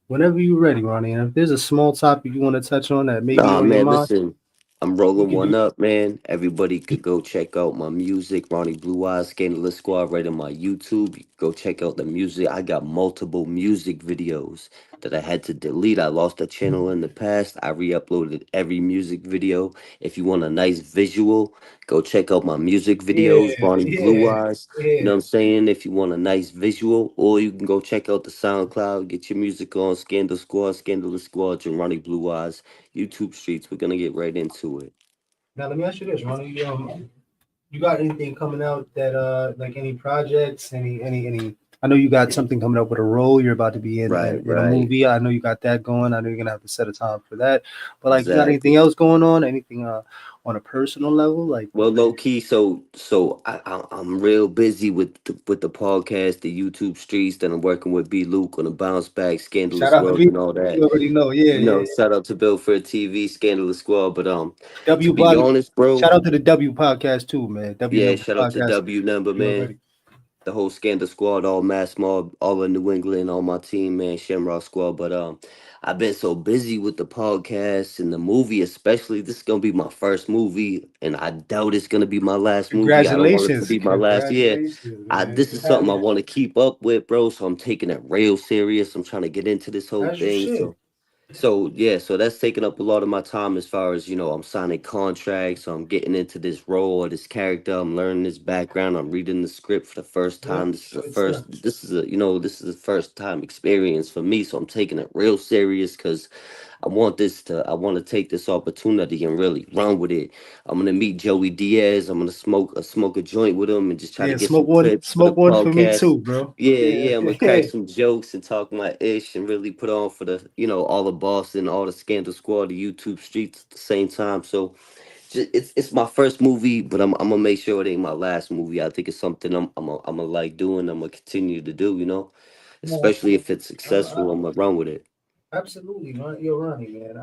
whenever you're ready, Ronnie, and if there's a small topic you want to touch on that may be Nah, on your man, mind, listen. I'm you rolling can do. one up, man. Everybody could go check out my music, Ronnie Blue Eyes, Scandalous Squad, right on my YouTube. You can go check out the music. I got multiple music videos that I had to delete. I lost a channel in the past. I re-uploaded every music video. If you want a nice visual, go check out my music videos, Yeah, Ronnie Blue yeah, Eyes. You know yeah. what I'm saying? If you want a nice visual, or you can go check out the SoundCloud, get your music on Scandal Squad, Scandalous Squad, and Ronnie Blue Eyes. YouTube streets. We're gonna get right into it. Now let me ask you this, Ronnie. You got anything coming out that like any projects, any I know you got something coming up with a role you're about to be Right, in a right. movie. I know you got that going. I know you're gonna have to set a time for that. But like you got anything Exactly. else going on? Anything on a personal level? Like Well, low key, so I'm real busy with the podcast, the YouTube streets. That I'm working with B Luke on the Bounce Back, shout Scandalous out to World, B. and all You that. already know. Yeah, You know, yeah. shout out to Bill for TV, Scandalous Squad. But to W be pod, honest, bro, shout out to the W podcast too, man. W yeah, number shout out to podcast. W number, You man. already. The whole Scandal Squad, all Mass Mob, all in New England, all my team, man, Shamrock Squad. But I've been so busy with the podcast and the movie, especially. This is gonna be my first movie, and I doubt it's gonna be my last movie. I don't want it to Congratulations, be my last. Yeah, congratulations, I man. this is something I want to keep up with, bro. So I'm taking it real serious. I'm trying to get into this whole As you thing. should. So yeah, so that's taking up a lot of my time as far as I'm signing contracts, so I'm getting into this role or this character, I'm learning this background, I'm reading the script for the first Yeah, time. This is a good stuff. first this is a first time experience for me, so I'm taking it real serious because I want to take this opportunity and really run with it. I'm gonna meet Joey Diaz. I'm gonna smoke a joint with him and just try to Yeah, get some clips for the smoke one for me podcast. too, bro. Yeah, Yeah, yeah, I'm gonna crack some jokes and talk my ish and really put on for the, all the Boston, all the Scandal Squad, the YouTube streets at the same time. So it's my first movie, but I'm gonna make sure it ain't my last movie. I think it's something I'm gonna like doing. I'm gonna continue to do. no, Especially if it's I, successful, I'm gonna run with it. absolutely, man. You're Ronnie, man.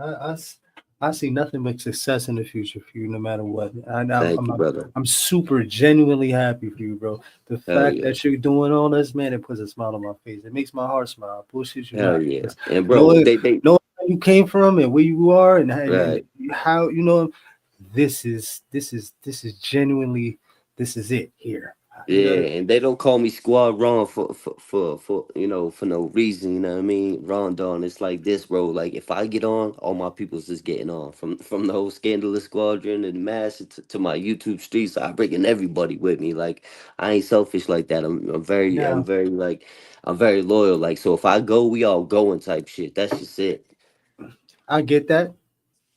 I see nothing but success in the future for you, no matter what. And Thank you, brother. I'm super genuinely happy for you, bro. The Hell fact yeah. that you're doing all this, man, it puts a smile on my face. It makes my heart smile. Bullshit you Hell not. yeah. 'Cause And bro, knowing they knowing where you came from and where you are and right. how this is genuinely this is it here. You Yeah, know, and they don't call me Squad Ron for for no reason. You know what I mean? Ron Don. It's like this, bro. Like if I get on, all my people's just getting on from the whole Scandalous Squadron and Mass to my YouTube streets. I bringing everybody with me. Like I ain't selfish like that. I'm now very like I'm very loyal. Like so, if I go, we all going type shit. That's just it. I get that,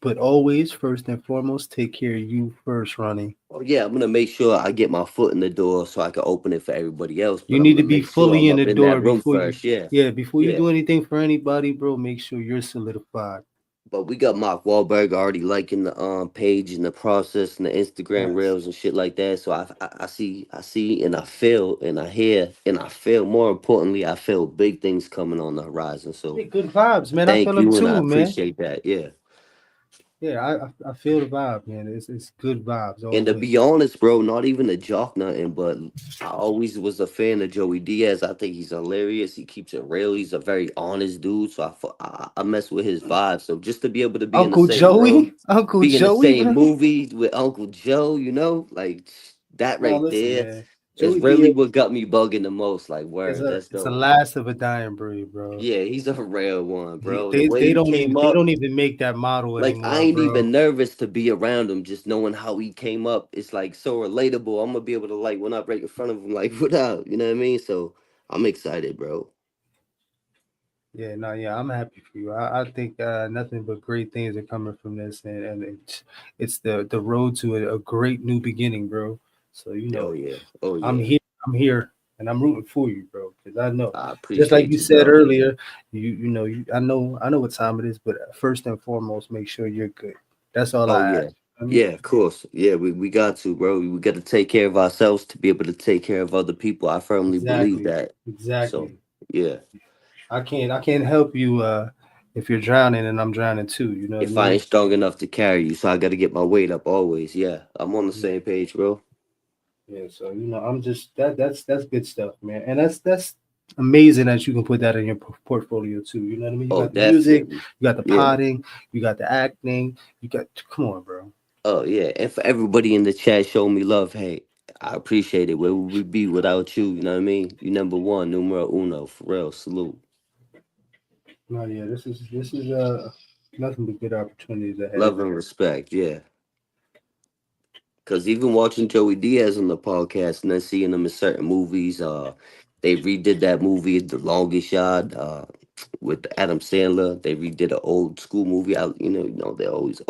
but always first and foremost, take care of you first, Ronnie. Oh yeah, I'm gonna make sure I get my foot in the door so I can open it for everybody else. You But I'm need to gonna be make sure I'm fully in the up in door that room before you, first. Yeah, yeah, before you yeah. do anything for anybody, bro. Make sure you're solidified. But we got Mark Wahlberg already liking the page and the process and the Instagram Yes. reels and shit like that. So I see and I feel and I hear and I feel more importantly I feel big things coming on the horizon. So Yeah, good vibes, man. I feel thank them you and I too, man. appreciate that. Yeah. Yeah, I feel the vibe, man. It's good vibes all And the to way. be honest, bro, not even a jock nothing, but I always was a fan of Joey Diaz. I think he's hilarious. He keeps it real. He's a very honest dude. So I mess with his vibe. So just to be able to be in the Uncle same room, Joey, Uncle be in the Joey, same bro. movie with Uncle Joe, like that No, right listen, there man. is Joey really Diaz what got me bugging the most. Like, is word, a that's it's a dope. last of a dying breed, bro. Yeah, he's a real one, He, bro. The way they he don't came even they up. don't even make that model Like I anymore, ain't bro. even nervous to be around him, just knowing how he came up. It's like so relatable. I'm gonna be able to like when I break in front of him, like what up? You know what I mean? So I'm excited, bro. Yeah, no, yeah, I'm happy for you. I think nothing but great things are coming from this, and it's the road to a great new beginning, bro. So Oh yeah, oh I'm yeah. here, I'm here, and I'm rooting for you, bro. Because I know, I just like appreciate you you, said bro. earlier, I know what time it is, but first and foremost, make sure you're good. That's all Oh I ask. yeah, I mean, yeah. Of course, yeah. We got to, bro. We got to take care of ourselves to be able to take care of other people. I firmly believe exactly, that. So exactly. yeah. I can't help you if you're drowning and I'm drowning too. You know what I If I mean? ain't strong enough to carry you, so I got to get my weight up always. Yeah, I'm on the same page, bro. Yeah, so I'm just that's good stuff, man, and that's amazing that you can put that in your portfolio too. You know what I mean? You Oh, got the music, definitely. you got the Yeah. potting, you got the acting, you got come on, bro. Oh yeah, and for everybody in the chat showing me love, hey, I appreciate it. Where would we be without you? You know what I mean? You number one, numero uno, for real. Salute, No, yeah, this is nothing but good opportunities ahead. love and respect. Yeah. Cause even watching Joey Diaz on the podcast and then seeing him in certain movies, they redid that movie, The Longest Shot, with Adam Sandler. They redid an old school movie. They're always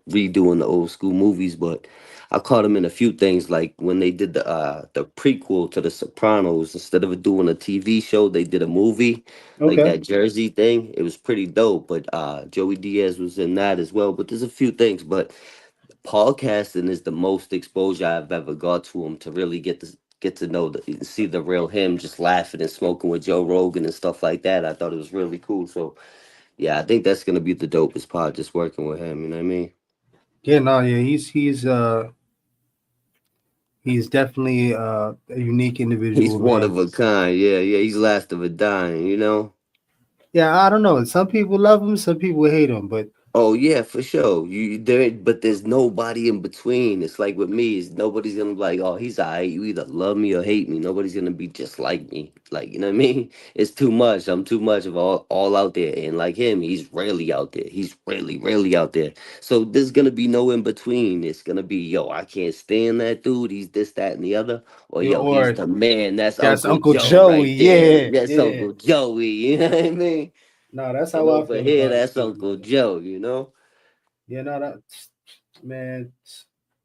redoing the old school movies, but I caught him in a few things. Like when they did the prequel to The Sopranos, instead of doing a TV show, they did a movie, like Okay. that Jersey thing. It was pretty dope. But Joey Diaz was in that as well. But there's a few things, but podcasting is the most exposure I've ever got to him to really get to know see the real him, just laughing and smoking with Joe Rogan and stuff like that. I thought it was really cool. So yeah, I think that's gonna be the dopest part, just working with him. You know what I mean? Yeah, no, yeah, he's definitely a unique He's individual, one man. of a kind. Yeah, yeah. He's last of a dying. You know. Yeah, I don't know. Some people love him, some people hate him, but Oh yeah, for sure. You there, but there's nobody in between. It's like with me, is nobody's gonna be like, oh, he's alright. You either love me or hate me. Nobody's gonna be just like me. Like you know what I mean? It's too much. I'm too much of all out there. And like him, he's rarely out there. He's rarely out there. So there's gonna be no in between. It's gonna be yo, I can't stand that dude. He's this, that, and the other. Or yeah, yo, he's or the man. That's that's Uncle Uncle Joe Joey. right there. Yeah, That's yeah. Uncle Joey. You know what I mean? No, that's And how I over feel here, about it that's too, Uncle man. Joe. You know? Yeah, no, that man,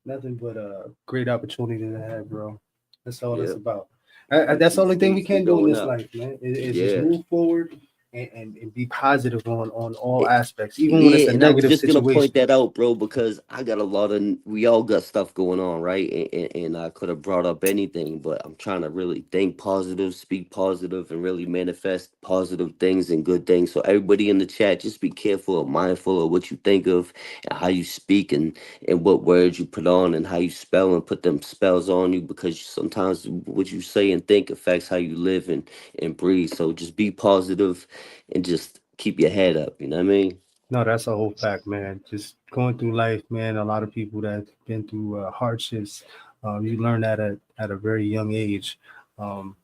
nothing but a great opportunity to have, bro. That's all it's Yeah. about. And That's the keep only thing we sneaks can do in going this up. life, man. Is just Yeah. move forward and be positive on all Eh, aspects, even when it's Yeah, a and I was negative just gonna point situation. that out, bro, because I got a lot of we all got stuff going on, right? And I could have brought up anything, but I'm trying to really think positive, speak positive, and really manifest positive things and good things. So everybody in the chat, just be careful and mindful of what you think of and how you speak and what words you put on and how you spell and put them spells on you, because sometimes what you say and think affects how you live and breathe. So just be positive and just keep your head up. You know what I mean? No, that's a whole fact, man. Just going through life, man. A lot of people that been through hardships, you learn that at a very young age. Um,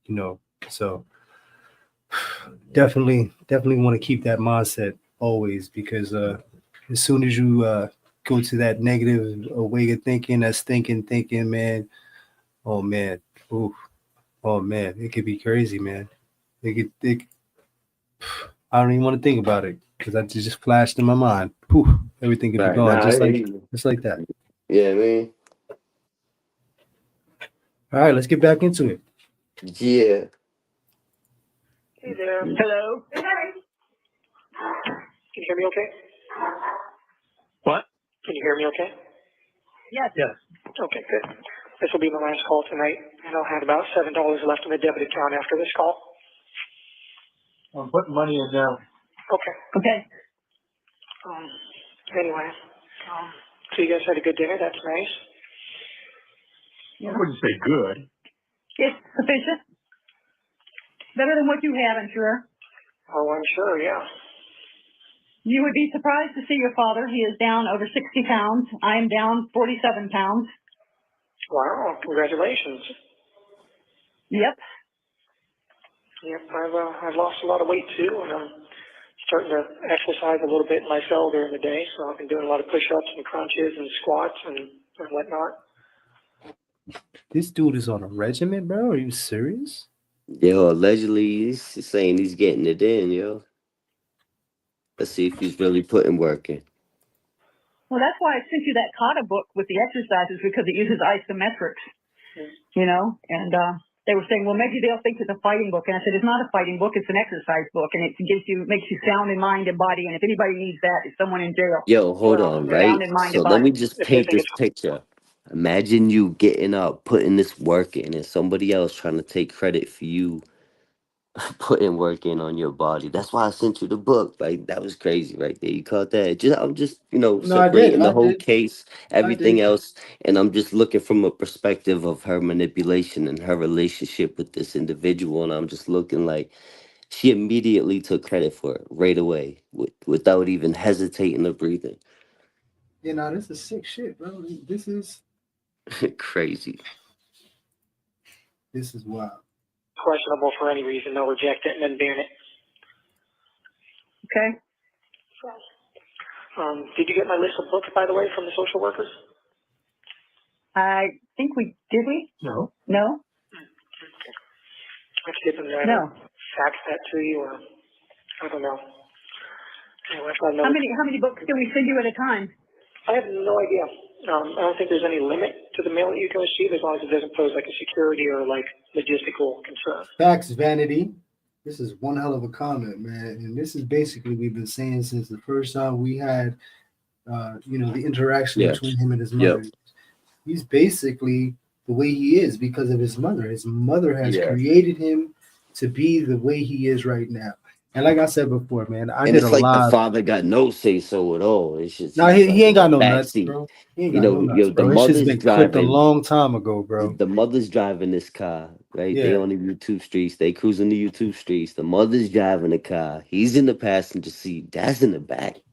you know, so definitely want to keep that mindset always because as soon as you go to that negative way of thinking, that's thinking, man. Oh man, ooh, oh man, it could be crazy, man. It I don't even want to think about it because that just flashed in my mind. Poof, everything could be Right. gone Nah, I hear you. just like that. Yeah, man. All right, let's get back into it. Yeah. Hey there. Hello? Can you hear me okay? What? Can you hear me okay? Yes. Yes. Okay, good. This will be my last call tonight, and I'll have about $7 left in the debit account after this call. I'm putting money in now. Okay. Okay. Anyway, so you guys had a good dinner. That's nice. I wouldn't say good. It's sufficient. Better than what you had, I'm sure. Oh, I'm sure, yeah. You would be surprised to see your father. He is down over 60 pounds. I am down 47 pounds. Wow, congratulations. Yep. Yep, I've lost a lot of weight too, and I'm starting to exercise a little bit myself during the day. So I've been doing a lot of push-ups and crunches and squats and whatnot. This dude is on a regiment, bro. Are you serious? Yo, allegedly he's saying he's getting it in, yo. Let's see if he's really putting work in. Well, that's why I sent you that Kata book with the exercises because it uses isometrics, you know, and they were saying, well, maybe they'll think it's a fighting book. And I said, it's not a fighting book. It's an exercise book. And it makes you sound in mind and body. And if anybody needs that, it's someone in jail. Yo, hold on, right? Sound in mind So and let me body. just If they paint think this picture. Imagine you getting up, putting this work in, and somebody else trying to take credit for you putting work in on your body. That's why I sent you the book. Like that was crazy right there. You caught that? I'm just, No, I did. separating the whole case, I everything did. else, and I'm just looking from a perspective of her manipulation and her relationship with this individual. And I'm just looking like she immediately took credit for it right away, without even hesitating or breathing. You know, this is sick shit, bro. Crazy. This is wild. questionable for any reason, they'll reject it and then ban it. Okay. Did you get my list of books, by the way, from the social workers? I think did we? No. No? I have to get them to No. fax that to you, or I don't know. Anyway, I've got another. How many books can we send you at a time? I have no idea. I don't think there's any limit to the mail that you can receive as long as it doesn't pose like a security or like logistical concern. Facts, vanity. This is one hell of a comment, man. And this is basically we've been saying since the first time we had, the interaction Yes. between him and his mother. Yep. He's basically the way he is because of his mother. His mother has Yeah. created him to be the way he is right now. And like I said before, man, I And did it's a like the live. father got no say so at all. It's just No, he's he like ain't in got the no nuts, backseat. bro. He ain't You got know, no nuts, the bro. This shit's mother's been clipped a driving. long time ago, bro. The mother's driving this car, right? They Yeah. on the YouTube streets. They cruising the YouTube streets. The mother's driving the car. He's in the passenger seat. Dad's in the back. You know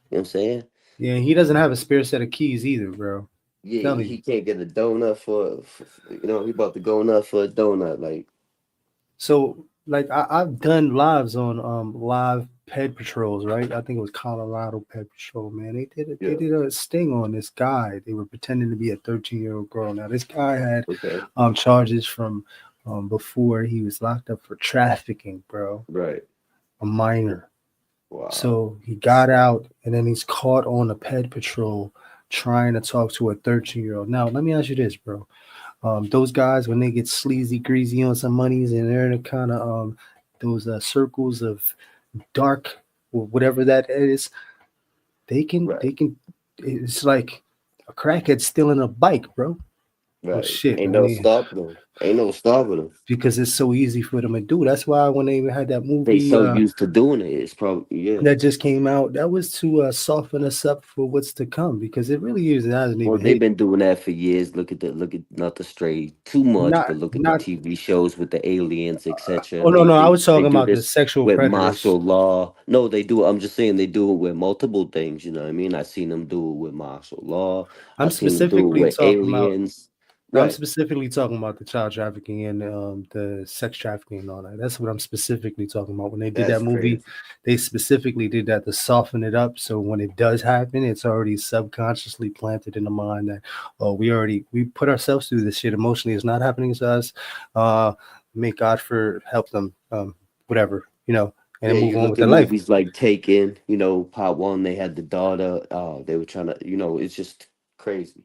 what I'm saying? Yeah, he doesn't have a spare set of keys either, bro. Yeah, Tell he you. can't get a donut for he about to go nut for a donut. Like, So, like, I've done lives on live ped patrols, right? I think it was Colorado Ped Patrol, man. They did a sting on this guy. They were pretending to be a 13-year-old girl. Now, this guy had okay, charges from before he was locked up for trafficking, bro. right. A minor. Wow. So he got out, and then he's caught on a ped patrol trying to talk to a 13-year-old. Now, let me ask you this, bro. Those guys, when they get sleazy, greasy on some monies, and they're in a kind of those circles of dark, or whatever that is, they can. It's like a crackhead stealing a bike, bro. Well, Right. shit, Ain't man. no stopping them. Ain't no stopping them. Because it's so easy for them to do. That's why when they had that They movie so used to doing it. It's probably yeah. that just came out, that was to soften us up for what's to come. Because it really is. It hasn't Well, even they've hit. been doing that for years. Look at not to stray too much, Not but look at the not. TV shows with the aliens, etc. Oh no, They no. I they was they talking do about the this sexual with predators. martial law. No, they do. I'm just saying they do it with multiple things. You know what I mean? I seen them do it with martial law. I I'm seen them do it specifically with talking about. aliens. I'm Right. specifically talking about the child trafficking and the sex trafficking and all that. That's what I'm specifically talking about. When they did that That's movie, crazy. they specifically did that to soften it up. So when it does happen, it's already subconsciously planted in the mind that, oh, we put ourselves through this shit emotionally. It's not happening to us. Uh, May God for help them, whatever, and Yeah, then move you on look with at their life. movies like Taken. Part one, they had the daughter. They were trying to. It's just crazy.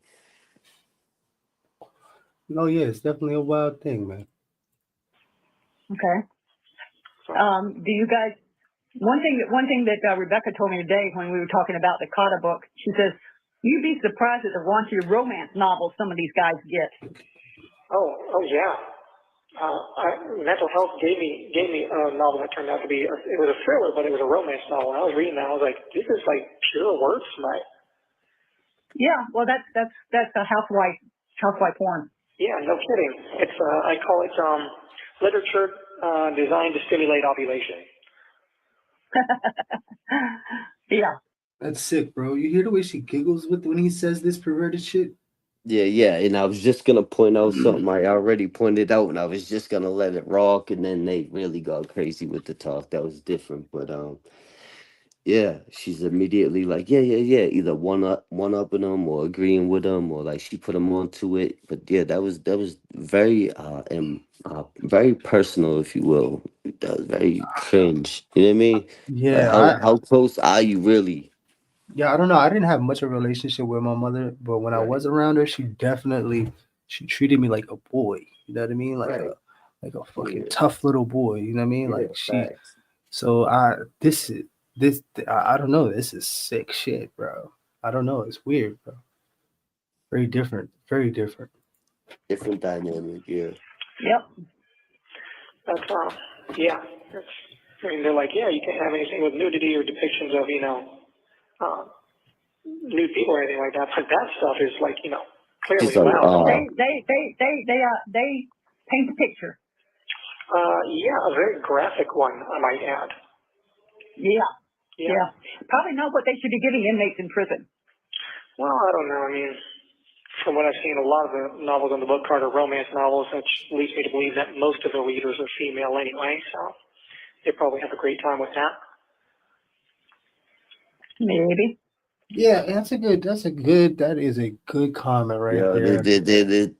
No, yeah, it's definitely a wild thing, man. Okay. Do you guys? One thing that Rebecca told me today when we were talking about the Carter book, she says, "You'd be surprised at the raunchy romance novels some of these guys get." Oh yeah. Mental health gave me a novel that turned out to be it was a thriller, but it was a romance novel. When I was reading that, I was like, this is like pure word tonight. Yeah, well, that's a housewife porn. Yeah, no kidding. It's I call it literature designed to stimulate ovulation. Yeah. That's sick, bro. You hear the way she giggles when he says this perverted shit? Yeah. And I was just gonna point out something I already pointed out, and I was just gonna let it rock, and then they really got crazy with the talk. That was different, but yeah, she's immediately like, yeah, either one upping them or agreeing with them, or like she put them onto it. But yeah, that was very very personal, if you will. That was very cringe. You know what I mean? Like Yeah, how close are you really? I don't know. I didn't have much of a relationship with my mother, but when I Right, was around her, she treated me like a boy. You know what I mean? right. Like a fucking Yeah, tough little boy. You know what I mean? yeah, Like she. facts. So I don't know. This is sick shit, bro. I don't know. It's weird, bro. Very different. Very different. Different dynamic, yeah. Yep. That's yeah. I mean, they're like, yeah, you can't have anything with nudity or depictions of uh, nude people or anything like that. But that stuff is like She's clearly like, allowed. They paint the picture. Yeah, a very graphic one, I might add. Yeah. Probably not what they should be giving inmates in prison. Well, I don't know. I mean, from what I've seen, a lot of the novels on the book card are romance novels, which leads me to believe that most of the readers are female anyway, so they probably have a great time with that. Maybe. Yeah, that is a good comment right yo, there.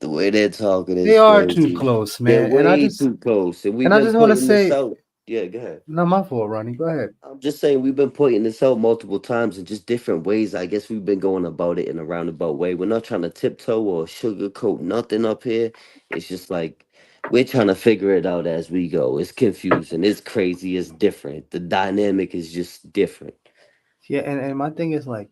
the way they're talking They is are too crazy. close, They're man. way too close, and we've And I been just want to pointing this say, out. Yeah, go ahead. not my fault, Ronnie. Go ahead. I'm just saying we've been pointing this out multiple times in just different ways. I guess we've been going about it in a roundabout way. We're not trying to tiptoe or sugarcoat nothing up here. It's just like we're trying to figure it out as we go. It's confusing. It's crazy. It's different. The dynamic is just different. Yeah, and my thing is like,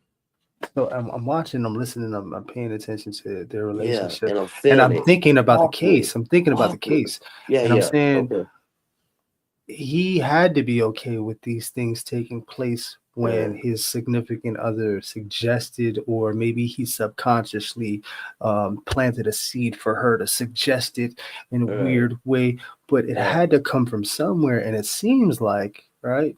so I'm watching, I'm listening, I'm paying attention to their Yeah, relationship, and I'm and feeling I'm it. thinking about the Awkward. case. I'm thinking about the Awkward. case, Yeah, and I'm yeah. saying Okay. he had to be okay with these things taking place when his significant other suggested, or maybe he subconsciously planted a seed for her to suggest it in a Right. weird way. But it Right. had to come from somewhere, and it seems like, right?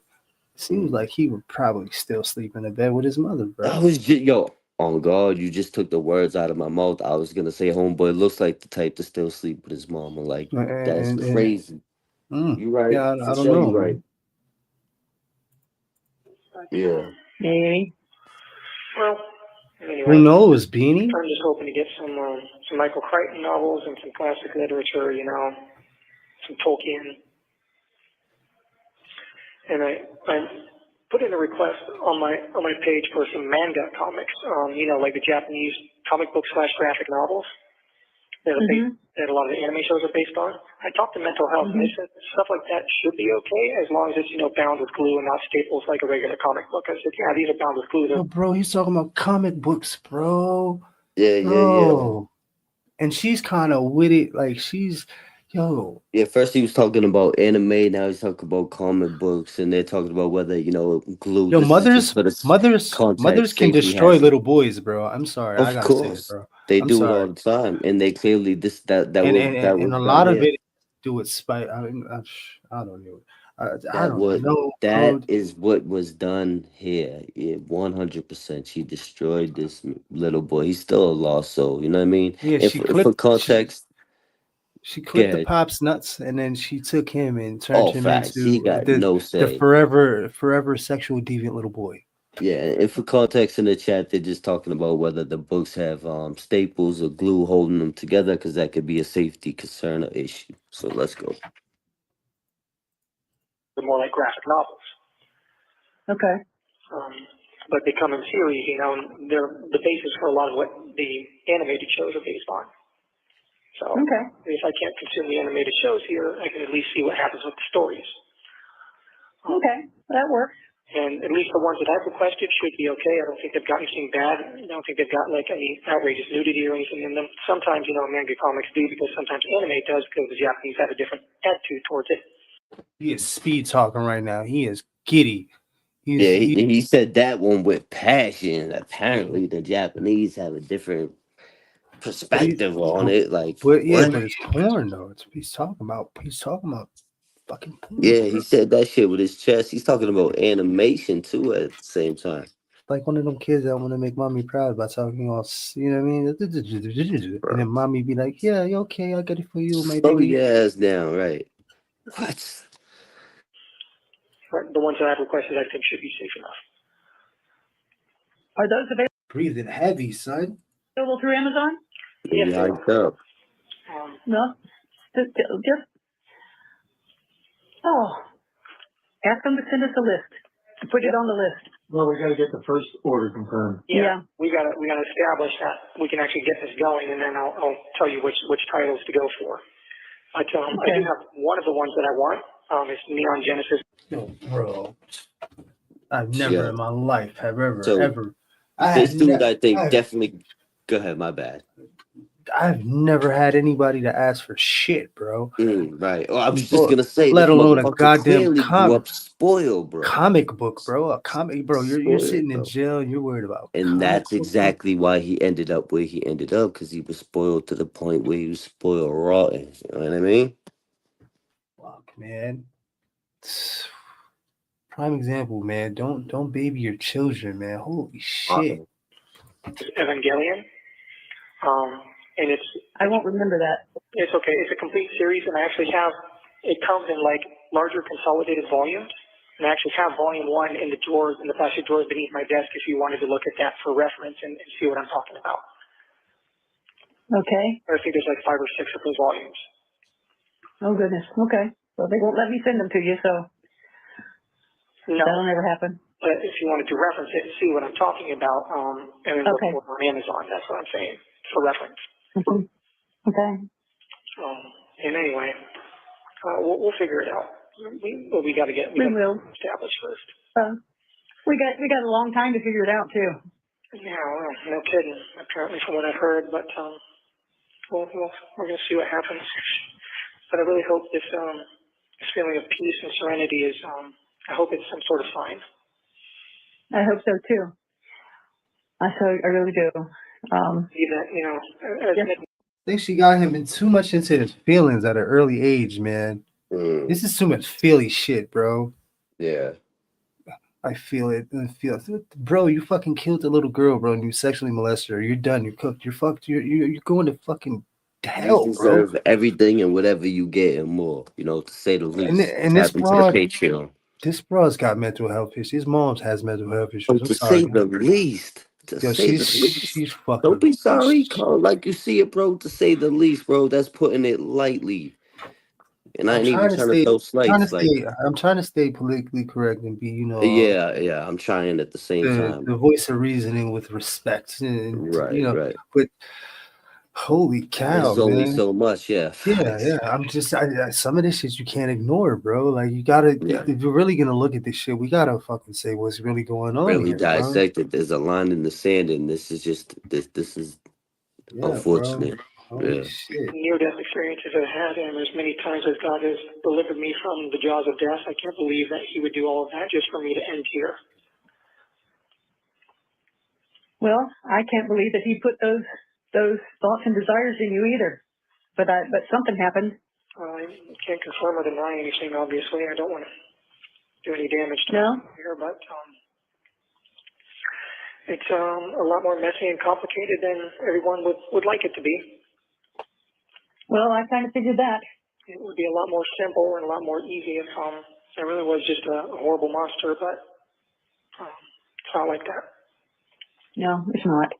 It seems like he would probably still sleep in the bed with his mother, I bro. was just yo. On God, you just took the words out of my mouth. I was gonna say, homeboy looks like the type to still sleep with his mama. Like that's And crazy. You right yeah, for I don't sure. know, You right. man. Yeah. Maybe. Well, Who anyway, knows, Beanie? I'm just hoping to get some Michael Crichton novels and some classic literature, some Tolkien. And I put in a request on my page for some manga comics, like the Japanese comic book / graphic novels that a lot of the anime shows are based on. I talked to Mental Health, and they said stuff like that should be okay as long as it's bound with glue and not staples like a regular comic book. I said, yeah, these are bound with glue. Oh, bro, he's talking about comic books, bro. Yeah. Bro. and she's kind of with it. Like she's, yo, Yeah, first he was talking about anime, now he's talking about comic books, and they're talking about whether, glue. yo, This is just for the mothers context can safety destroy hazard. little boys, bro. I'm sorry, I Of gotta say it, course, bro. they I'm do it all sorry, the time, and they clearly and that and was a done lot of here. it do with spite. I don't know. I That don't what know, that bro. is what was done here. Yeah, 100%. She destroyed this little boy. He's still a lost soul. You know what I mean? Yeah, If for context, she clipped the good. pop's nuts, and then she took him and turned All him facts. He into got no the say. forever sexual deviant little boy. Yeah, and for context in the chat, they're just talking about whether the books have staples or glue holding them together, because that could be a safety concern or issue. So let's go. They're more like graphic novels. Okay. But they come in series, and they're the basis for a lot of what the animated shows are based on. So Okay. if I can't consume the animated shows here, I can at least see what happens with the stories. Okay. That works. And at least the ones that I've requested should be okay. I don't think they've got anything bad. I don't think they've got like any outrageous nudity or anything in them. Sometimes, manga comics do, because sometimes anime does, because the Japanese have a different attitude towards it. He is speed talking right now. He is giddy. Yeah, he said that one with passion. Apparently, the Japanese have a different perspective on it. Like, but what? it's porn though. He's talking about fucking porn. Yeah, he said that shit with his chest. He's talking about animation too at the same time. Like one of them kids that want to make mommy proud by talking all, you know what I mean? And then mommy be like, "Yeah, you okay? I get it for you, my Slow baby." your ass down, right? What? The ones that I've requested, I think, should be safe enough. Are those Breathing heavy, son. available through Amazon? Maybe hyped up. No. Just ask them to send us a list. Put it on the list. Well, we got to get the first order confirmed. Yeah. We gotta establish that we can actually get this going, and then I'll tell you which titles to go for. I do have one of the ones that I want. It's Neon Genesis. Yo, bro. I've never in my life have ever. This dude, I think, definitely. Go ahead, my bad. I've never had anybody to ask for shit, bro. Right. Oh, I was just gonna say, let alone a goddamn grew up spoiled, bro. Comic book, bro. A comic, bro. You're sitting in jail. And you're worried about. And that's exactly why he ended up where he ended up, because he was spoiled to the point where he was spoiled rotten. You know what I mean? Fuck, man. Prime example, man. Don't baby your children, man. Holy shit. Evangelion. And I won't remember that. It's okay. It's a complete series, and I actually have it comes in like larger consolidated volumes. And I actually have volume 1 in the drawers, in the plastic drawers beneath my desk, if you wanted to look at that for reference and see what I'm talking about. Okay. I think there's like 5 or 6 of those volumes. Oh goodness. Okay. Well, they won't let me send them to you, so No. that'll never happen. But if you wanted to reference it and see what I'm talking about, and then look for it on Amazon, that's what I'm saying, for reference. Okay. And anyway, we'll figure it out. We got to get established first. We got a long time to figure it out too. Yeah, well, no kidding. Apparently, from what I've heard, but we're gonna see what happens. But I really hope this feeling of peace and serenity is. I hope it's some sort of sign. I hope so too. I really do. I think she got him too much into his feelings at an early age, man. This is too much feely shit, bro. Yeah. I feel it. Bro, you fucking killed the little girl, bro, and you sexually molested her. You're done. You're cooked. You're fucked. You're going to fucking hell, you deserve bro. everything and whatever you get and more, to say the least. And this broad, Patreon. This broad's got mental health issues. His mom's has mental health issues. To say the least. She's fucking. Don't be sorry, Carl. Like you see it, bro. To say the least, bro. That's putting it lightly. And I ain't even trying to throw slights. I'm trying to stay politically correct and be, Yeah. I'm trying at the same time. The voice of reasoning with respect, and, right. But holy cow, there's only so much, yeah. I'm just some of this shit you can't ignore, bro. Like you gotta, if you're really gonna look at this shit, we gotta fucking say what's really going on. Really here, dissect it. There's a line in the sand, and this is just this is unfortunate. Bro. Holy Yeah. shit. near-death experiences I've had, and as many times as God has delivered me from the jaws of death, I can't believe that He would do all of that just for me to end here. Well, I can't believe that he put those thoughts and desires in you either. But something happened. I can't confirm or deny anything, obviously. I don't want to do any damage to No? myself here, but it's a lot more messy and complicated than everyone would like it to be. Well, I kind of figured that. It would be a lot more simple and a lot more easy if I really was just a horrible monster, but it's not like that. No, it's not.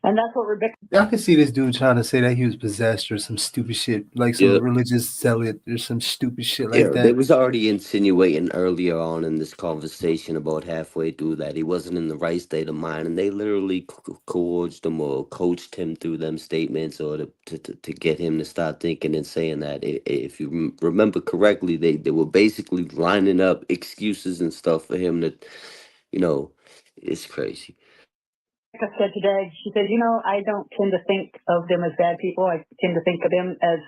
And that's what Rebecca. I could see this dude trying to say that he was possessed or some stupid shit, like some Yeah. religious zealot or some stupid shit Yeah, like they that. was already insinuating earlier on in this conversation about halfway through that he wasn't in the right state of mind, and they literally coerced him or coached him through them statements or to get him to start thinking and saying that. If you remember correctly, they were basically lining up excuses and stuff for him to, it's crazy. said today, she said, I don't tend to think of them as bad people. I tend to think of them as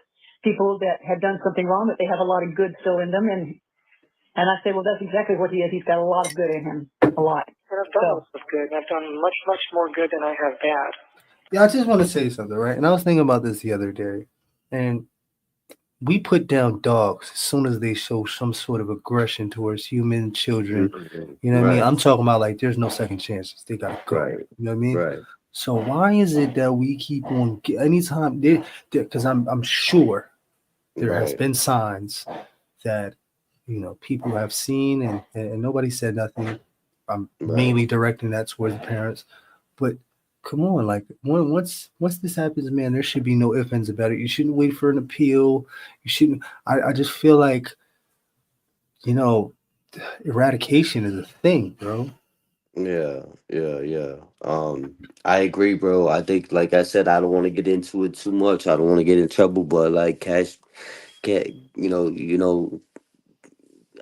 people that have done something wrong, but they have a lot of good still in them. And I said, well, that's exactly what he is. He's got a lot of good in him, a lot. And I've done a lot of good, and I've done much, much more good than I have bad. Yeah, I just want to say something, right? And I was thinking about this the other day, and we put down dogs as soon as they show some sort of aggression towards human children. You know what I mean? I'm talking about like there's no second chances. They gotta go. Right. You know what I mean? Right. So why is it that we keep on anytime because I'm sure there has been signs that people have seen and nobody said nothing. I'm mainly directing that towards the parents, but come on, like once this happens, man, there should be no ifs, ands about it. You shouldn't wait for an appeal. You shouldn't. I just feel like eradication is a thing, bro. Yeah. I agree, bro. I think, like I said, I don't want to get into it too much. I don't want to get in trouble, but like Cash, can't,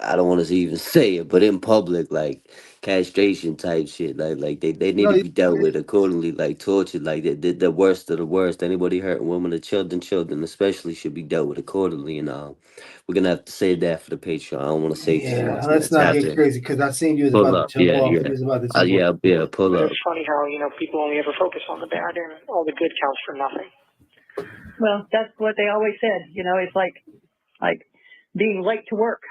I don't want to even say it, but in public, like castration type shit, like they need No, to be dealt with accordingly, like tortured, like the worst of the worst. Anybody hurting women or children especially should be dealt with accordingly. And we're gonna have to save that for the Patreon. I don't want to say too yeah, much. let's not get crazy because I seen you was Pull about to up, jump yeah, off. yeah, You was about to jump off. yeah, pull But up. it's funny how, people only ever focus on the bad and all the good counts for nothing. Well, that's what they always said. It's like being late to work.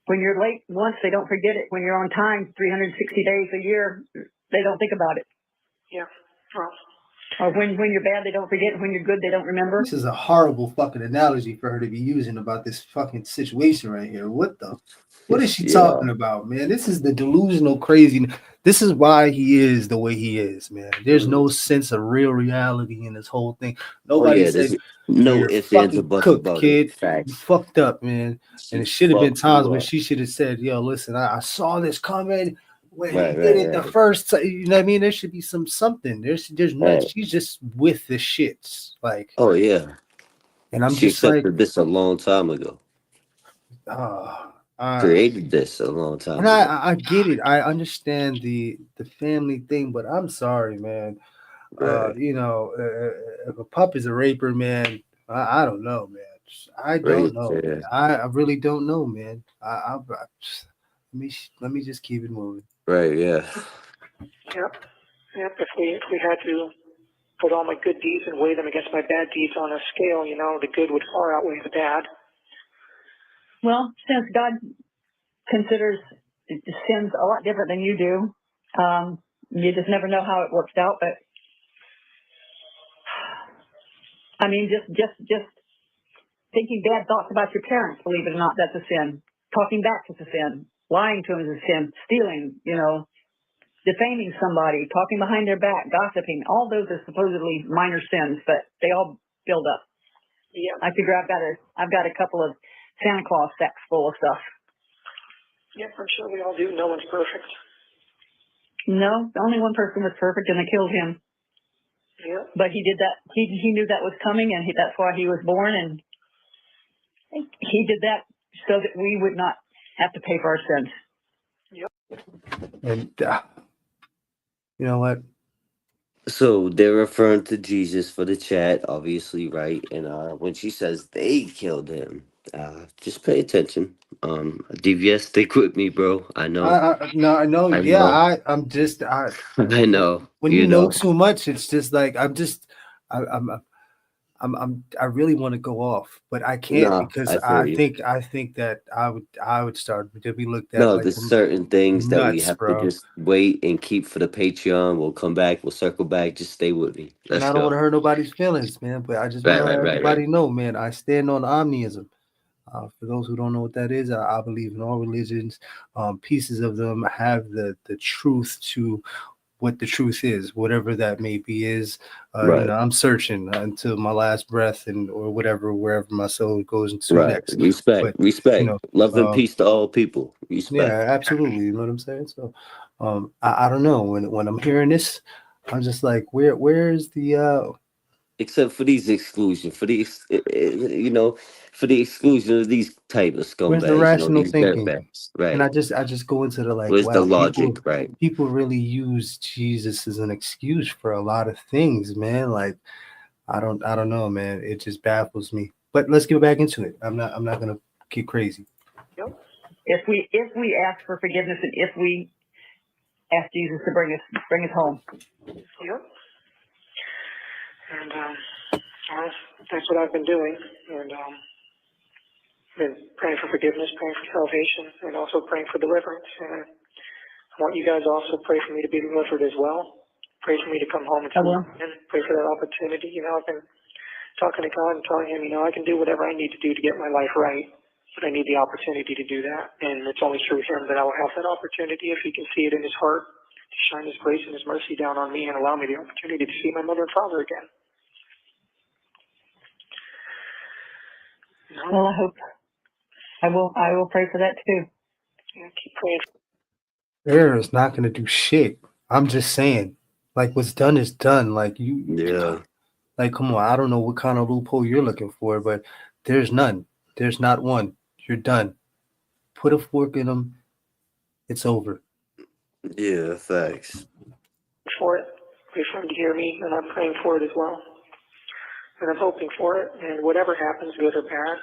When you're late once, they don't forget it. When you're on time, 360 days a year, they don't think about it. Yeah. Well, Or when you're bad, they don't forget. When you're good, they don't remember. This is a horrible fucking analogy for her to be using about this fucking situation right here. What is she talking about, man? This is the delusional crazy. This is why he is the way he is, man. There's no sense of real reality in this whole thing. Nobody said no you're ifs, ands, or fucking buts cooked, about kid. it. Facts. You fucked up, man. And it She should have been fucked times you when up. she should have said, yo, listen, I saw this coming. When Right, he did it the right. first time, you know what I mean? There should be something. There's no. Right. She's just with the shits, like. Oh yeah, And I'm she just like, accepted this a long time ago. Created this a long time and ago. I get it. I understand the family thing, but I'm sorry, man. Right. If a pup is a raper, man, I don't know, man. I don't Right. know. Yeah. Man. I really don't know, man. Let me just keep it moving. Right. Yeah. Yep. If we had to put all my good deeds and weigh them against my bad deeds on a scale, the good would far outweigh the bad. Well, since God considers sins a lot different than you do, you just never know how it works out. But I mean, just thinking bad thoughts about your parents, believe it or not, that's a sin. Talking back is a sin. Lying to them is a sin. Stealing, defaming somebody, talking behind their back, gossiping. All those are supposedly minor sins, but they all build up. Yeah. I figure I've got a couple of Santa Claus sacks full of stuff. Yep, I'm sure we all do. No one's perfect. No, only one person was perfect, and they killed him. Yeah. But he did that. He knew that was coming, and that's why he was born, and he did that so that we would not have to pay for our sins. Yep. And you know what? So they're referring to Jesus for the chat, obviously, right? And when she says they killed him, just pay attention. DVS, stick with me, bro. I know, No, I know. I Yeah, know, I'm just, I know. when you You know know, too much, it's just like I, I'm, I really want to go off, but I can't no, because I feel you. I think that I would start to be looked at No, like there's certain things that we nuts, have to bro. just wait and keep for the Patreon. We'll come back. We'll circle back. Just stay with me. And Let's I don't want go. to hurt nobody's feelings, man. But I just want Right, to let right, right, right. everybody know, man. I stand on omnism. For those who don't know what that is, I believe in all religions. Pieces of them have the truth to what the truth is, whatever that may be. Is Right, I'm searching until my last breath, and or whatever, wherever my soul goes into right. next. Respect, But you respect. know, Love and um, peace to all people. yeah, Respect. absolutely. You know what I'm saying? So, I don't know, when I'm hearing this, I'm just like, where's the Except for these exclusion, for these, for the exclusion of these type of where's the scumbags, rational these thinking? dirtbags. And Right. I just go into the like, Where's the wow, logic, right? people really use Jesus as an excuse for a lot of things, man. Like, I don't know, man. It just baffles me. But let's get back into it. I'm not gonna get crazy. Yep. If we ask for forgiveness and if we ask Jesus to bring us home. Yep. And well, that's what I've been doing. And been praying for forgiveness, praying for salvation, and also praying for deliverance. And I want you guys also pray for me to be delivered as well. Pray for me to come home and I will. pray for that opportunity. I've been talking to God and telling him, I can do whatever I need to do to get my life right, but I need the opportunity to do that. And it's only through him that I will have that opportunity if he can see it in his heart to shine his grace and his mercy down on me and allow me the opportunity to see my mother and father again. Well, I will pray for that too. Yeah, keep praying. Prayer is not gonna do shit. I'm just saying, like, what's done is done. Like, Yeah. like, come on. I don't know what kind of loophole you're looking for, but there's none. There's not one. You're done. Put a fork in them. It's over. Yeah, facts. For it. Pray for him to hear me, and I'm praying for it as well. And I'm hoping for it, and whatever happens, good or bad,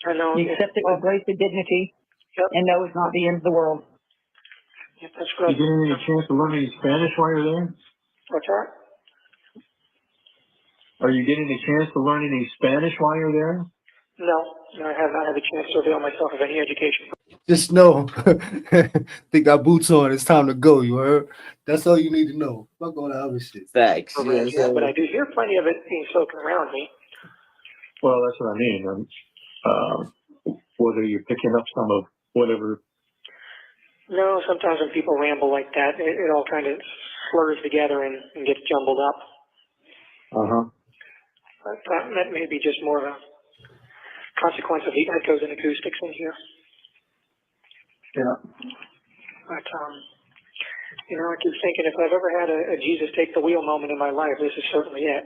I know. You accept it with grace and dignity, Yep. and know it's not the end of the world. Yep, that's what You getting any chance to learn any Spanish while you're there? What's that? Are you getting a chance to learn any Spanish while you're there? No, I have not had a chance to avail myself of any education. Just know, they got boots on. It's time to go. You heard? That's all you need to know. Fuck all that other shit. Facts. You know what I'm Yeah, but I saying? do hear plenty of it being spoken around me. Well, that's what I mean. Whether you're picking up some of whatever. No, sometimes when people ramble like that, it all kind of slurs together and gets jumbled up. Uh-huh. But that may be just more of a consequence of the echoes and acoustics in here. Yeah. But, I keep thinking if I've ever had a Jesus take the wheel moment in my life, this is certainly it.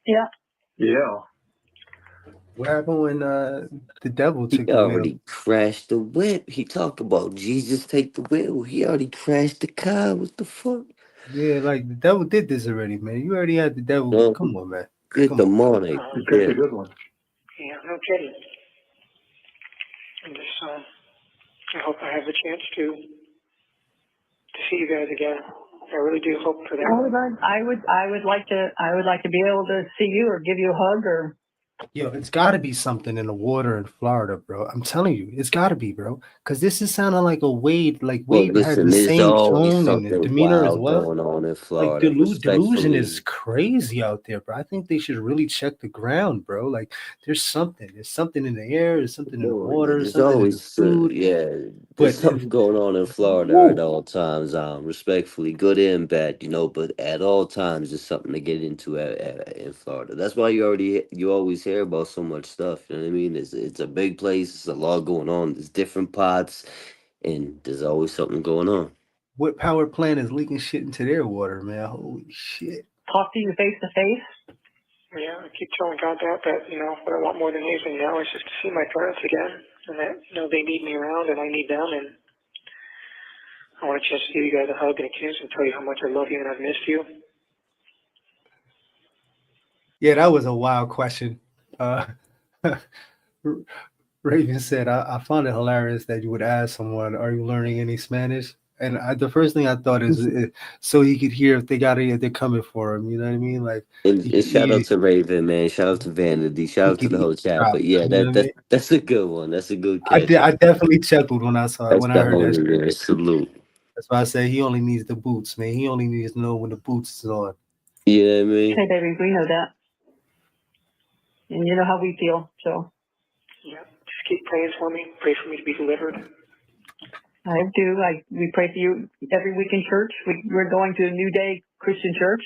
Yeah. Yeah. What happened when the devil He took the wheel? already crashed the whip. He talked about Jesus take the wheel. He already crashed the car. What the fuck? Yeah, like the devil did this already, man. You already had the devil. Well, Come on, man. good Come on. demonic. You picked a Yeah. good one. Yeah, no kidding. And just, I hope I have the chance to see you guys again. I really do hope for that. I would like to be able to see you or give you a hug or. Yo, it's got to be something in the water in Florida, bro. I'm telling you, it's got to be, bro. Because this is sounding like a Wade. Like Well, Wade has listen, the there's same always tone and something demeanor as wild well. going on in Like Florida. delusion is Respectfully, crazy out there, bro. I think they should really check the ground, bro. Like there's something. There's something in the air. There's something in the well, water. there's Something in the always, food. there's But something going on in Florida at woo, all times. Respectfully, good and bad, but at all times, there's something to get into in Florida. That's why you always hear about so much stuff. You know what I mean? It's a big place. There's a lot going on. There's different pots, and there's always something going on. what power plant is leaking shit into their water, man? Holy shit. Talk to you face to face. Yeah, I keep telling God that, what I want more than anything now is just to see my parents again, and that, they need me around and I need them, and I want a chance to give you guys a hug and a kiss and tell you how much I love you and I've missed you. Yeah, that was a wild question. Raven said, I found it hilarious that you would ask someone, "Are you learning any Spanish?" And the first thing I thought is, so he could hear if they're coming for him. You know what I mean? Like he And could shout out easily to Raven, man. Shout out to Vanity. Shout he out to could the whole chat. eavesdrop. But yeah, You know what I mean? that's a good one. That's a good catch. I definitely chuckled when I saw it That's when I the heard that homie shit. there. Salute. That's why I say he only needs the boots, man. He only needs to know when the boots is on. You know what I mean? Hey, baby, we know that. And you know how we feel, so. Yeah, just keep praying for me. Pray for me to be delivered. I do. We pray for you every week in church. We're going to a New Day Christian church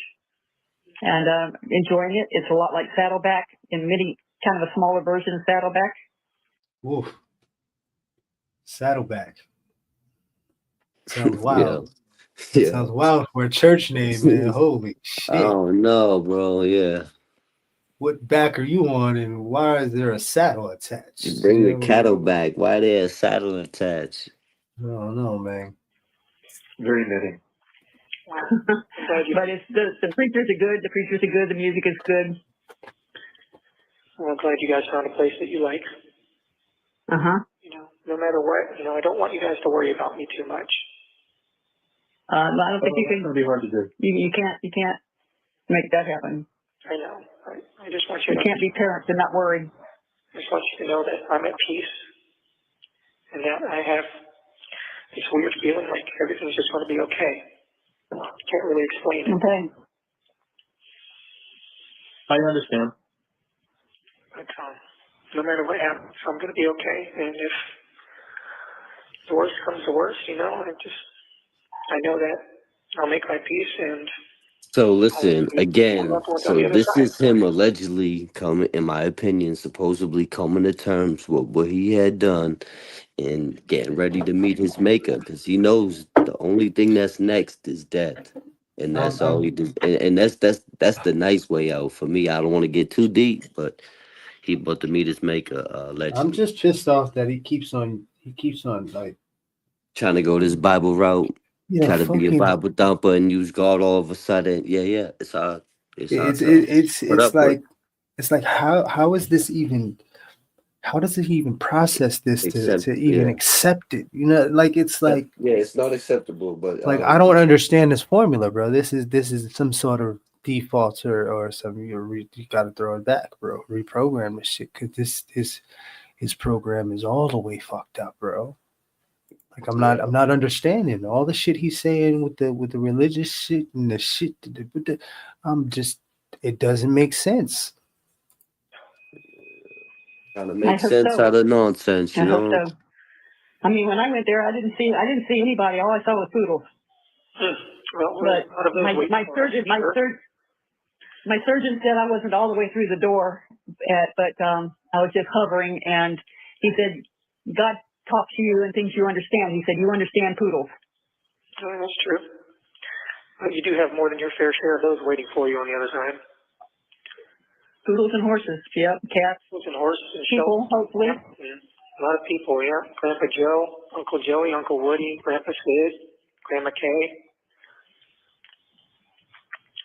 and enjoying it. It's a lot like Saddleback in kind of a smaller version of Saddleback. Woof. Saddleback. Sounds Yeah. wild. Yeah. Sounds wild for a church name, man. Holy shit. Oh no, bro. Yeah. What back are you on, and why is there a saddle attached? You bring You the know, cattle back. Why there a saddle attached? I don't know, man. Very knitting. But it's the preachers are good. The preachers are good. The music is good. Well, I'm glad you guys found a place that you like. You know, no matter what, you know, I don't want you guys to worry about me too much. I don't think you That's can. gonna be hard to do. You can't make that happen. I know. I just want you You to. can't be parents and not worry. I just want you to know that I'm at peace, and that I have this weird feeling like everything's just going to be okay. Can't really explain it. Okay. I understand. But no matter what happens, I'm going to be okay. And if the worst comes to worst, you know, I know that I'll make my peace and So listen, my again, loved ones on so the other this side. is him allegedly coming, in my opinion, supposedly coming to terms with what he had done and getting ready to meet his maker because he knows the only thing that's next is death. And that's all he did. And that's the nice way out for me. I don't want to get too deep, but he about to meet his maker, I'm allegedly. just pissed off that he keeps on like Trying to go this Bible route, try to be a fucking. Bible thumper and use God all of a sudden. Yeah, it's hard. It's hard to put It's up with. like how is this even? How does he even process this Except, to even accept it? You know, like it's like it's not acceptable. But I don't understand this formula, bro. This is some sort of default or something. You got to throw it back, bro. Reprogram this shit because his program is all the way fucked up, bro. Like I'm not understanding all the shit he's saying with the religious shit and the shit. I'm just it doesn't make sense. trying to I make hope sense so. out of nonsense, I you hope know. so. I mean, when I went there, I didn't see anybody. All I saw was poodles. Well, But a lot of those my surgeon said I wasn't all the way through the door, but I was just hovering, and he said, God talks to you and things you understand. He said, you understand poodles. That's true. But you do have more than your fair share of those waiting for you on the other side. Poodles and horses, yep, cats. Poodles and horses and people, hopefully. Yep. Yeah. A lot of people, yeah. Grandpa Joe, Uncle Joey, Uncle Woody, Grandpa Sid, Grandma Kay.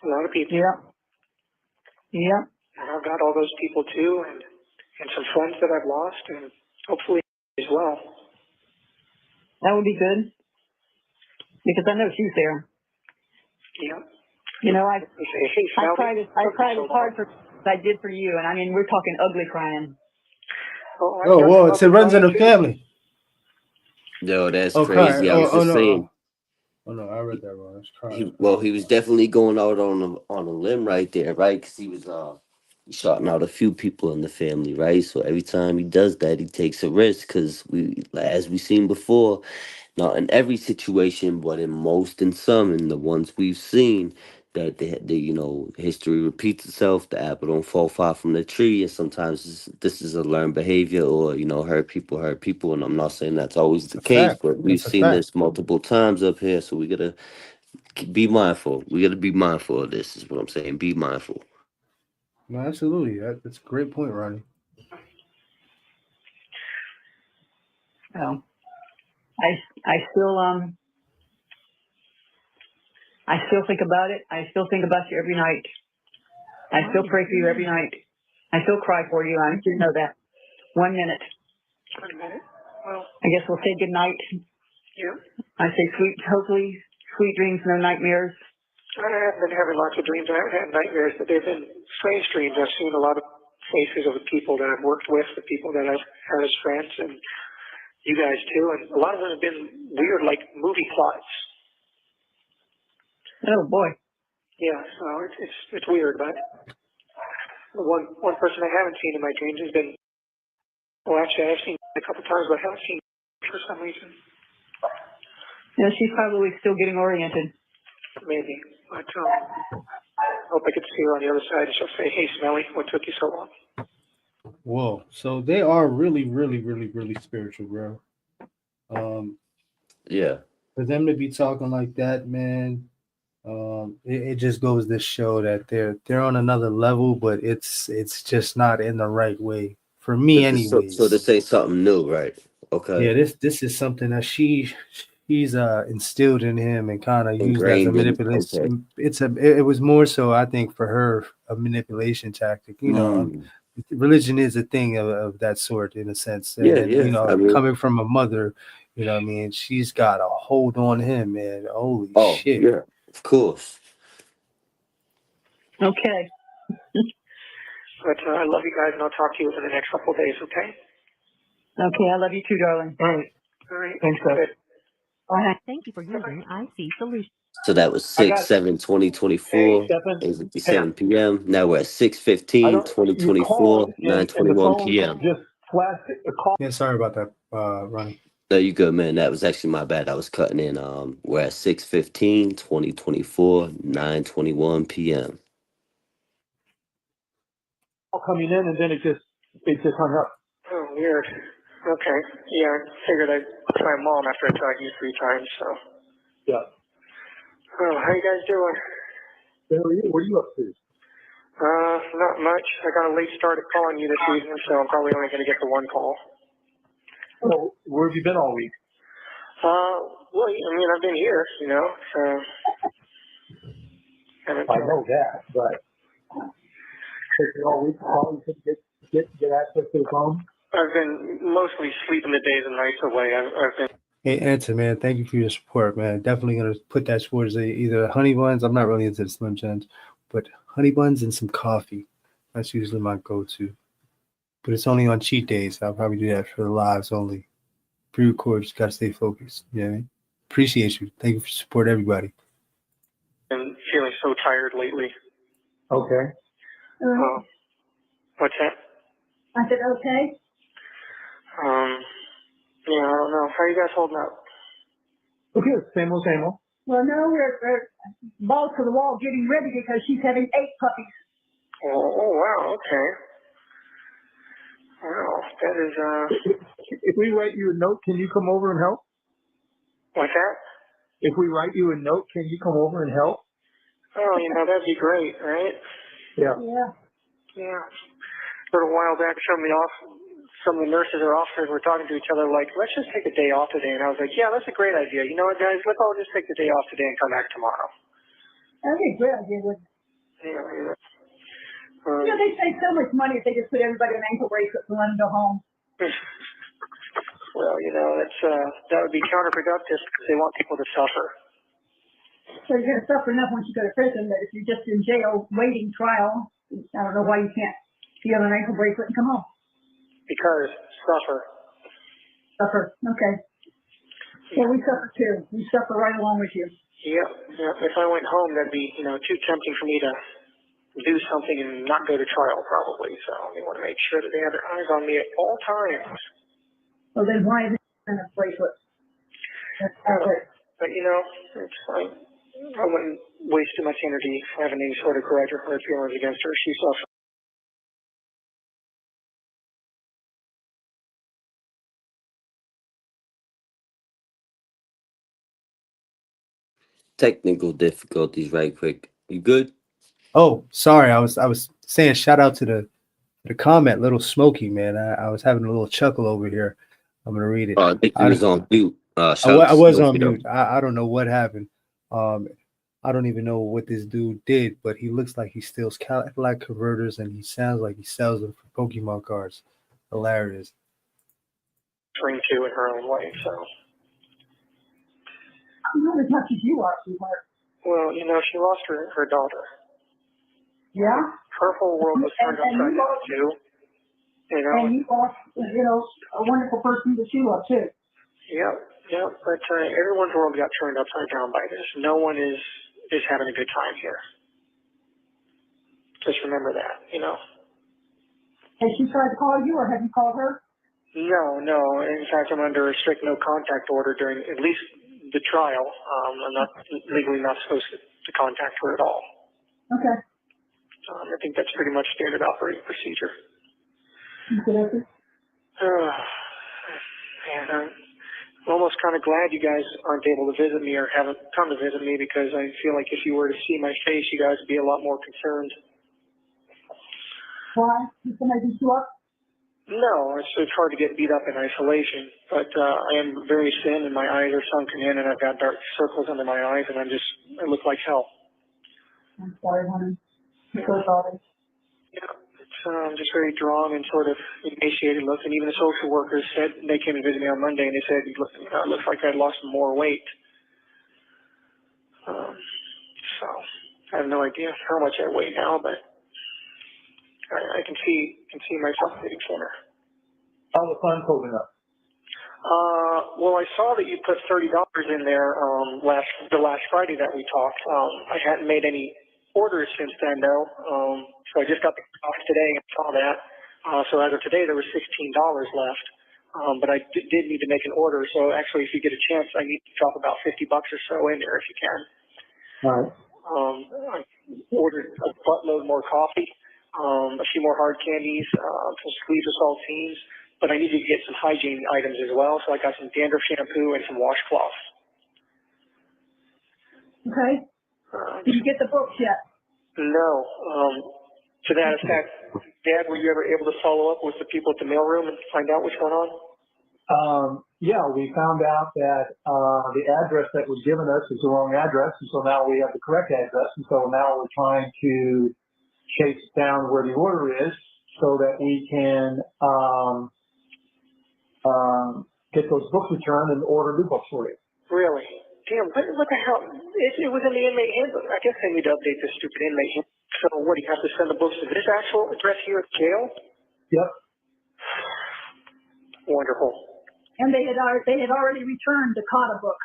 A lot of people. Yep. Yep. And I've got all those people too, and some friends that I've lost, and hopefully as well. That would be good. Because I know she's there. Yeah. You know, I Sally, cried as hard as I did for you, and I mean, we're talking ugly crying. Oh, whoa! It runs in the family. Yo, that's Oh, crazy. crying. I was just no. saying. Oh no, I read that wrong. It's crying. He was definitely going out on a limb right there, right? Because he was shouting out a few people in the family, right? So every time he does that, he takes a risk because as we seen before, not in every situation, but in most and some, and the ones we've seen, that history repeats itself. The apple don't fall far from the tree, and sometimes this is a learned behavior, or hurt people. And I'm not saying that's always the It's a case, fact. but we've It's a seen fact. this multiple times up here, so we gotta be mindful. We got to be mindful of this. Is what I'm saying. Be mindful. No, absolutely. That's a great point, Ronnie. So, I still I still think about it. I still think about you every night. I still pray for you every night. I still cry for you. I didn't know that. 1 minute. 1 minute. Well, I guess we'll say good night. yeah. I say hopefully sweet dreams, no nightmares. I have been having lots of dreams. I haven't had nightmares, but they've been strange dreams. I've seen a lot of faces of the people that I've worked with, the people that I've had as friends, and you guys too. And a lot of them have been weird, like movie plots. Oh boy. Yeah, so it's weird, but the one person I haven't seen in my dreams has been, well, actually I've seen a couple times, but I haven't seen for some reason. Yeah, she's probably still getting oriented. Maybe, but I hope I could see her on the other side and she'll say, "Hey, Smelly, what took you so long?" Whoa. So they are really, really, really, really spiritual, bro. Yeah. For them to be talking like that, man, it just goes to show that they're on another level, but it's just not in the right way for me, So anyways. this ain't something new, right? Yeah, Okay. this is something that she's instilled in him and kind of used as a Ingrained in. Okay. manipulation. It was more so, I think, for her, a manipulation tactic. Mm. Religion is a thing of that sort, in a sense, and Yeah, then yeah. I mean, coming from a mother, what I mean, she's got a hold on him, man. Holy oh shit. yeah, of course. Okay. But I love you guys, and I'll talk to you in the next couple of days, okay? Okay, I love you too, darling. All right. All right. Thanks, guys. Good. Bye. Thank you for using IC Solutions. So that was I 6 got, 7 hey, 2024, Stephan. Hey, 8:57 p.m. Now we're at I 6:15 don't, you called 2024, and the 9:21 phone p.m. just flashed a call. Yeah, sorry about that, Ronnie. No, you good, man. That was actually my bad. I was cutting in. We're at 6:15 2024, 9:21 p.m. coming in and then it just hung up. Oh, weird. Okay. Yeah, I figured I'd try Mom after I tried you 3 times, so. Yeah. Oh, how you guys doing? What are you up to? Not much. I got a late start at calling you this evening, so I'm probably only going to get the 1 call. Oh, where have you been all week? Well, I mean, I've been here, you know, so. I know that, but taking all week to call you to get access to the phone? I've been mostly sleeping the days and nights away. I've been. Hey, Anton, man, thank you for your support, man. Definitely gonna put that towards either honey buns. I'm not really into the Slim Jims, but honey buns and some coffee. That's usually my go-to. But it's only on cheat days. I'll probably do that for the lives only. Pre-record, just gotta stay focused. You know what I mean? Appreciate you. Thank you for support, everybody. Been feeling so tired lately. Okay. What's that? I said, okay. Yeah, I don't know. How are you guys holding up? Okay, same old, same old. Well, no, we're balls to the wall getting ready because she's having 8 puppies. Oh, wow, okay. Wow, that is, If we write you a note, can you come over and help? what's that? If we write you a note, can you come over and help? Oh, you know, that'd be great, right? Yeah. Yeah. Yeah. A little while back, some of the nurses or officers were talking to each other like, let's just take a day off today. And I was like, yeah, that's a great idea. You know what, guys? Let's all just take the day off today and come back tomorrow. That'd be a great idea, wouldn't it? Yeah. They save so much money if they just put everybody in ankle bracelets and let them go home. Well, you know, that would be counterproductive. They want people to suffer. So you're going to suffer enough once you go to prison, but if you're just in jail waiting trial, I don't know why you can't be on an ankle bracelet and come home. Because suffer. Suffer. Okay. Well, we suffer too. We suffer right along with you. Yeah. If I went home, that'd be, too tempting for me to do something and not go to trial, probably. So they want to make sure that they have their eyes on me at all times. Well, then why is it in a bracelet? That's perfect. But, it's fine. I wouldn't waste too much energy having any sort of grudge or hurt feelings against her. She suffered. Technical difficulties, right quick. You good? Oh, sorry. I was saying shout out to the comment, Little Smoky, man. I was having a little chuckle over here. I'm gonna read it. I think you I was on mute. I Shout out to was on Smokey, though. mute. I don't know what happened. I don't even know what this dude did, but he looks like he steals Cadillac converters and he sounds like he sells them for Pokemon cards. Hilarious. Trying to in her own way, so. Not as much as you are, sweetheart. Well, she lost her daughter. Yeah? Her whole world was turned upside down, too. And you lost, a wonderful person that you love, too. Yep, but everyone's world got turned upside down by this. No one is having a good time here. Just remember that, Has she tried to call you, or have you called her? No. In fact, I'm under a strict no contact order during at least the trial. I'm not legally not supposed to contact her at all. Okay. I think that's pretty much standard operating procedure. Okay. Man, I'm almost kind of glad you guys aren't able to visit me or haven't come to visit me, because I feel like if you were to see my face, you guys would be a lot more concerned. Why? Did somebody beat you up? No, it's hard to get beat up in isolation, but I am very thin and my eyes are sunken in and I've got dark circles under my eyes and I look like hell. I'm sorry, honey. I'm so sorry. Yeah, it's just very drawn and sort of emaciated look, and even the social workers said, they came and visited me on Monday and they said, it looks like I'd lost more weight. So I have no idea how much I weigh now, but I can see myself getting thinner. How the funds holding up? Well, I saw that you put $30 in there the last Friday that we talked. I hadn't made any orders since then, though. So I just got the box today and saw that. So as of today, there was $16 left. But I did need to make an order. So actually, if you get a chance, I need to drop about $50 or so in there if you can. All right. I ordered a buttload more coffee, a few more hard candies, some sleeves of saltines, but I needed to get some hygiene items as well, so I got some dandruff shampoo and some washcloths. Okay. Did you get the books yet? No. To that effect, Dad, were you ever able to follow up with the people at the mailroom and find out what's going on? Yeah, we found out that the address that was given us is the wrong address, and so now we have the correct address, and so now we're trying to chase down where the order is so that we can get those books returned and order new books for you. Really? Damn, what the hell? It was in the inmate handbook. I guess they need to update this stupid inmate handbook. So what, do you have to send the books to this actual address here at jail? Yep. Wonderful. And they had already returned the Cotta book.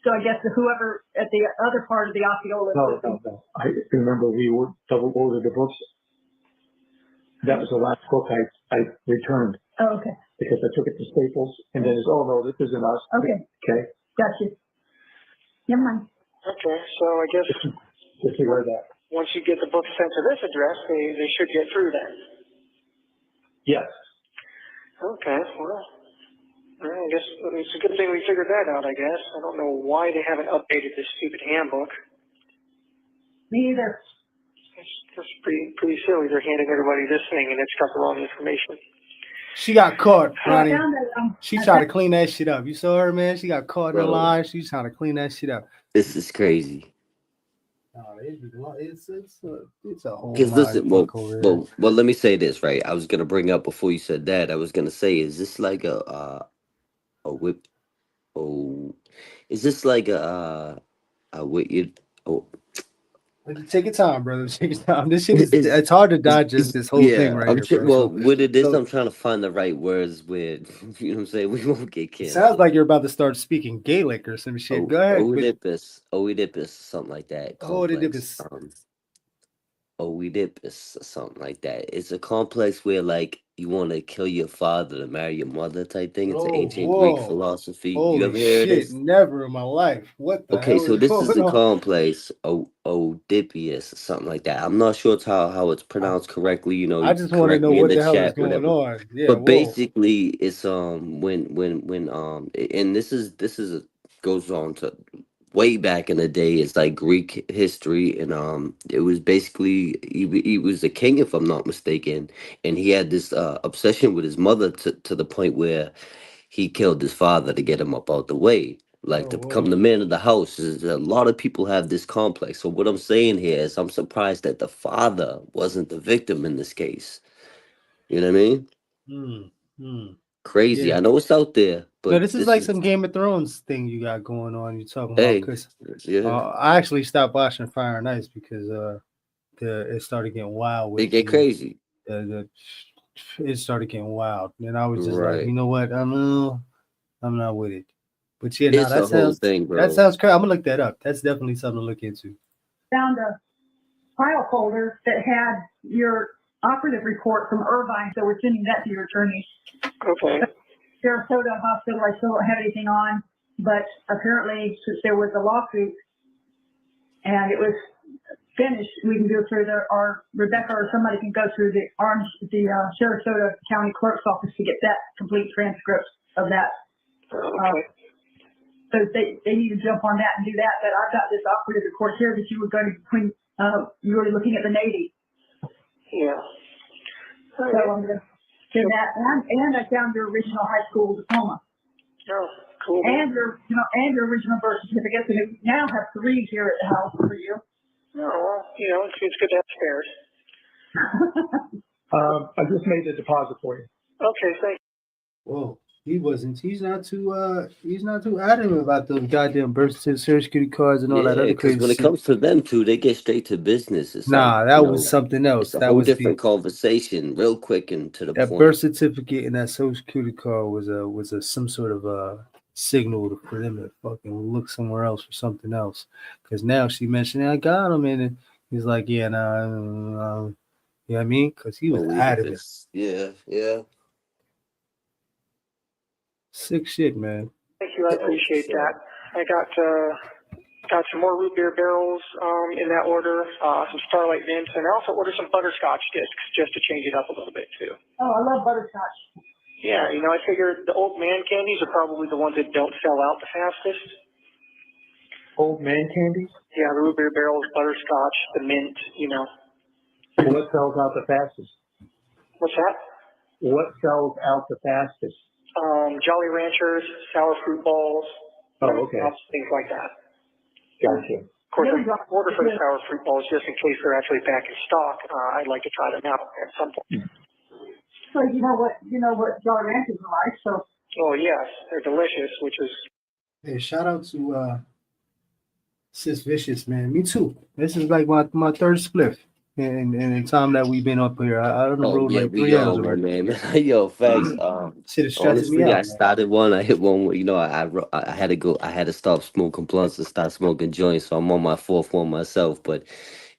So I guess whoever at the other part of the Osceola system. No. I remember we double ordered the books. That was the last book I returned. Oh, okay. Because I took it to Staples and then it's, oh no, this isn't us. Okay. Okay. Gotcha. Never mind. Okay, so I guess Just figure that. once you get the book sent to this address, they should get through then. Yes. Okay, well, I guess it's a good thing we figured that out, I guess. I don't know why they haven't updated this stupid handbook. Me either. It's just pretty silly. They're handing everybody this thing and it's got the wrong information. She got caught, Ronnie. I found that, She tried to clean that shit up. You saw her, man? She got caught in the line. She's trying to clean that shit up. This is crazy. It's a whole Because listen, well, let me say this, right? I was gonna bring up before you said that. I was gonna say, is this like a whip? Oh, is this like a whip? take your time, brother. Take your time. This shit it's hard to digest this whole thing right here. Bro. What it is, I'm trying to find the right words with, you know what I'm saying? We won't get canceled. Sounds like you're about to start speaking Gaelic or some shit. Go ahead. Oedipus, something like that. Oedipus. Oedipus or something like that. It's a complex where like you want to kill your father to marry your mother type thing. It's an ancient Greek philosophy. Holy you ever heard shit, this? Never in my life. What the hell? Okay, so this is the on? complex Oedipus or something like that. I'm not sure how it's pronounced correctly. You know, I just want to know what the hell is going on. Yeah, but basically, it's when and this is goes on to way back in the day. It's like Greek history, and it was basically he was a king, if I'm not mistaken, and he had this obsession with his mother to the point where he killed his father to get him up out the way. like Oh, to become whoa. the man of the house. A lot of people have this complex. So what I'm saying here is I'm surprised that the father wasn't the victim in this case. You know what I mean? Hmm. Hmm. Crazy. Yeah. I know it's out there, No, but this is this like is some Game of Thrones thing you got going on. You're talking about hey, because yeah. I actually stopped watching Fire and Ice because it started getting wild It with get crazy. the it started getting wild, and I was just like, you Right. know what, I'm not with it. But yeah, no, It's a whole thing, that bro. sounds crazy. I'm gonna look that up. That's definitely something to look into. Found a file folder that had your operative report from Irvine, so we're sending that to your attorney. Okay. Sarasota Hospital, I still don't have anything on, but apparently since there was a lawsuit and it was finished, we can go through our Rebecca or somebody can go through the Sarasota County Clerk's office to get that complete transcript of that. Okay. So they need to jump on that and do that. But I've got this operative report here that you were going to you were looking at the Navy. Yeah. So I'm going to do that. And I found your original high school diploma. Oh, cool. And your original birth certificate. So we now have 3 here at the house for you. Oh, well, it's good to have spares. I just made the deposit for you. Okay, thank Whoa, he's not too adamant about those goddamn birth certificate, Social Security cards, and all that Yeah, other because crazy when it shit. comes to them two, they get straight to business. It's like, Nah, that was something else. it's a That whole was different conversation, real quick and to the that birth point. certificate and that Social Security card was a some sort of signal for them to fucking look somewhere else for something else. Because now she mentioned, I got him, and he's like, yeah, nah, you know what I mean? Because he was Believe adamant. this. Yeah, yeah. Sick shit, man. you. I Oh, for appreciate sure. that. I got some more root beer barrels in that order, some Starlight Mints, and I also ordered some butterscotch discs just to change it up a little bit too. Oh, I love butterscotch. Yeah, I figured the old man candies are probably the ones that don't sell out the fastest. Old man candies? Yeah, the root beer barrels, butterscotch, the mint, What sells out the fastest? What's that? What sells out the fastest? Jolly Ranchers, sour fruit balls, Oh, okay. things like that. Gotcha. Of course, I order for the sour fruit balls just in case they're actually back in stock. I'd like to try them out at some point. So you know what Jolly Ranchers are like. So Oh yes, they're delicious. Which is Hey, shout out to Sis Vicious, man. Me too. This is like my third spliff in the time that we've been up here. I on the Oh road yeah, like we 3 hours all, my already. man. Yo, facts. Shit is stressing me Honestly, I out, man. started one. I hit one. I had to go. I had to stop smoking blunts and start smoking joints. So I'm on my 4th one myself. But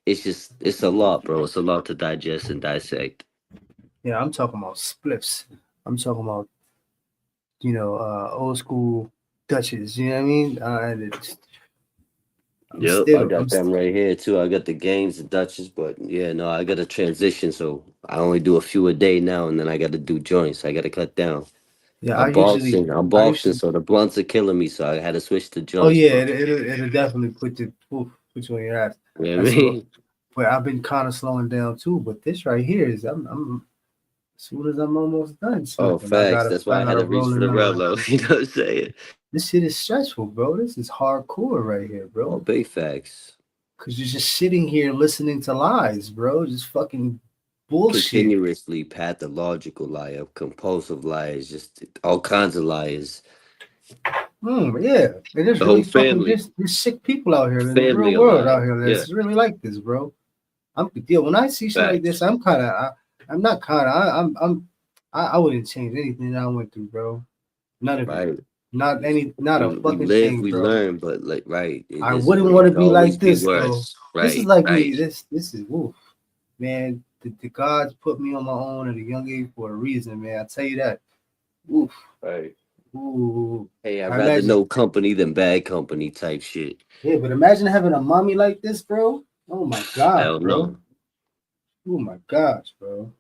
it's a lot, bro. It's a lot to digest and dissect. Yeah, I'm talking about spliffs. I'm talking about old school Dutches. You know what I mean? And Yep, I I'm got st- them right here too. I got the games, the Dutchess, but yeah, no, I got to transition. So I only do a few a day now, and then I got to do joints. I got to cut down. yeah. I'm I boxing, usually. so the blunts are killing me. So I had to switch to Oh joints, yeah, bro. it'll definitely put you on your ass. You know what I That's what. mean? But I've been kind of slowing down too. But this right here is I'm as soon as I'm almost done Oh, smoking, facts. That's why I I had gotta to reach roll for the another. Revlo. You know what I'm saying? This shit is stressful, bro. This is hardcore right here, Oh, bro. big facts. Cause you're just sitting here listening to lies, bro. Just fucking bullshit. Continuously pathological liar, compulsive liars, just all kinds of liars. Yeah, and there's The whole really fucking family, there's sick people out here in the real family world out alive. here Yeah, that's really like this, bro. When I see shit like this, facts. I'm not kind of, I wouldn't change anything that I went through, bro. None of it. Right. Not a We fucking live, thing, we bro. learn, but like, right, I but wouldn't it want to could be always like be this, though. worse. This is Right, like right. me. This is woof, man. The gods put me on my own at a young age for a reason, man. I tell you that. Oof. Right. Ooh. Hey, I'd I rather imagine. know company than bad company type shit. Yeah, but imagine having a mommy like this, bro. Oh my god, Hell bro. no. Oh my gosh, bro.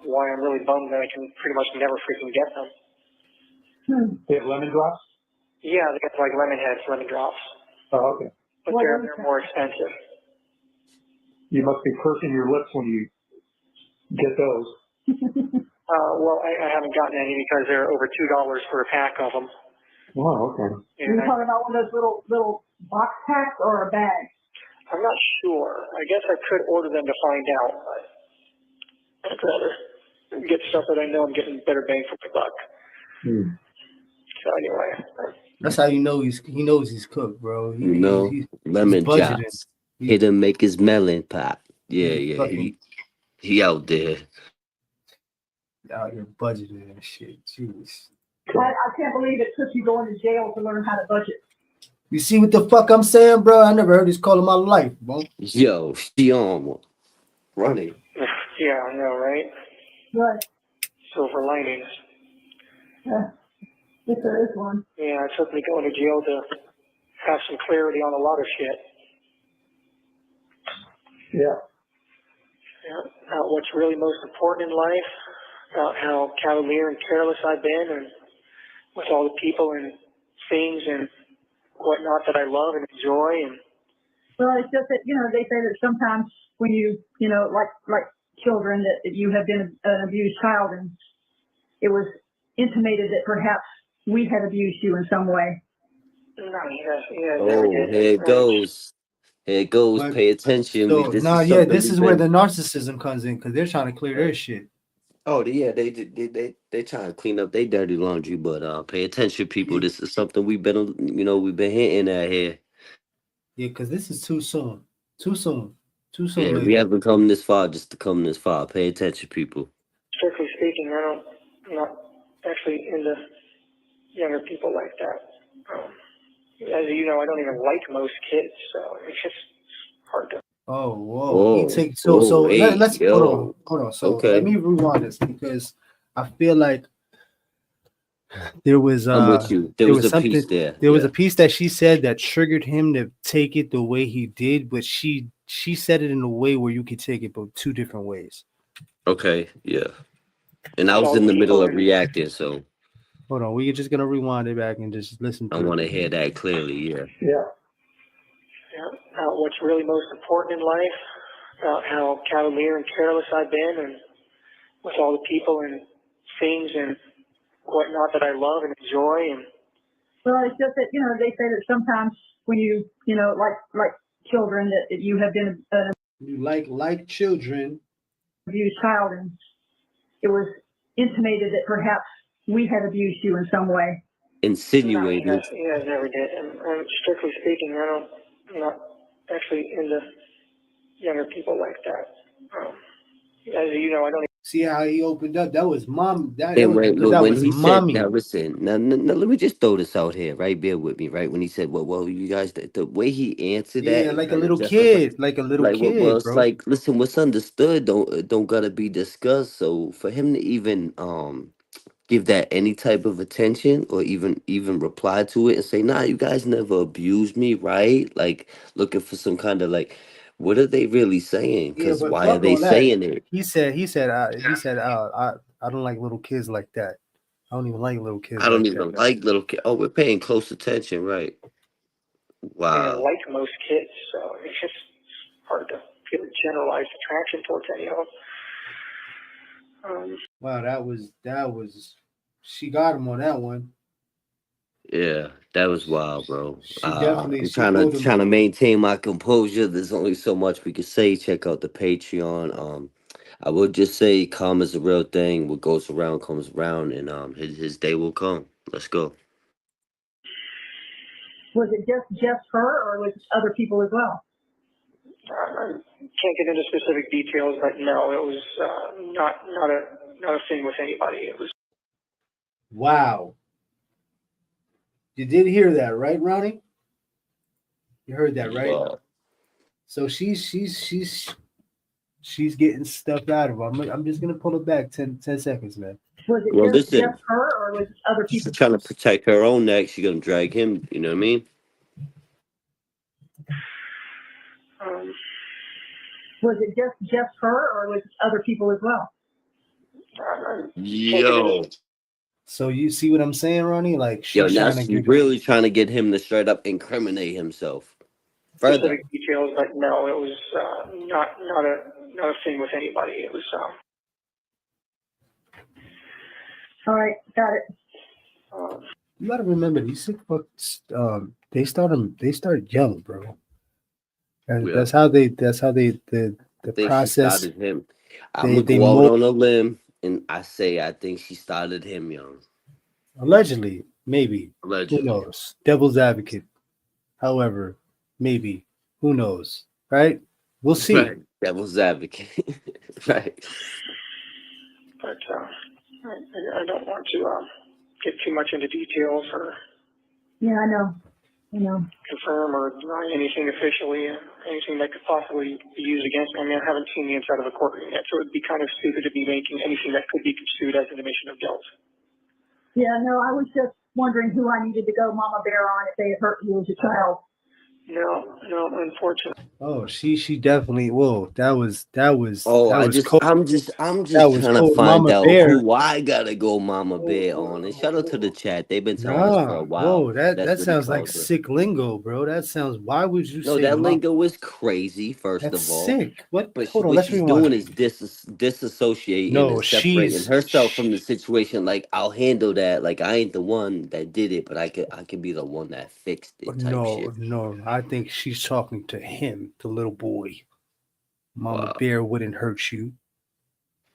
why I'm really bummed that I can pretty much never freaking get them. They have lemon drops? Yeah, they got like lemon heads, lemon drops, Oh, okay. but they're more expensive. You must be pursing your lips when you get those. Well, I haven't gotten any because they're over $2 for a pack of them. Oh, okay. You're talking about one of those little box packs or a bag? I'm not sure. I guess I could order them to find out, but I'd rather get stuff that I know I'm getting better bang for my buck. So anyway, That's how you know he knows he's cooked, bro. You know, He's lemon budgeting. drops. Hit him, make his melon pop. Yeah, He's yeah. He out there. out here budgeting and shit. Jeez. I can't believe it took you going to jail to learn how to budget. You see what the fuck I'm saying, bro? I never heard this call in my life, bro. Yo, she on one. Running. yeah, I know, right? Right. Silver linings. If there is one. Yeah, it took me going to jail to have some clarity on a lot of shit. Yeah. About what's really most important in life, about how cavalier and careless I've been, and with all the people and things and whatnot that I love and enjoy. And Well, it's just that, they say that sometimes when like children, that you have been an abused child, and it was intimated that perhaps we had abused you in some way. no, Oh, here it goes. Here it goes. But- Pay attention. So This this is is where the narcissism comes in because they're trying to clear their shit. Oh, yeah, they trying to clean up their dirty laundry, but pay attention, people. This is something we've been hitting at here. Yeah, because this is too soon. Too soon. Too soon. Yeah, Lady. we haven't come this far just to come this far. Pay attention, people. Strictly speaking, I'm not actually into younger people like that. As you know, I don't even like most kids, so it's just hard to. Oh, whoa. Whoa. Let's Yo. hold on. So Okay. let me rewind this because I feel like there was I'm with you. There was a piece there. There was a piece that she said that triggered him to take it the way he did, but she said it in a way where you could take it but two different ways. Okay, yeah. And I was in the middle of reacting, so Hold on, we're just gonna rewind it back and just listen to I want to hear that clearly. Yeah. About what's really most important in life, about how cavalier and careless I've been, and with all the people and things and whatnot that I love and enjoy. And Well, it's just that, they say that sometimes when like children, that you have been an you like children. abused child, and it was intimated that perhaps we had abused you in some way. Insinuated. I never did. And strictly speaking, I'm not actually into younger people like that. As you know, I don't. See how he opened up? That was mom. That And was because that was mommy. now listen, now let me just throw this out here, right? Bear with me, right? When he said, well, you guys, the way he answered that, Yeah, it like a kinda little justified- kid, like a little kid, well, it's bro. like, listen, what's understood don't gotta be discussed. So for him to even give that any type of attention or even reply to it and say, nah, you guys never abused me, right? Like looking for some kind of like, what are they really saying? Because but why are fuck they all that. saying it? He said, I don't like little kids like that. I don't even like little kids. I don't like even that. like little kids. Oh, we're paying close attention, right? Wow. Like most kids, so it's just hard to feel a generalized attraction towards any of them. Wow, that was. She got him on that one. Yeah, that was wild, bro. She definitely. I'm She pulled him. trying to maintain my composure. There's only so much we can say. Check out the Patreon. I would just say karma's a real thing. What goes around comes around, and his day will come. Let's go. Was it just her, or was it other people as well? I can't get into specific details, but no, it was not a thing with anybody. It was. Wow. You did hear that, right, Ronnie? You heard that, right? Wow. So she's getting stuff out of him. I'm just gonna pull it back 10 seconds, man. Was it Well, just listen. her, or was it other She's people? trying to protect her own neck. She's gonna drag him. You know what I mean? Was it just her, or was it other people as well? Yo. So you see what I'm saying, Ronnie? Like Yo, she's now trying to she's get really trying to get him to straight up incriminate himself further. Specific details, but no, it was not a thing with anybody. It was. All right, got it. You gotta remember these sick fucks. They start young, bro. Yeah. That's how they the Think she process. started him. I'm They gonna they go out mold on a limb and I think she started him young. allegedly, maybe. Who Allegedly. knows? Devil's advocate. However, maybe. Who knows? Right? We'll see. Right. Devil's advocate. Right. But I don't want to get too much into details or Yeah, I know. I know. confirm or deny anything officially, anything that could possibly be used against me. I mean, I haven't seen the inside of a courtroom yet, so it would be kind of stupid to be making anything that could be construed as an admission of guilt. Yeah, no, I was just wondering who I needed to go mama bear on if they had hurt you as a child. No, unfortunately. Oh, she definitely. Whoa, Oh, that was cold. I'm That just was trying to cold, find Mama out Bear. who I gotta go Mama Whoa, Bear on. And shout out to the whoa. chat. They've been telling us for a Nah, while. whoa, that That's that what he sounds like calls her. sick lingo, bro. That sounds. Why would you No, say that mom? lingo was crazy, first That's of all. sick. What? But Hold on, what let's she's doing rewind. is disassociating No, and separating she's. herself from the situation. Like, I'll handle that. Like, I ain't the one that did it, but I could be the one that fixed it type No, shit. no. I think she's talking to him, the little boy. Mama Wow. Bear wouldn't hurt you.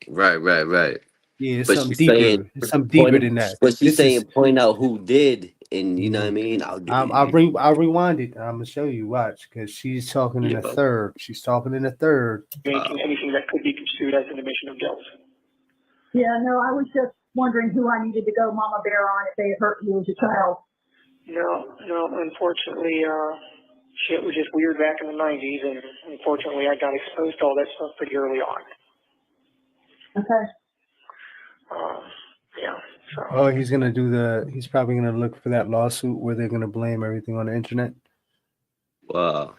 Right. Yeah, it's But something she's saying deeper. It's something deeper than that. This is. point out who did, and you know what I Mm, mean. I'll rewind it. I'm gonna show you. Watch, because she's talking in a Yeah. third. She's talking in a third. Making anything that could be construed as an admission of guilt. Yeah, no, I was just wondering who I needed to go mama bear on if they had hurt you as a child. No, unfortunately, shit was just weird back in the 90s, and unfortunately I got exposed to all that stuff pretty early on. Okay. Yeah, so. Oh, he's probably gonna look for that lawsuit where they're gonna blame everything on the internet. Wow.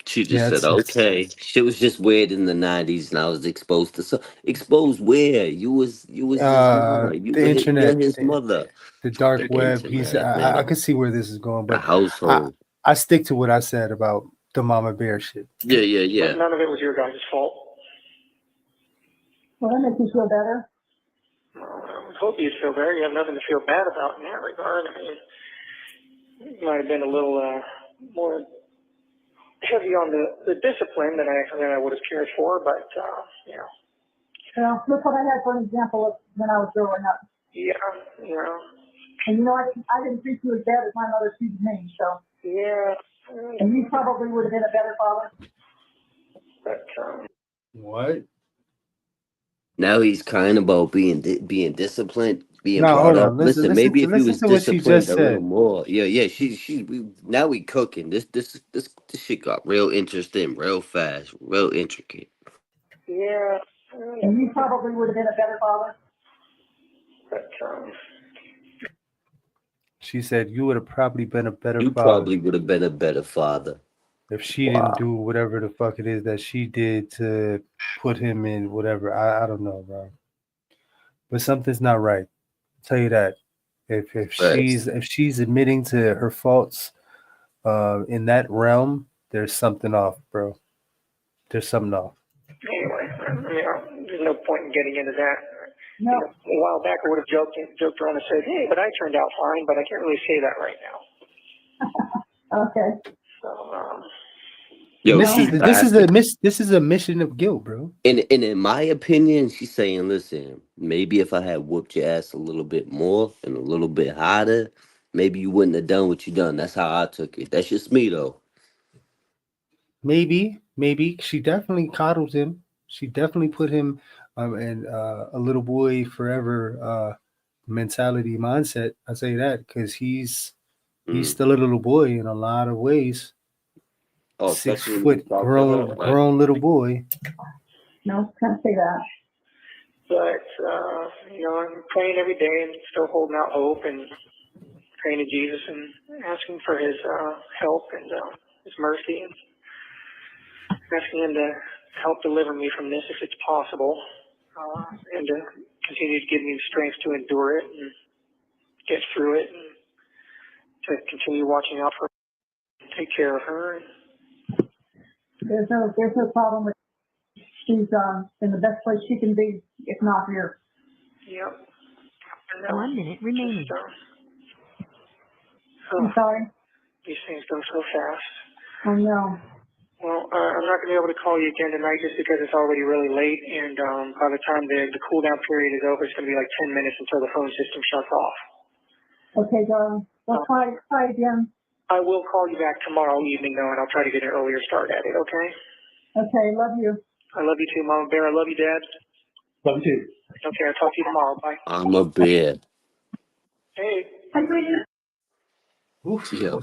She just Yeah, said, it's "Okay." Shit was just weird in the '90s, and I was exposed to exposed where you was his mother. the You're internet, his mother. the dark The web. internet, I man. can see where this is going, The but I household. I stick to what I said about the mama bear shit. Yeah. But none of it was your guys' fault. Well, that makes you feel better. I would hope you'd feel better. You have nothing to feel bad about in that regard. I mean, you might have been a little more heavy on the discipline than I would have cared for, but you know. Well, look what I had for an example of when I was growing up. Yeah, you know. And you know, I didn't treat you as bad as my mother treated me, so. Yeah. And you probably would have been a better father. But What? Now he's crying about being disciplined, being No, brought hold up. on. Listen, maybe if he Listen was to what she disciplined just a little said. more. Yeah. Now we cooking. This shit got real interesting, real fast, real intricate. yeah. And you probably would have been a better father. But She said you would have probably been a better You father probably would have been a better father. if she didn't Wow. do whatever the fuck it is that she did to put him in whatever. I don't know, bro. But something's not right. I'll tell you that. Facts. If she's admitting to her faults in that realm, there's something off, bro. There's something off. anyway, you know, there's no point in getting into that. No. You know, a while back I would have joked around and said, hey, but I turned out fine, but I can't really say that right now. Okay. So, Yo, This is she this is a mission of guilt, bro. and in my opinion, she's saying, listen, maybe if I had whooped your ass a little bit more and a little bit harder, maybe you wouldn't have done what you done. That's how I took it. That's just me though. Maybe she definitely coddled him. She definitely put him in a little boy forever mentality mindset. I say that because he's Mm. still a little boy in a lot of ways. Oh, Six especially when you foot talk to her, right? grown little boy. No, can't say that. but, you know, I'm praying every day and still holding out hope and praying to Jesus and asking for his help and his mercy and asking him to help deliver me from this if it's possible and to continue to give me the strength to endure it and get through it and to continue watching out for her, take care of her. There's no problem with she's in the best place she can be, if not here. Yep. 1 minute remaining. I'm sorry. These things go so fast. I know. Well, I'm not going to be able to call you again tonight just because it's already really late, and by the time the cool down period is over, it's going to be like 10 minutes until the phone system shuts off. Okay, darling. We'll try again. I will call you back tomorrow evening, though, and I'll try to get an earlier start at it, okay? Okay, love you. I love you too, Mama Bear. I love you, Dad. Love you too. Okay, I'll talk to you tomorrow. Bye. I'm a bear. Hey. Hi, sweetie. Oof. Yeah.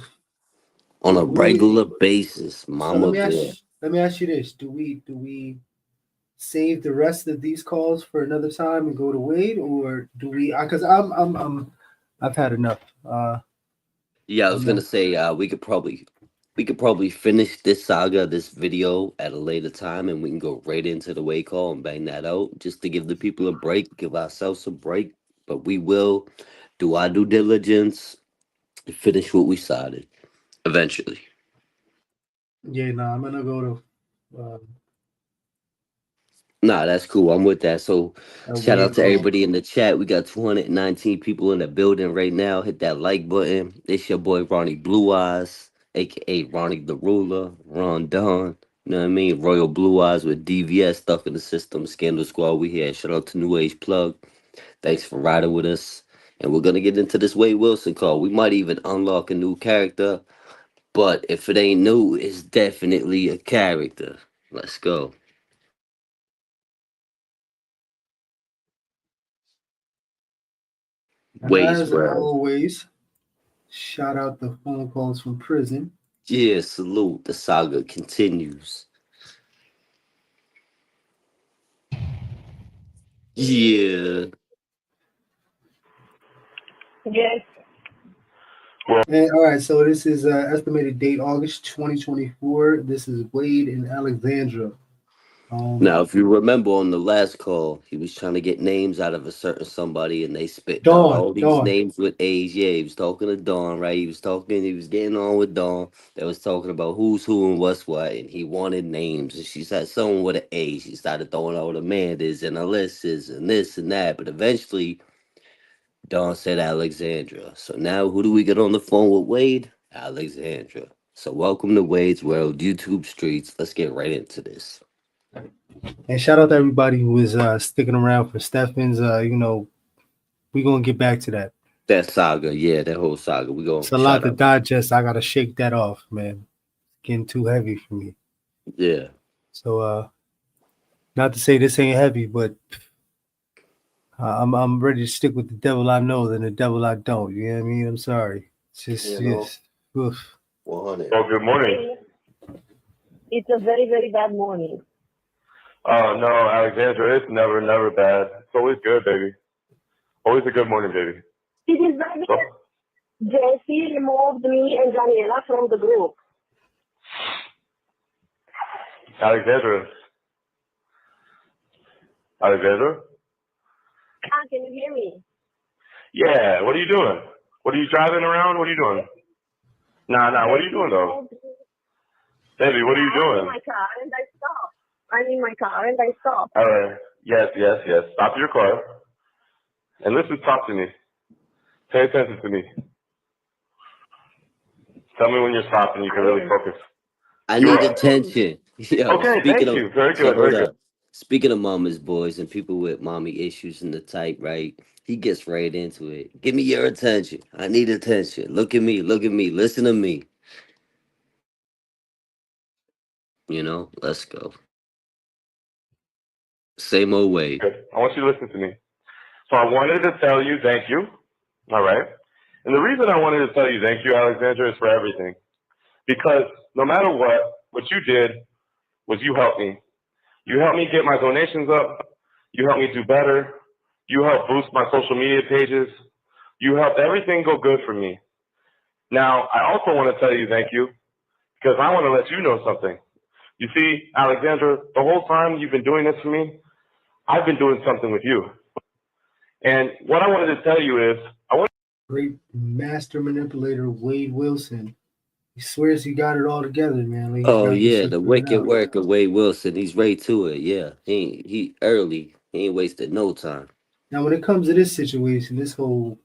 On a What do we- regular basis, So Mama let bear. me ask you this: Do we save the rest of these calls for another time and go to Wade, or do we? Because I've had enough. Yeah, I was I'm gonna not- say we could probably finish this saga, this video at a later time, and we can go right into the wake call and bang that out, just to give the people a break, give ourselves a break. But we will do our due diligence and finish what we started eventually. Yeah, no, I'm gonna go to Nah, that's cool. I'm with that. So a shout out Wade to call. everybody in the chat. We got 219 people in the building right now. Hit that like button. It's your boy Ronnie Blue Eyes, aka Ronnie the Ruler, Ron Don. You know what I mean? Royal Blue Eyes with DVS stuck in the system. Scandal Squad, we here. Shout out to New Age Plug. Thanks for riding with us. And we're gonna get into this Wade Wilson call. We might even unlock a new character, but if it ain't new, it's definitely a character. Let's go. And Wade's as World. always, shout out the phone calls from prison. Yeah, salute. The saga continues. Yeah. Yes. And all right, so this is estimated date August 2024. This is Wade and Alexandra. Now, if you remember on the last call, he was trying to get names out of a certain somebody, and they spit out all these Dawn. names with A's. Yeah, he was talking to Dawn, right? He was getting on with Dawn. They was talking about who's who and what's what, and he wanted names. And she said someone with an A. She started throwing out Amanda's and Alyssa's and this and that. But eventually, Dawn said Alexandra. So now who do we get on the phone with Wade? Alexandra. So welcome to Wade's World, YouTube streets. Let's get right into this. And shout out to everybody who is sticking around for Stephan's. We're gonna get back to that. That saga, yeah, that whole saga. We It's gonna a lot shout to out. digest. I gotta shake that off, man. Getting too heavy for me. Yeah. So not to say this ain't heavy, but I'm ready to stick with the devil I know than the devil I don't. You know what I mean? I'm sorry. It's just oof. 100. Well, good morning. It's a very, very bad morning. Oh, no, Alexandra, it's never bad. It's always good, baby. Always a good morning, baby. It is very So, Jesse removed me and Daniela from the group. Alexandra. Alexandra? Ah, can you hear me? Yeah, what are you doing? What are you driving around? What are you doing? Nah, what are you doing, though? Baby, what are you I'm in doing? my car and I stopped. I'm in my car and I stopped. All right. Yes. Stop your car. And listen, talk to me. Pay attention to me. Tell me when you're stopping. You can really focus. I need attention. Yo, Okay, thank you. Very so good, hold very up. Speaking of mama's boys and people with mommy issues and the type, right? He gets right into it. Give me your attention. I need attention. Look at me. Listen to me. Let's go. Same old way. good. I want you to listen to me. So I wanted to tell you thank you. All right. And the reason I wanted to tell you thank you, Alexandra, is for everything. Because no matter what you did was you helped me. You helped me get my donations up. You helped me do better. You helped boost my social media pages. You helped everything go good for me. Now, I also want to tell you thank you because I want to let you know something. You see, Alexandra, the whole time you've been doing this for me, I've been doing something with you. And what I wanted to tell you is, Great master manipulator Wade Wilson. He swears he got it all together, man. Like he's Oh got this yeah, shit the figured wicked out. work of Wade Wilson. He's right to it. Yeah, he early. He ain't wasted no time. Now, when it comes to this situation, this whole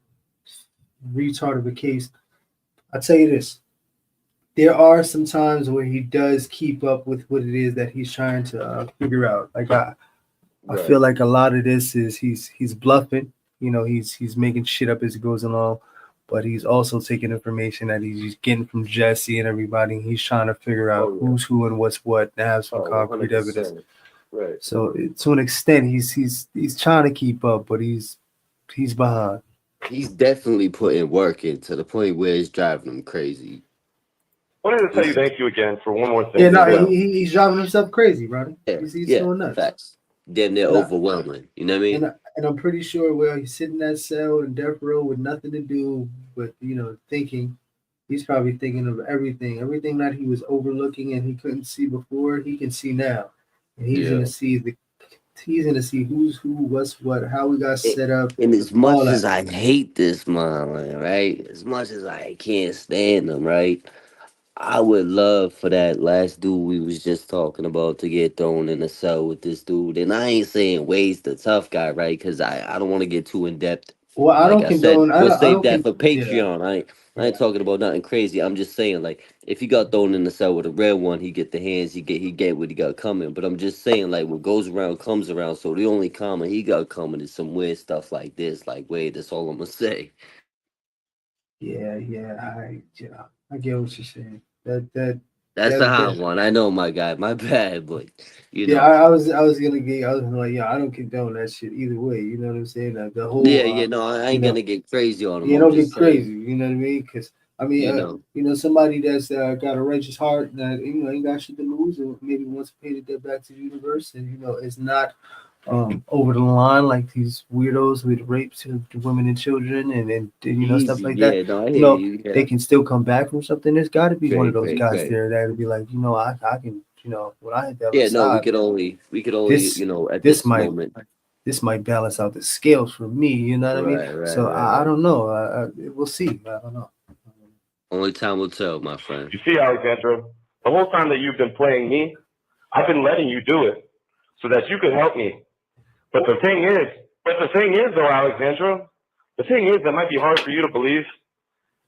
retard of a case, I'll tell you this. There are some times where he does keep up with what it is that he's trying to figure out. Like I Right. feel like a lot of this is he's bluffing. You know, he's making shit up as he goes along, but he's also taking information that he's getting from Jesse and everybody. He's trying to figure out Oh yeah. who's who and what's what, and have some Oh, concrete evidence. 100%. Right. So to an extent, he's trying to keep up, but he's behind. He's definitely putting work in to the point where it's driving him crazy. I wanted to tell you He's, thank you again for one more Yeah, thing. no, Yeah. he's driving himself crazy, brother. yeah, He's yeah, going nuts. facts. Damn near And I, overwhelming. You know what I mean? and I'm pretty sure well he's sitting in that cell in death row with nothing to do but thinking. He's probably thinking of everything that he was overlooking and he couldn't see before. He can see now, and Yeah. he's gonna see who's who, what's what, how we got A- set up, And as all much as that. I hate this man, right? As much as I can't stand him, right? I would love for that last dude we was just talking about to get thrown in a cell with this dude. And I ain't saying Wade's the tough guy, right? Because I don't want to get too in depth. Well, I Like don't I said, condone. we'll I save don't that con. for Yeah, Patreon. I ain't yeah, talking about nothing crazy. I'm just saying, like, if he got thrown in the cell with a red one, he get the hands, he get what he got coming. But I'm just saying, like, what goes around comes around. So the only comment he got coming is some weird stuff like this. Like, Wade, that's all I'm gonna say. I get what you're saying. That's a hot That one. I know, my guy. My bad, but you yeah, know. I was gonna like, yeah, I don't condone that shit either way. You know what I'm saying? The Yeah, whole, yeah, no, I you ain't know, gonna get crazy on him. you I'm don't get just saying, crazy. You know what I mean? Because I mean, you know, somebody that's got a righteous heart that ain't got shit to lose, and maybe wants to pay the debt back to the universe, and is not over the line like these weirdos with rapes of women and children and stuff easy. like that. Yeah, no, I You hear know, you. they Yeah, can still come back from something. There's got to be one of great, those great, guys great. there that'll be like, I can, when I hit the other Yeah, no, side, man, we could only, this at this this might moment. balance out the scales for me. You know what I mean? Right, right, So right, I right. don't know. We'll see. I don't know. Only time will tell, my friend. You see, Alexandra, the whole time that you've been playing me, I've been letting you do it so that you could help me. But the thing is, though, Alexandra, the thing is that might be hard for you to believe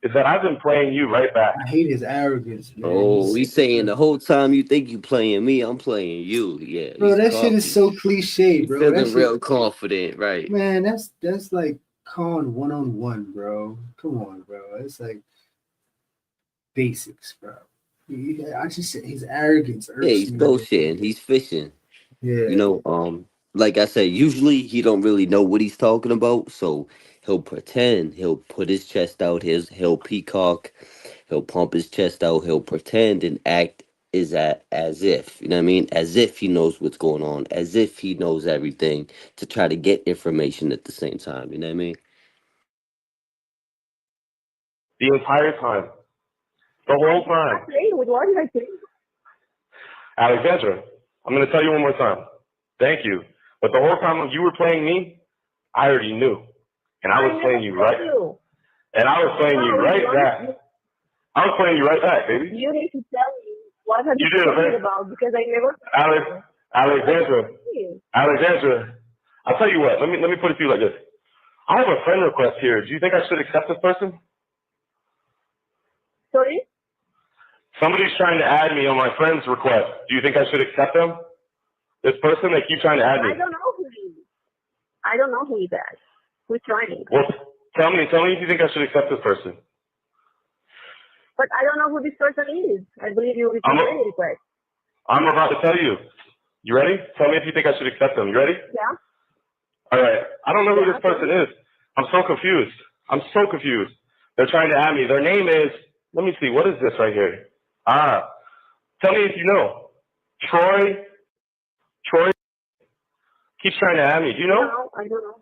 is that I've been playing you right back. I hate his arrogance, man. Oh, he's saying the whole time you think you playing me, I'm playing you. Yeah, Bro, he's that shit is confident. so cliche, He's bro. That feeling shit, real confident, right? man. That's like con 1-on-1, bro. Come on, bro. It's like basics, bro. I just said his arrogance Yeah, irks he's me like a bullshitting. He's fishing. You yeah. know, like I said, usually he don't really know what he's talking about, so he'll pretend. He'll put his chest out. He'll peacock. He'll pump his chest out. He'll pretend and act as if, you know what I mean, as if he knows what's going on, as if he knows everything to try to get information at the same time. You know what I mean? The entire time. The whole time. Hey, what did I say? Alexandra, I'm going to tell you one more time. Thank you. But the whole time when you were playing me, I already knew. And I was playing you right. And I was playing you right back. I was playing you right back, baby. You need to tell me what are you You did, talking man. about because I never. Alexandra, I'll tell you what. Let me put it to you like this. I have a friend request here. Do you think I should accept this person? Sorry? Somebody's trying to add me on my friend's request. Do you think I should accept them? This person, they keep trying to add me. I don't know who he is. I don't know who he is. Who's trying? Well, tell me if you think I should accept this person. But I don't know who this person is. I believe you received any request. I'm about to tell you. You ready? Tell me if you think I should accept them. You ready? Yeah? All right. I don't know who this person is. I'm so confused. They're trying to add me. Their name is, let me see, what is this right here? Tell me if you know. Troy keeps trying to add me. Do you know? No, I don't know.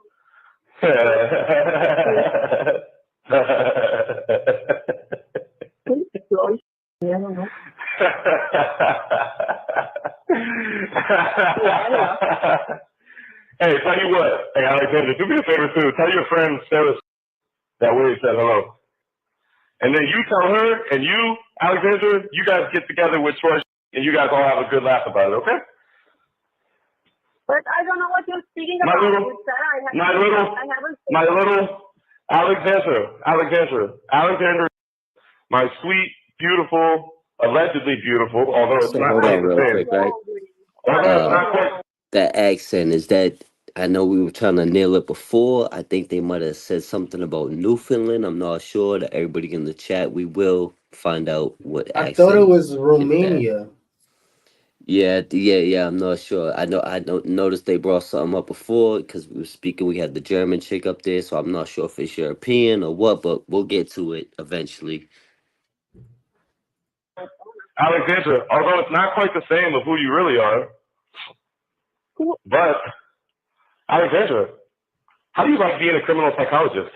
I don't know. Hey, tell you what. Hey, Alexandra, do me a favor too. Tell your friend Sarah that Wade said hello. And then you tell her, and you, Alexandra, you guys get together with Troy, and you guys all have a good laugh about it, okay? But I don't know what you're speaking My about. little Alexandra, my sweet, beautiful, allegedly beautiful, although it's So not hold quite on the real same. quick, right? Although it's Uh, not quite. that accent is that. I know we were trying to nail it before. I think they might have said something about Newfoundland. I'm not sure. That everybody in the chat, we will find out what I thought it accent was is that. Romania. Yeah. I'm not sure. I don't noticed they brought something up before because we were speaking. We had the German chick up there, so I'm not sure if it's European or what, but we'll get to it eventually. Alexandra, although it's not quite the same of who you really are, but Alexandra, how do you like being a criminal psychologist?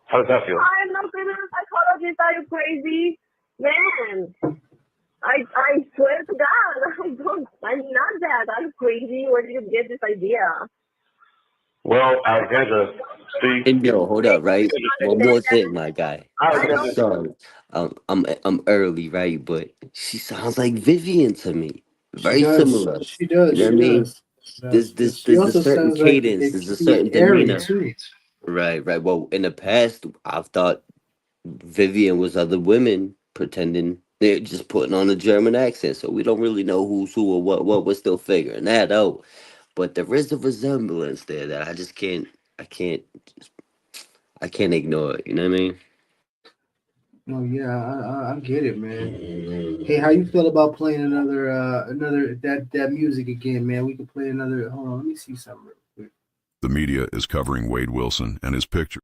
How does that feel? I'm not criminal psychologist. Are you crazy? Man, I swear to God, I'm not that. I'm crazy. Where did you get this idea? Well, Alexandra, see, And yo, hold up, right? One more thing, my guy. Alexandra, Sorry, I'm early, right? But she sounds like Vivian to me. She Very does. similar. She does. You know what She I mean? does. She does. But she There's a also certain sounds like cadence. it There's a could be certain airy demeanor. too. Right. Well, in the past, I've thought Vivian was other women pretending they're just putting on a German accent, so we don't really know who's who or what. What we're still figuring that out. But there is a resemblance there that I just can't. I can't ignore it. You know what I mean? Oh yeah, I get it, man. Hey, how you feel about playing another that music again, man? We can play another. Hold on, let me see something real quick. The media is covering Wade Wilson and his picture.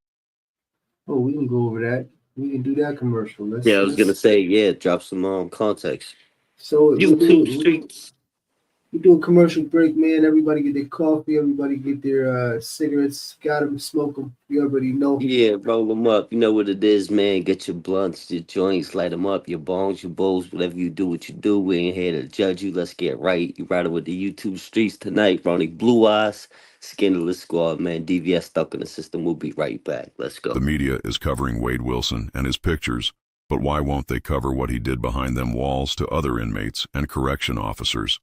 Oh, we can go over that. We can do that commercial. Yeah, I was gonna say, yeah, drop some context. So YouTube streets. we do a commercial break, man. Everybody get their coffee. Everybody get their cigarettes. Got them, smoke them. You already know. Yeah, roll them up. You know what it is, man. Get your blunts, your joints, light them up, your bongs, your bowls, whatever you do, what you do. We ain't here to judge you. Let's get right. You riding with the YouTube streets tonight. Ronnie Blue Eyes, Scandalous Squad, man. DVS stuck in the system. We'll be right back. Let's go. The media is covering Wade Wilson and his pictures, but why won't they cover what he did behind them walls to other inmates and correction officers?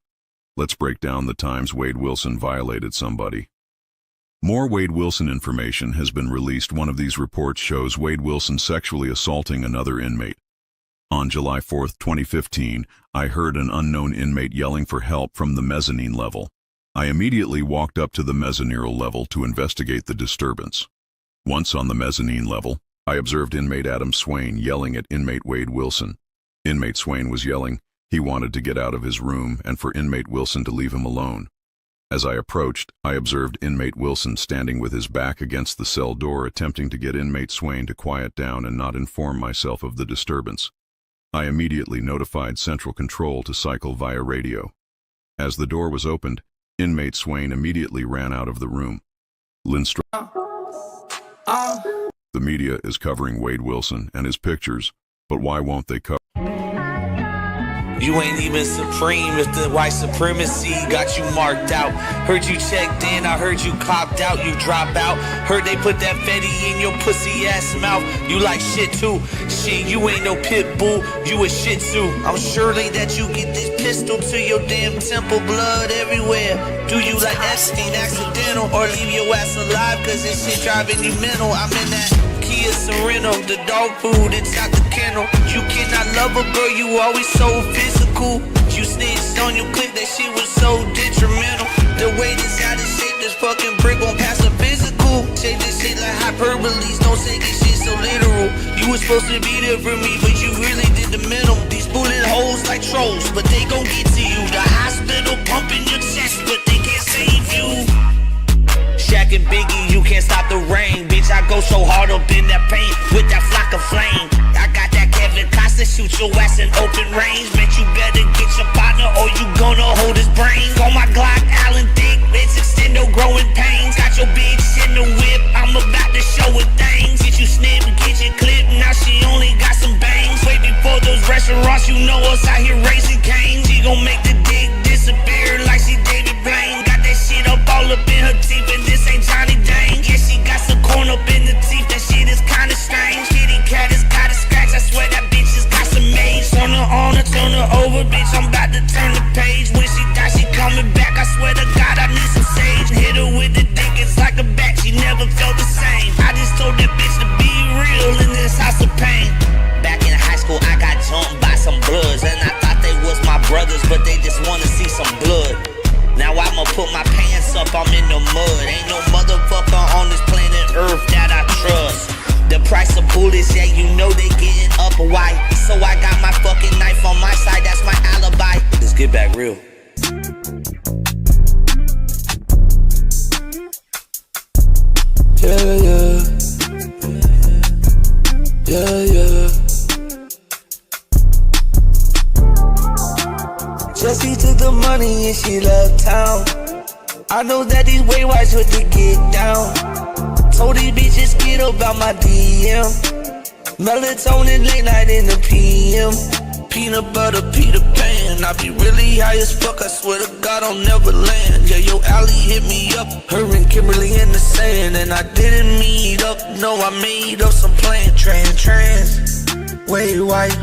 Let's break down the times Wade Wilson violated somebody. More Wade Wilson information has been released. One of these reports shows Wade Wilson sexually assaulting another inmate. On July 4, 2015, I heard an unknown inmate yelling for help from the mezzanine level. I immediately walked up to the mezzanine level to investigate the disturbance. Once on the mezzanine level, I observed inmate Adam Swain yelling at inmate Wade Wilson. Inmate Swain was yelling he wanted to get out of his room and for inmate Wilson to leave him alone. As I approached, I observed inmate Wilson standing with his back against the cell door, attempting to get inmate Swain to quiet down and not inform myself of the disturbance. I immediately notified Central Control to cycle via radio. As the door was opened, inmate Swain immediately ran out of the room. Lindstrom. The media is covering Wade Wilson and his pictures, but why won't they cover? You ain't even supreme if the white supremacy got you marked out. Heard you checked in, I heard you copped out, you drop out. Heard they put that fetty in your pussy ass mouth. You like shit too. Shit, you ain't no pit bull, you a shih tzu. I'm surely that you get this pistol to your damn temple, blood everywhere. Do you like Epstein accidental or leave your ass alive cause this shit driving you mental? I'm in that Kia Sereno, the dog food inside the kennel. You cannot love a girl, you always so physical. You snitched on your clip, that shit was so detrimental. The way this out of shape, this fucking brick won't pass a physical. Say this shit like hyperboles, don't say this shit so literal. You was supposed to be there for me, but you really did the minimum. These bullet holes like trolls, but they gon' get to you. The hospital pumping your chest, but they can't save you. Shaq and Biggie, you can't stop the rain. Bitch, I go so hard up in that paint with that flock of flame. I got that Kevin Costa, shoot your ass in open range. Bet you better get your partner or you gonna hold his brains. On my Glock, Allen Dick, it's extendo growing pains. Got your bitch in the whip, I'm about to show her things. Get you snip, get your clip, now she only got some bangs. Wait before those restaurants, you know us out here racing canes. She gon' make the dick disappear like she David Blaine. Got that shit up all up in her teeth and this ain't Johnny Dane. Yeah, she got some corn up in the teeth, that shit is kinda strange. Kitty cat has got a scratch, I swear that bitch has got some age. Turn her on or turn her over, bitch, I'm about to turn the page. When she die, she coming back, I swear to God, I need some sage. Hit her with the dick, it's like a bat, she never felt the same. I just told that bitch to be real in this house of pain. brothers, but they just wanna see some blood. Now I'ma put my pants up, I'm in the mud. Ain't no motherfucker on this planet Earth that I trust. The price of bullets, yeah, you know they getting up white. So I got my fucking knife on my side, that's my alibi. Let's get back real. Yeah, yeah. Yeah, yeah. Jessie took the money and she left town. I know that these way whites with to get down. Told these bitches get about my DM. Melatonin late night in the PM. Peanut butter, Peter Pan. I be really high as fuck, I swear to God I'll never land. Yeah, yo, Allie hit me up, her and Kimberly in the sand. And I didn't meet up, no, I made up some plan. Trans, way white,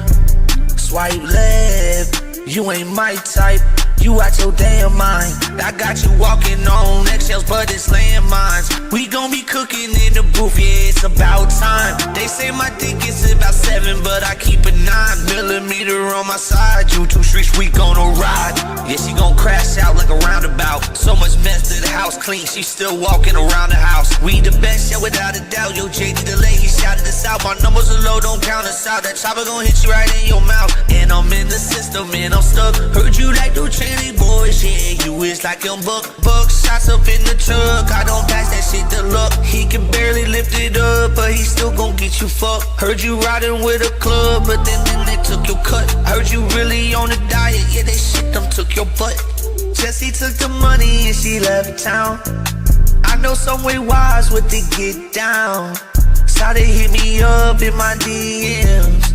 swipe left. You ain't my type, you out your damn mind. I got you walking on eggshells, but it's landmines. We gon' be cooking in the booth, yeah, it's about time. They say my dick is about 7, but I keep a 9mm on my side. You 2 streets, we gonna ride. Yeah, she gon' crash out like a roundabout. So much mess to the house clean, she still walking around the house. We the best, yeah, without a doubt. Yo, JD delay, he shouted us out. My numbers are low, don't count us out. That chopper gon' hit you right in your mouth. And I'm in the system, and I'm stuck. Heard you like those tranny boys, yeah. You is like them buck shots up in the truck. I don't pass that shit to luck. He can barely lift it up, but he still gon' get you fucked. Heard you riding with a club, but then they took your cut. Heard you really on a diet, yeah, they shit them took your butt. Jessie took the money and she left town. I know some way wise what they get down. So they hit me up in my DMs.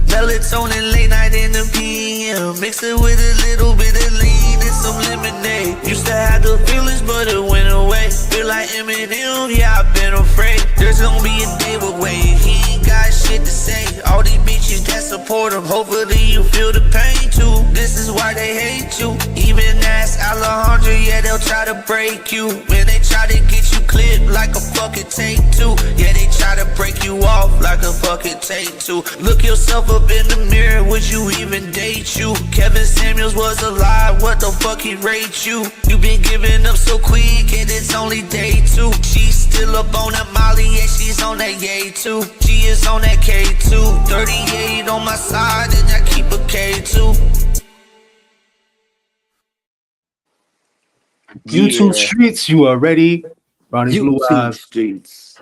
Melatonin late night in the PM. Mix it with a little bit of lean and some lemonade. Used to have the feelings, but it went away. Feel like Eminem, yeah, I've been afraid. There's gonna be a day with Wade. He ain't got shit to say. All these bitches that support him, hopefully you feel the pain too. This is why they hate you. Even ask Alexandra, yeah, they'll try to break you. When they try to get you clipped like a fucking take 2. Yeah, they try to break you off like a fucking take 2. Look yourself up in the mirror, would you even date you? Kevin Samuels was alive, what the fuck he rate you? You been giving up so quick and it's only day 2. She's still up on that Molly, yeah, she's on that yay too. She is on that K2, 38 on my side and I keep a K2. YouTube streets, you are ready. Ronnie Blue YouTube Eyes. streets.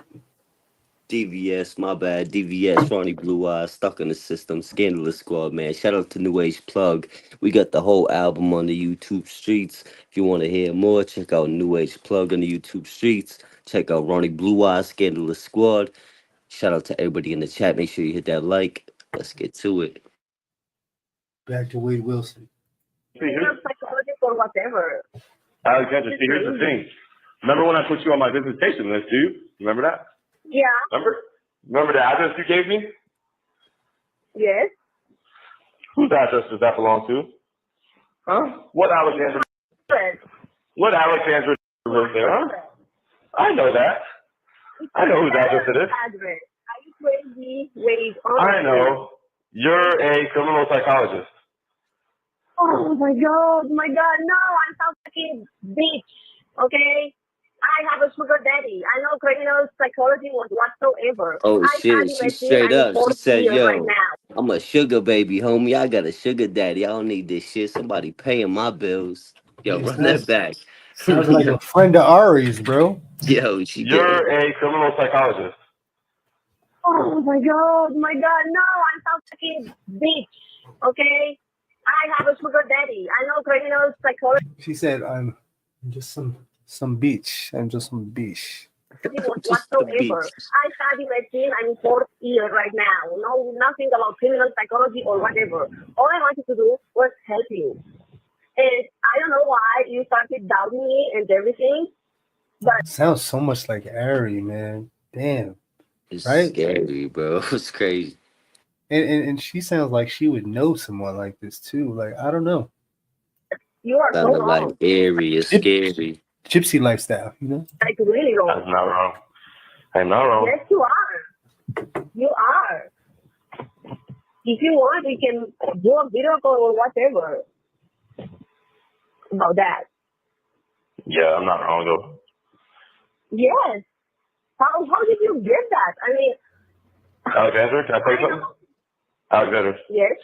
DVS, my bad. DVS, Ronnie Blue Eyes, Stuck in the System, Scandalous Squad, man. Shout out to New Age Plug. We got the whole album on the YouTube streets. If you want to hear more, check out New Age Plug on the YouTube streets. Check out Ronnie Blue Eyes, Scandalous Squad. Shout out to everybody in the chat. Make sure you hit that like. Let's get to it. Back to Wade Wilson. Psychologist or whatever. Alexandra, see, here's the thing. Remember when I put you on my visitation list, do you? Remember that? Yeah. Remember the address you gave me? Yes. Whose address does that belong to? Huh? What Alexandra? What Alexandra lives there, huh? I know that. I know whose address it is. Address. Are you crazy? Wait. I know. You're a criminal psychologist. Oh my god, no, I'm some fucking bitch, okay? I have a sugar daddy. I know criminal psychology was whatsoever. Oh shit, she straight up. She said, yo, right I'm a sugar baby, homie. I got a sugar daddy. I don't need this shit. Somebody paying my bills. Yo, run that back. Sounds like a friend of Ari's, bro. Yo, You're a criminal psychologist. Oh my god, no, I'm some fucking bitch, okay? I have a sugar daddy. I know criminal psychology. She said, I'm just some bitch. I'm just some bitch. Whatsoever. I study medicine. I'm in 4th year right now. No, nothing about criminal psychology or whatever. All I wanted to do was help you. And I don't know why you started doubting me and everything. But sounds so much like Ari, man. Damn. It's right? Scary, bro. It's crazy. And she sounds like she would know someone like this too. Like, I don't know. You are so wrong. Like eerie, it's scary. Gypsy lifestyle, you know? Like really wrong. That's not wrong. I'm not wrong. Yes, you are. You are. If you want, we can do a video call or whatever. about that. Yeah, I'm not wrong though. Yes. How did you get that? I mean, Alexandra, can I tell you something? Alexandra. Yes.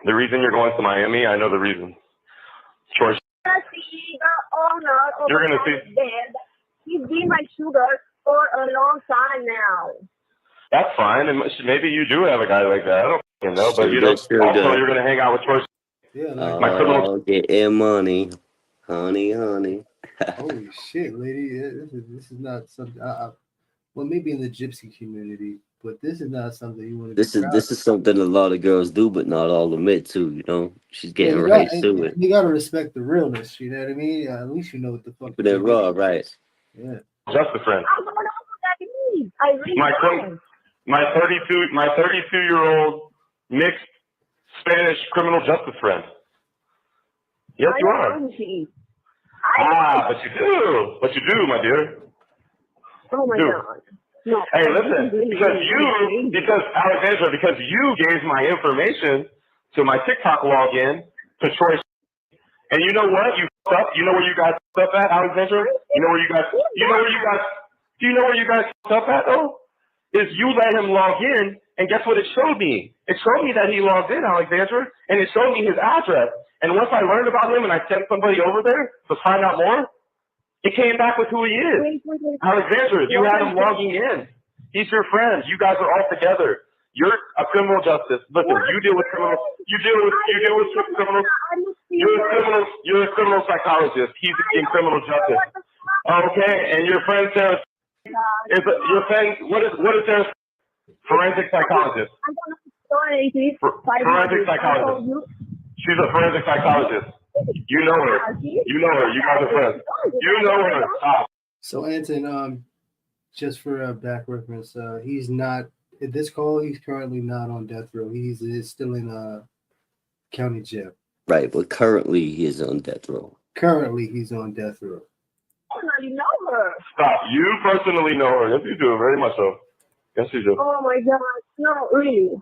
The reason you're going to Miami, I know the reason. Choice. See the owner of You're gonna the see. bed. He's been my sugar for a long time now. That's fine, and maybe you do have a guy like that. I don't fucking know, but you don't. Sure Also, does. you're gonna hang out with Choice. Yeah, like My criminal. Oh, getting money, honey. holy shit, lady. This is not something. Well, maybe in the gypsy community, but this is not something you want to be proud This of. is something a lot of girls do, but not all admit to. You know, she's Yeah, getting right to it. you gotta respect the realness. You know what I mean? At least you know what the fuck. Keeping it raw, right? Yeah. Just a friend. I don't know what that means. I really don't. My 32-year-old mixed Spanish criminal justice friend. Yes, you are. But you do, my dear. Oh my God. No. Hey, listen, because Alexandra, because you gave my information to my TikTok login to Troy. And you know what? You fucked up. You know where you guys fucked up at, Alexandra? You know where you guys do you know where you guys fucked up at though? Is you let him log in, and guess what it showed me? It showed me that he logged in, Alexandra, and it showed me his address. And once I learned about him and I sent somebody over there to find out more, it came back with who he is. Alexandra, you had him logging in. He's your friend. You guys are all together. You're a criminal justice. Listen, you deal with criminal. Criminals. You're a criminal psychologist. He's in criminal justice. Okay, and your friend Sarah is your friend. What is Sarah? Forensic psychologist. Forensic psychologist. She's a forensic psychologist. You know her. You guys are friends. You know her. So Anton, just for back reference, he's not at this call. He's currently not on death row. He's still in county jail. Right, but currently he is on death row. Currently, he's on death row. You know her. Stop. You personally know her. Yes, you do. Very much so. Yes, you do. Oh my God. No, really.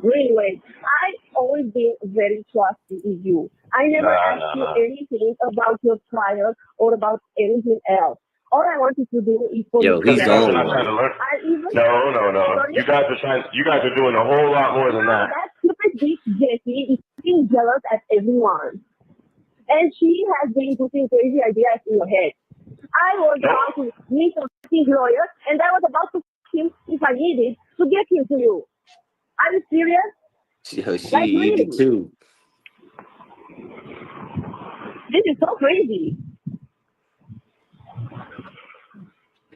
Really, wait. I've always been very trusty in you. I never asked you anything about your trial or about anything else. All I wanted to do is for you he's on. No. You guys are doing a whole lot more than that. That stupid bitch Jessie is being jealous at everyone. And she has been putting crazy ideas in your head. I was about to meet a lawyer, and I was about to him if I needed to get him to you. Are you serious? She really? Too. This is so crazy.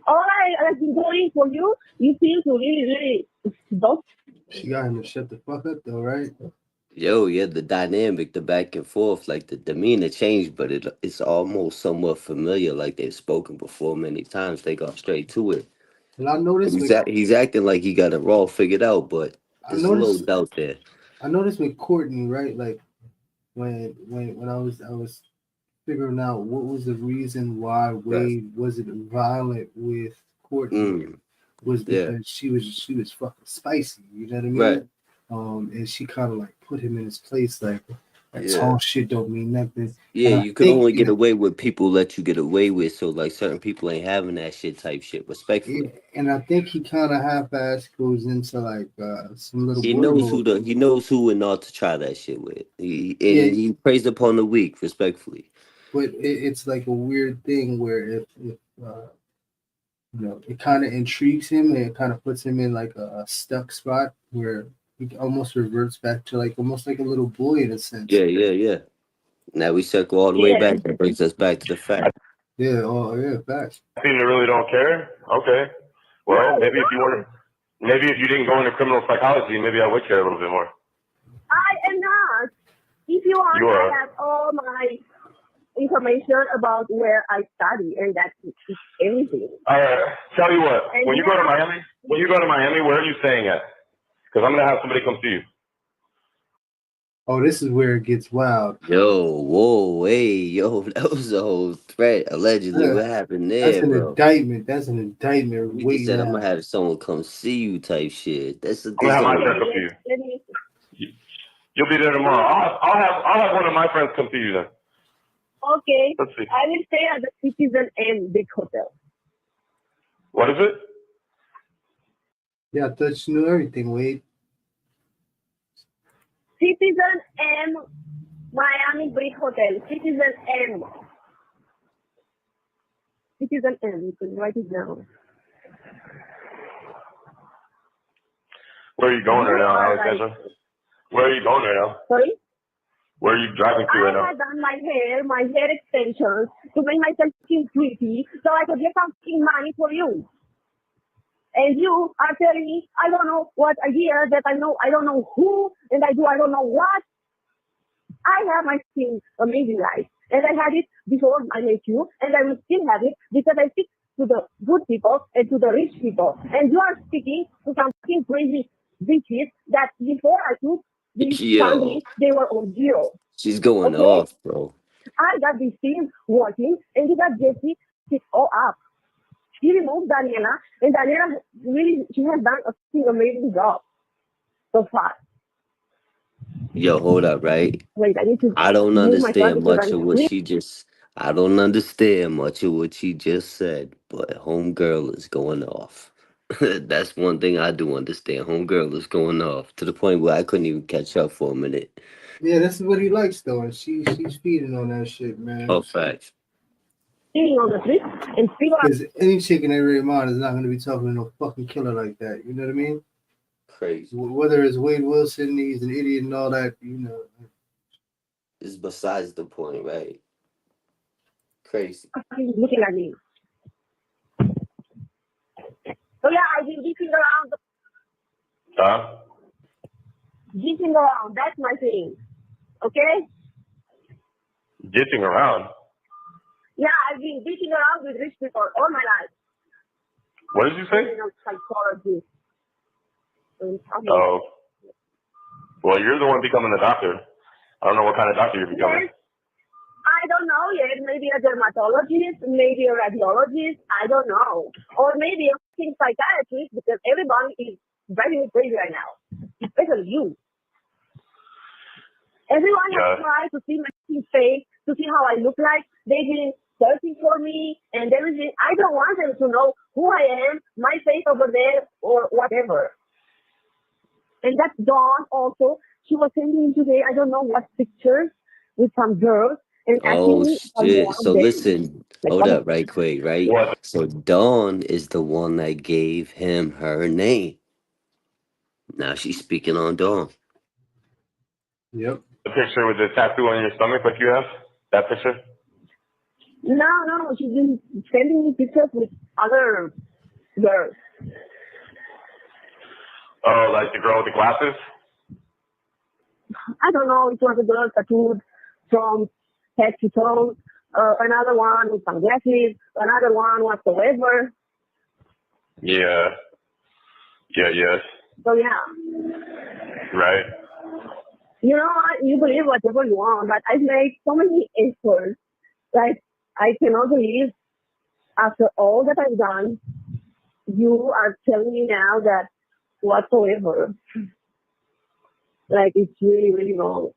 All I have been doing for you, you seem to really don't. She got him to shut the fuck up though, right? Yeah, the dynamic, the back and forth, like the demeanor changed, but it's almost somewhat familiar, like they've spoken before many times. They got straight to it. And I noticed he's acting like he got it all figured out, but there's a little doubt there. I noticed with Courtney, right? Like when I was figuring out what was the reason why Wade wasn't violent with Courtney was because she was fucking spicy. You know what I mean? Right. And she kind of like put him in his place, like tall shit don't mean nothing. Yeah, you can only get away with people let you get away with. So like certain people ain't having that shit, respectfully. Yeah, and I think he kind of half-ass goes into like some little. He knows who and not to try that shit with. He preys upon the weak, respectfully. But it's like a weird thing where if it kind of intrigues him and it kind of puts him in like a stuck spot where he almost reverts back to like almost like a little boy in a sense. Yeah. Now we circle all the way back. That brings us back to the fact. Yeah, facts. I think they really don't care. Okay. Well, maybe if you didn't go into criminal psychology, maybe I would care a little bit more. I am not. If you want, I have all my information about where I study, and that's everything. Tell you what, when you go to Miami, where are you staying at? Because I'm gonna have somebody come see you. Oh, this is where it gets wild. That was a whole threat. Allegedly, what happened there, That's an indictment. That's an indictment. He said, I'm gonna have someone come see you type shit. I'm gonna have my friend come see you. You'll be there tomorrow. I'll have one of my friends come see you then. Okay, Let's see. I will stay at the Citizen M Big Hotel. What is it? Yeah, I thought you knew everything, Wade. Citizen M Miami Big Hotel. Citizen M. Citizen M. You can write it down. Where are you going right now, Alexandra? Where are you going right now? Sorry? Where are you driving to right I now? had done my hair extensions to make myself feel pretty so I could get some money for you. And you are telling me, I don't know what idea that I know, I don't know who, and I don't know what. I have my skin amazing life. And I had it before I met you, and I will still have it because I speak to the good people and to the rich people. And you are speaking to some crazy bitches that before I took these Yo, families, they were on zero. she's going Okay? off, bro. I got these things working, and you got Jessie picked all up. She removed Daniela, and Daniela really, she has done a amazing job so far. Yo, hold up, right? Wait, I need to I don't move my car understand because much I'm of what she just. I don't understand much of what she just said, but homegirl is going off. That's one thing I do understand. Homegirl is going off to the point where I couldn't even catch up for a minute. Yeah, that's what he likes though, and she's feeding on that shit, man. Oh, facts. speaking on the street, and people are Because any chick in their right mind is not going to be talking to no fucking killer like that. You know what I mean? Crazy. Whether it's Wade Wilson, he's an idiot and all that, you know. It's besides the point, right? Crazy. looking at me. So yeah, I've been geeking around. Huh? Geeking around, that's my thing. Okay? Getting around. Yeah, I've been geeking around with rich people all my life. What did you say? You know, psychology. Oh. Well, you're the one becoming a doctor. I don't know what kind of doctor you're becoming. Yes. I don't know yet. Maybe a dermatologist, maybe a radiologist. I don't know. Or maybe a psychiatrist because everybody is driving me crazy right now, especially you. Everyone has tried to see my face, to see how I look like. They've been searching for me and everything. I don't want them to know who I am, my face over there, or whatever. And that's Dawn also. She was sending me today, I don't know what pictures with some girls. And Oh asking shit. So listen, hold up right quick, quick, right? What? So Dawn is the one that gave him her name. Now she's speaking on Dawn. Yep. The picture with the tattoo on your stomach like you have? That picture? No, she's been sending me pictures with other girls. Oh, like the girl with the glasses? I don't know, it was a girl tattooed from head to toe, another one with some glasses, another one whatsoever. Yeah. Yeah. So yeah. Right. You know, you believe whatever you want, but I've made so many efforts. Like, I cannot believe after all that I've done, you are telling me now that whatsoever. Like, it's really, really wrong.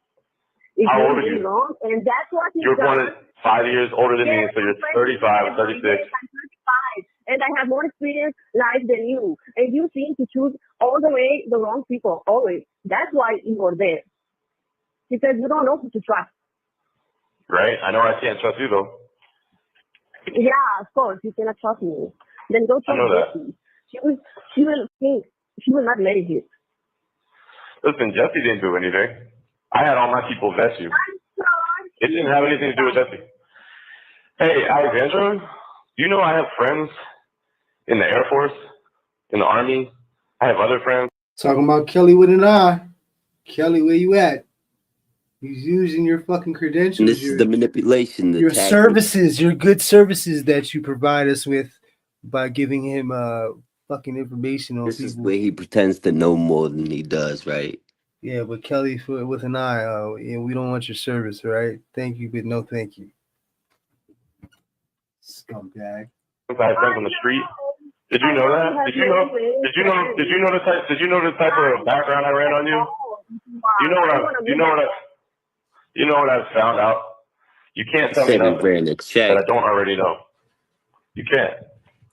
It's How old are really you? wrong, and that's what he's You're done. 5 years older than me, so you're 35, 36. Yes, I'm 35, and I have more experience life than you. And you seem to choose all the way the wrong people, always. That's why you are there. Because you don't know who to trust. Right? I know I can't trust you, though. Yeah, of course, you cannot trust me. Then go I know trust that. Jessie. She will think. She will not let you. Listen, Jesse didn't do anything. I had all my people vet you. It didn't have anything to do with Jesse. Hey, Alexandra, you know I have friends in the Air Force, in the Army. I have other friends. Talking about Kelly with an eye. Kelly, where you at? He's using your fucking credentials. And this is the manipulation, the your tactic. services, your good services that you provide us with by giving him fucking information on This people. is where he pretends to know more than he does, right? Yeah, but Kelly with an eye, yeah, we don't want your service, right? Thank you, but no thank you. Scumbag. I have friends on the street. Did you know that? Did you know the type of background I ran on you? You know what I've found out? You can't tell me Said he nothing ran a that check. I don't already know. You can't.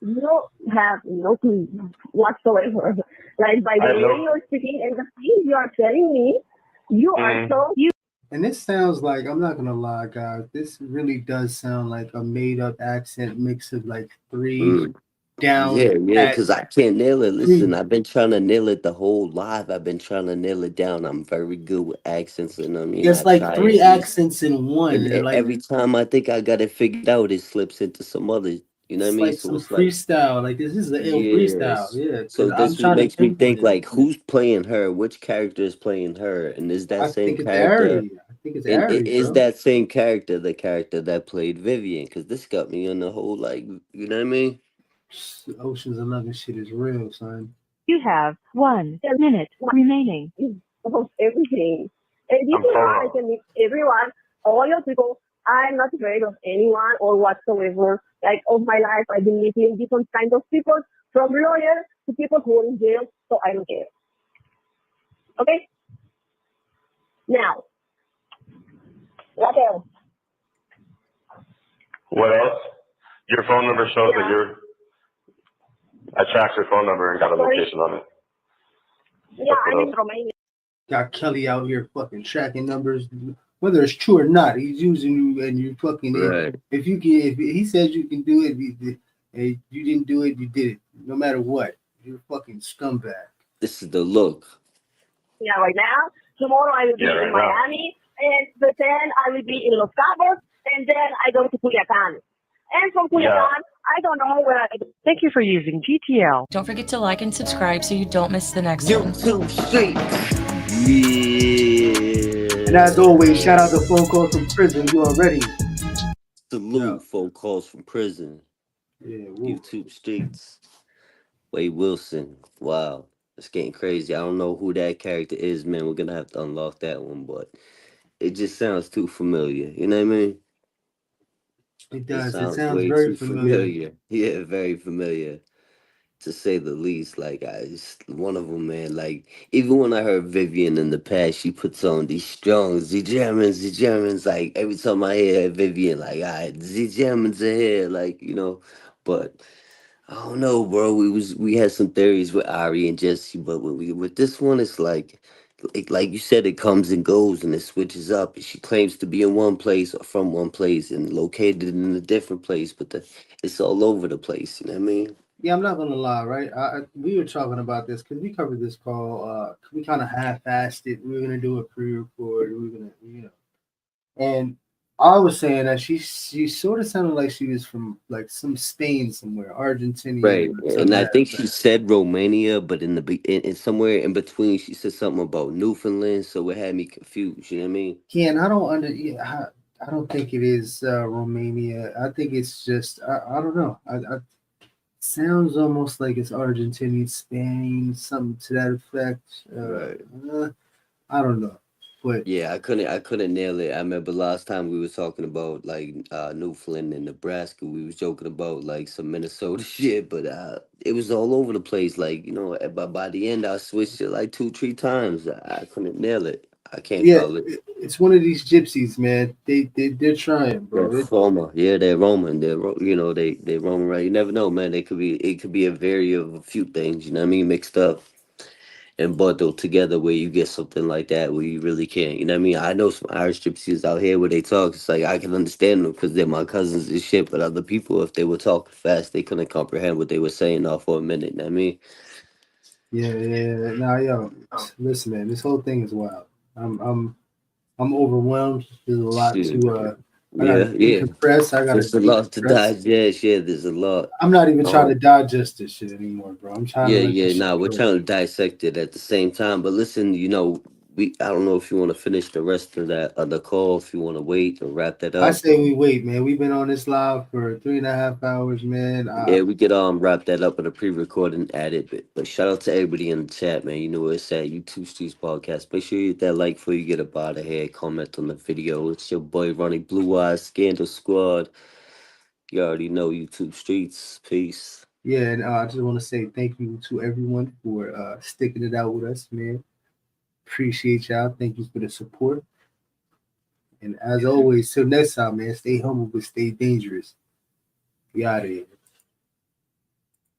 You don't have no clue whatsoever. Like by I the have way no. you're speaking and the things you are telling me, you are so And this sounds like, I'm not gonna lie, guys. This really does sound like a made up accent mix of like three Mm. down Yeah, pat. because I can't nail it. Three. Listen, I've been trying to nail it the whole live. I've been trying to nail it down. I'm very good with accents, and I mean, It's I like try three at least. accents in one. And They're like every time I think I got it figured out, it slips into some other. You know what I it's mean? like So some it's like, freestyle. Like this is the ill freestyle. yes. Yeah, because So I'm that's what trying to makes me pinpoint think it. like, who's playing her? Which character is playing her? And is that I same think it's character? Ari. I think it's And Ari, is bro. that same character the character that played Vivian? Because this got me on the whole like, you know what I mean? Ocean's 11 shit is real, son. You have 1 minute remaining. almost everything. And this I'm is how I so. can meet everyone, all your people. I'm not afraid of anyone or whatsoever. Like of my life, I've been meeting different kinds of people, from lawyers to people who are in jail, so I don't care. Okay? Now, what else? What else? Your phone number shows that Yeah. you're. I tracked your phone number and got a Sorry? location on it. Yeah, That's what I'm in else. Romania. Got Kelly out here fucking tracking numbers, whether it's true or not. He's using you, and you fucking Right. if you can. If he says you can do it, you didn't do it. You did it. No matter what, you're a fucking scumbag. This is the look. Yeah, right now. Tomorrow I will be Yeah, in right now. Miami, and then I will be in Los Cabos, and then I go to Culiacan. And from Culiacan, Yeah. I don't know where I go. Thank you for using GTL. Don't forget to like and subscribe so you don't miss the next one. YouTube Street. And as Yeah. always, shout out to phone calls from prison. You already. Salute Yeah. phone calls from prison. Yeah. Woo. YouTube Streets. Wade Wilson. Wow. It's getting crazy. I don't know who that character is, man. We're gonna have to unlock that one, but it just sounds too familiar. You know what I mean? It It does. It sounds sounds way very too familiar. familiar. Yeah, very familiar, to say the least. Like one of them, man. Like even when I heard Vivian in the past, she puts on these strong the Germans. Like every time I hear Vivian, like the Germans are here, like But I don't know, bro. We had some theories with Ari and Jesse, but with this one, it's like you said, it comes and goes and it switches up. She claims to be in one place or from one place and located in a different place, but it's all over the place. You know what I mean? Yeah, I'm not gonna lie, right? We were talking about this because we covered this call. We kind of half-assed it. We were gonna do a pre-record. We were gonna. And I was saying that she sort of sounded like she was from like some Spain somewhere, Argentinian Right, or and something I like think that. she said Romania, but in somewhere in between, she said something about Newfoundland, so it had me confused. You know what I mean? Yeah, and I don't I don't think it is Romania. I think it's just I don't know. Sounds almost like it's Argentinian, Spain, something to that effect. Right. I don't know, but Yeah, I couldn't nail it. I remember last time we was talking about like Newfoundland and Nebraska. We was joking about like some Minnesota shit, but it was all over the place. Like by the end, I switched it like 2, 3 times. I couldn't nail it. I can't yeah, call it. it's one of these gypsies, man. They're trying, They're bro. Roma. Yeah, they're Roman. They Roman, right? You never know, man. It could be a vary of a few things. You know what I mean? Mixed up and bundled together where you get something like that where you really can't. You know what I mean? I know some Irish gypsies out here where they talk. It's like I can understand them because they're my cousins and shit. But other people, if they were talking fast, they couldn't comprehend what they were saying off for a minute. You know what I mean? Yeah. Now, yo, listen, man. This whole thing is wild. I'm overwhelmed. There's a lot Shit. to. I gotta Yeah, yeah. decompress. I gotta There's a lot to decompress. digest. Yeah, there's a lot. I'm not even trying to Um, digest this shit anymore, bro. I'm trying to Yeah, let this yeah. shit Nah, we're go. trying to dissect it at the same time. But listen, I don't know if you want to finish the rest of that other call, if you want to wait or wrap that I up. say we wait, man. We've been on this live for 3.5 hours, man. Yeah, we could wrap that up with a pre-record and add it. But shout out to everybody in the chat, man. You know where it's at. YouTube Streets Podcast. Make sure you hit that like before you get up out of here. Comment on the video. It's your boy Ronnie Blue Eyes Scandal Squad. You already know YouTube Streets. Peace. Yeah, and I just want to say thank you to everyone for sticking it out with us, man. Appreciate y'all. Thank you for the support. And as always, till next time, man, stay humble but stay dangerous. We out of here.